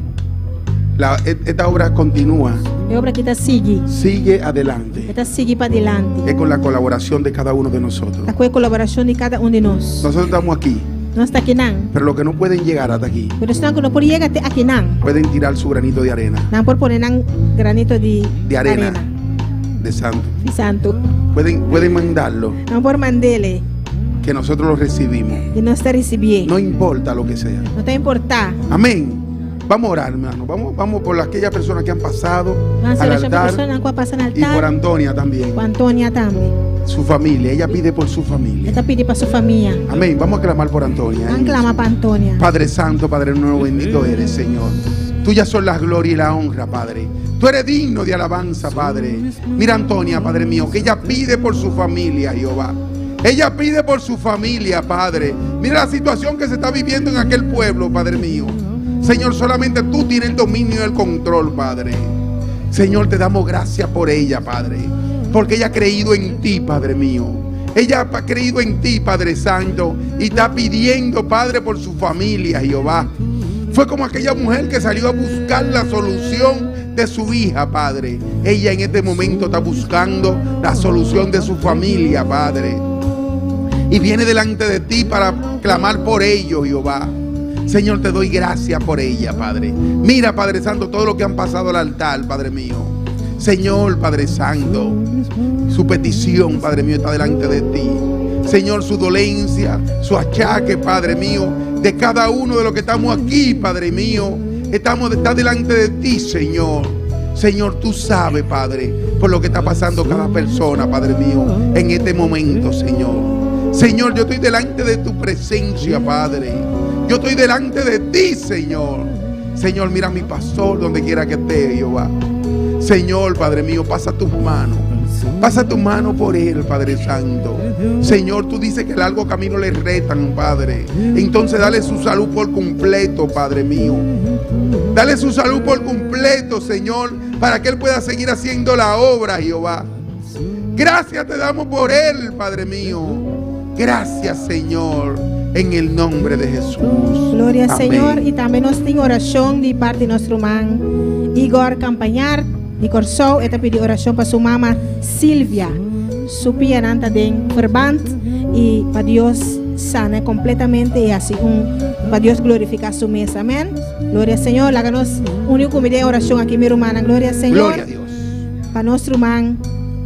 S11: Esta obra continúa.
S5: La obra que está
S11: Sigue adelante.
S5: Esta sigue para adelante.
S11: Es con la colaboración de cada uno de nosotros.
S5: La colaboración de cada uno de nosotros.
S11: Nosotros estamos aquí.
S5: No está aquí nan.
S11: Pero los que no pueden llegar hasta aquí,
S5: Pero están que no puede llegar aquí nan.
S11: pueden tirar su granito de arena.
S5: Nan por poner nan granito de
S11: arena. De santo.
S5: Y santo.
S11: Pueden mandarlo.
S5: Nan por mandele.
S11: Que nosotros lo recibimos.
S5: Y no está recibiendo.
S11: No importa lo que sea.
S5: No te importa.
S11: Amén. Vamos a orar, hermano. Vamos por aquellas personas que han pasado
S5: Vamos a
S11: al
S5: hacer
S11: altar.
S5: personas que pasan al
S11: Y por
S5: altar.
S11: Antonia también.
S5: Por Antonia también.
S11: Su familia. Ella pide por su familia.
S5: Esta pide para su familia.
S11: Amén. Vamos a clamar por Antonia.
S5: Nan clama para Antonia.
S11: Padre Santo, Padre nuevo, bendito eres, Señor. Tuyas son las glorias y la honra, Padre. Tú eres digno de alabanza, Padre. Mira a Antonia, Padre mío, que ella pide por su familia, Jehová. Ella pide por su familia, Padre. Mira la situación que se está viviendo en aquel pueblo, Padre mío. Señor, solamente tú tienes el dominio y el control, Padre. Señor, te damos gracias por ella, Padre. Porque ella ha creído en ti, Padre mío. Ella ha creído en ti, Padre Santo. Y está pidiendo, Padre, por su familia, Jehová. Fue como aquella mujer que salió a buscar la solución de su hija, Padre. Ella en este momento está buscando la solución de su familia, Padre. Y viene delante de ti para clamar por ellos, Jehová. Señor, te doy gracias por ella, Padre. Mira, Padre Santo, todo lo que han pasado al altar, Padre mío. Señor, Padre Santo, su petición, Padre mío, está delante de ti. Señor, su dolencia, su achaque, Padre mío, de cada uno de los que estamos aquí, Padre mío, está delante de ti, Señor. Señor, tú sabes, Padre, por lo que está pasando cada persona, Padre mío, en este momento, Señor. Señor, yo estoy delante de tu presencia, Padre. Yo estoy delante de ti, Señor. Señor, mira a mi pastor donde quiera que esté, Jehová. Señor, Padre mío, pasa tus manos. Pasa tu mano por él, Padre Santo. Señor, tú dices que el largo camino le retan, Padre. Entonces dale su salud por completo, Padre mío. Dale su salud por completo, Señor, para que él pueda seguir haciendo la obra, Jehová. Gracias te damos por él, Padre mío. Gracias, Señor, en el nombre de Jesús.
S5: Gloria al
S11: Amén.
S5: Señor. Y también nos tiene oración de parte de nuestro hermano Igor Campañar de Corsou. Esta pide oración para su mamá Silvia. Su piananta de verband. Y para Dios sana completamente y así para Dios glorificar su mesa. Amén. Gloria al Señor. Háganos único de oración aquí, mi hermana. Gloria al Señor.
S11: Gloria a Dios.
S5: Para nuestro hermano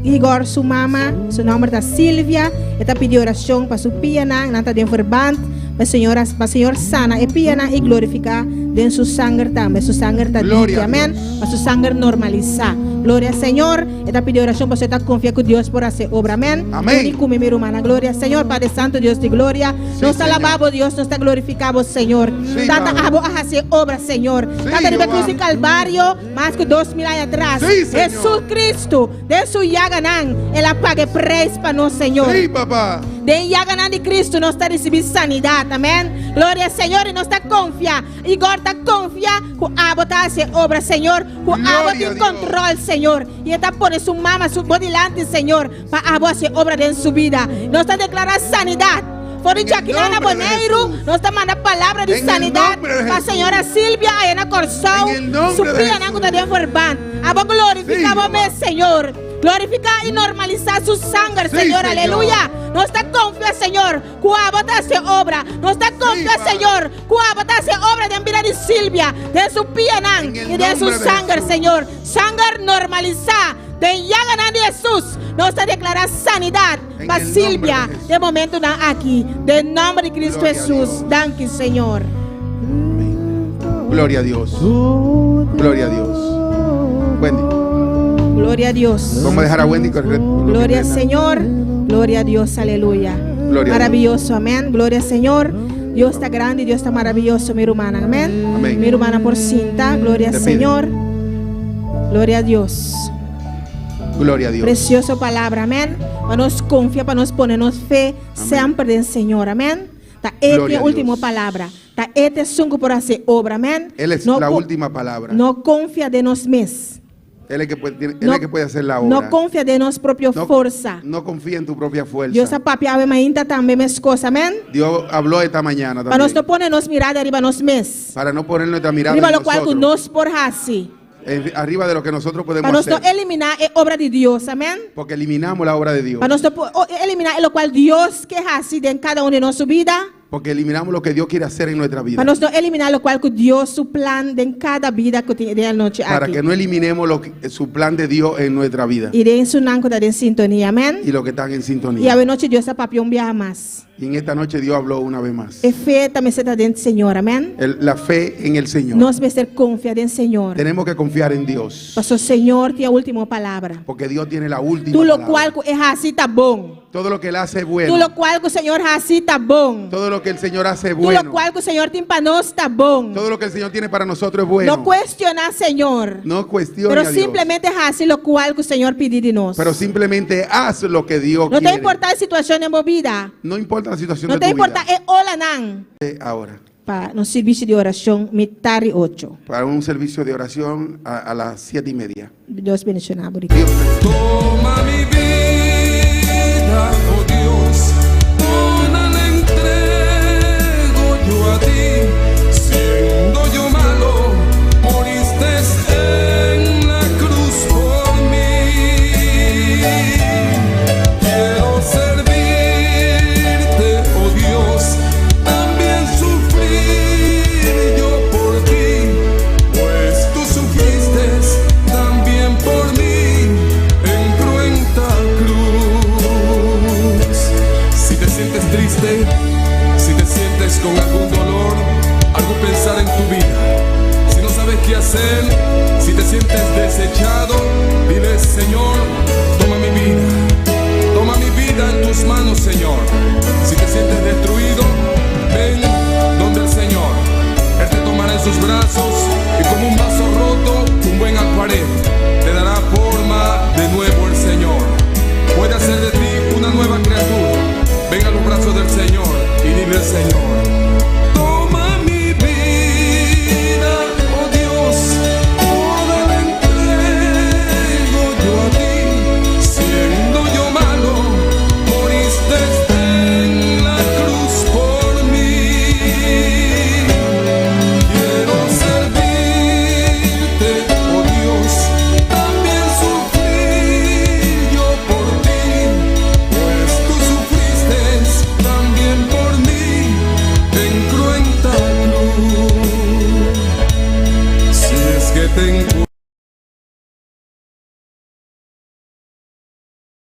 S5: Igor, su mamá, su nombre es Silvia. Esta pidió oración para su piana, nanta de verband, para Señor sana y piana y glorificar de su sangre también, su sangre está limpia, amén, para su sangre normalizar. Gloria al Señor. Esta pidió oración para usted confiar con Dios por hacer obra, amén.
S11: Amén.
S5: Y mi hermana, gloria al Señor, Padre Santo, Dios de gloria.
S11: Sí,
S5: Nos
S11: Señor.
S5: alabamos, Dios, nos está glorificado, Señor.
S11: Sí,
S5: Tanta
S11: Padre.
S5: abo a hacer obra, Señor.
S11: Sí,
S5: Tanta de
S11: Jehová.
S5: cruz y Calvario, más que 2000 años atrás.
S11: Sí, Señor.
S5: Jesús Cristo, de su llaganán, Él apague precio para nosotros, Señor.
S11: Sí, papá.
S5: De llaganán de Cristo nos está recibiendo sanidad, amén. Gloria al Señor y nos está confía. Y gorda confía que abo está hacer obra, Señor. Que
S11: Gloria
S5: abo
S11: a
S5: tiene
S11: Dios.
S5: control, Señor. Y está pone su mamá, su voz delante, Señor, para abo hacer obra en su vida. Nos está declarando sanidad. Por
S11: En el
S5: Jacqueline
S11: nombre de
S5: Boneiro
S11: Jesús.
S5: nos está mandando palabra de
S11: En el
S5: sanidad
S11: nombre de
S5: para
S11: Jesús.
S5: señora Silvia, Ayana Corsou,
S11: En el nombre
S5: su
S11: de
S5: prima
S11: Jesús.
S5: que está verbal. Abo glorificamos,
S11: Sí,
S5: Señor. Glorificar y normalizar su sangre,
S11: Sí,
S5: Señor.
S11: Señor.
S5: Aleluya. No está confía, Señor. Cuabota hace obra. No está confía,
S11: Padre.
S5: Señor. Cuabota hace obra de vida de Silvia, de su pianán
S11: En el
S5: y de su
S11: nombre de
S5: sangre,
S11: Jesús.
S5: Señor. Sangre normalizada. De Yaganan de Jesús. Nos está declarando sanidad
S11: En
S5: para
S11: el nombre
S5: Silvia.
S11: de Jesús.
S5: De momento, aquí. De nombre de Cristo
S11: Gloria a
S5: Jesús.
S11: Dios.
S5: Danke, Señor.
S11: Gloria a Dios. Gloria a Dios. Wendy.
S5: Gloria a Dios.
S11: Vamos a dejar a Wendy correr.
S5: Gloria al Señor. Gloria a Dios. Aleluya.
S11: Gloria a
S5: Maravilloso. Amén. Gloria al Señor. Dios está grande y Dios está maravilloso, mi hermana. Amén.
S11: Amén.
S5: Mi hermana Porcinta. Gloria al
S11: Te pido.
S5: Señor. Gloria a Dios.
S11: Gloria a Dios.
S5: Preciosa palabra. Amén. Para nos confiar, para nos ponernos fe siempre del Señor. Amén. Ta
S11: Gloria
S5: esta
S11: a
S5: última
S11: Dios.
S5: palabra. Ta este sungo por hacer obra. Amén.
S11: Él es
S5: No
S11: la
S5: co-
S11: última palabra.
S5: No confía de nos mismos.
S11: Él es que puede, él
S5: No-
S11: es que puede hacer la obra.
S5: No confía de nos propia
S11: No-
S5: fuerza.
S11: No confía en tu propia fuerza.
S5: Dios a papi ave mainta también mes cosa. Amén.
S11: Dios habló esta mañana
S5: Para nos
S11: también.
S5: no poner nos mirada arriba nos mes.
S11: Para no poner nuestra mirada
S5: Arriba
S11: en
S5: lo cual que
S11: nosotros.
S5: nos por así.
S11: Arriba de lo que nosotros podemos
S5: Para nos no
S11: hacer.
S5: eliminar obra de Dios. Amén.
S11: Porque eliminamos la obra de Dios.
S5: Para nos no eliminar lo cual Dios que así de en cada uno de nuestra vida.
S11: Porque eliminamos lo que Dios quiere hacer en nuestra vida.
S5: Para nos no eliminar lo cual que Dios su plan de en cada vida que tiene de la noche
S11: Para
S5: aquí.
S11: que no eliminemos su plan de Dios en nuestra vida.
S5: Y de en su nanco de en sintonía. Amén.
S11: Y lo que están en
S5: Y
S11: sintonía.
S5: a ver noche Dios a papi un viaje más.
S11: Y en esta noche Dios habló una vez más.
S5: Es fe también se está del Señor. Amén.
S11: La fe en el Señor.
S5: Nos debe ser confiar en Señor.
S11: Tenemos que confiar en Dios.
S5: Pastor Señor, tiene última palabra.
S11: Porque Dios tiene la última
S5: Tú lo
S11: palabra.
S5: cual es así está bon.
S11: Todo lo que Él hace es
S5: Tú
S11: bueno.
S5: lo cual que el Señor es así está bon.
S11: Todo lo que el Señor hace es
S5: Tú
S11: bueno.
S5: lo cual que el Señor tiene para nos está bon.
S11: Todo lo que el Señor tiene para nosotros es bueno.
S5: No cuestiona Señor.
S11: No cuestiona
S5: Pero
S11: a Dios.
S5: simplemente es así lo cual que el Señor pide de nos.
S11: Pero simplemente haz lo que Dios
S5: No te
S11: quiere.
S5: importa la situación en tu vida.
S11: No importa la situación
S5: No
S11: de
S5: te
S11: tu
S5: importa
S11: vida.
S5: hola nan.
S11: Ahora,
S5: Para un servicio de oración mitad y 8.
S11: para un servicio de oración a las 7:30.
S5: Dios bendiga.
S1: Toma mi vida, oh Dios, toda la entrego yo a ti. Siendo yo malo, moriste en la cruz por mí. Quiero servirte, oh Dios, también sufrir yo por ti, pues tú sufriste también por mí en cruenta cruz. Si te sientes triste, si te sientes con algún dolor, algo pensar en tu vida, si no sabes qué hacer, si te sientes desechado, dile: Señor, toma mi vida en tus manos, Señor. Si te sientes destruido, ven donde el Señor. Él te tomará en sus brazos y como un vaso roto, un buen alfarero, te dará forma de nuevo el Señor. Puede hacer de ti una nueva criatura. Ven a los brazos del Señor y dile al Señor: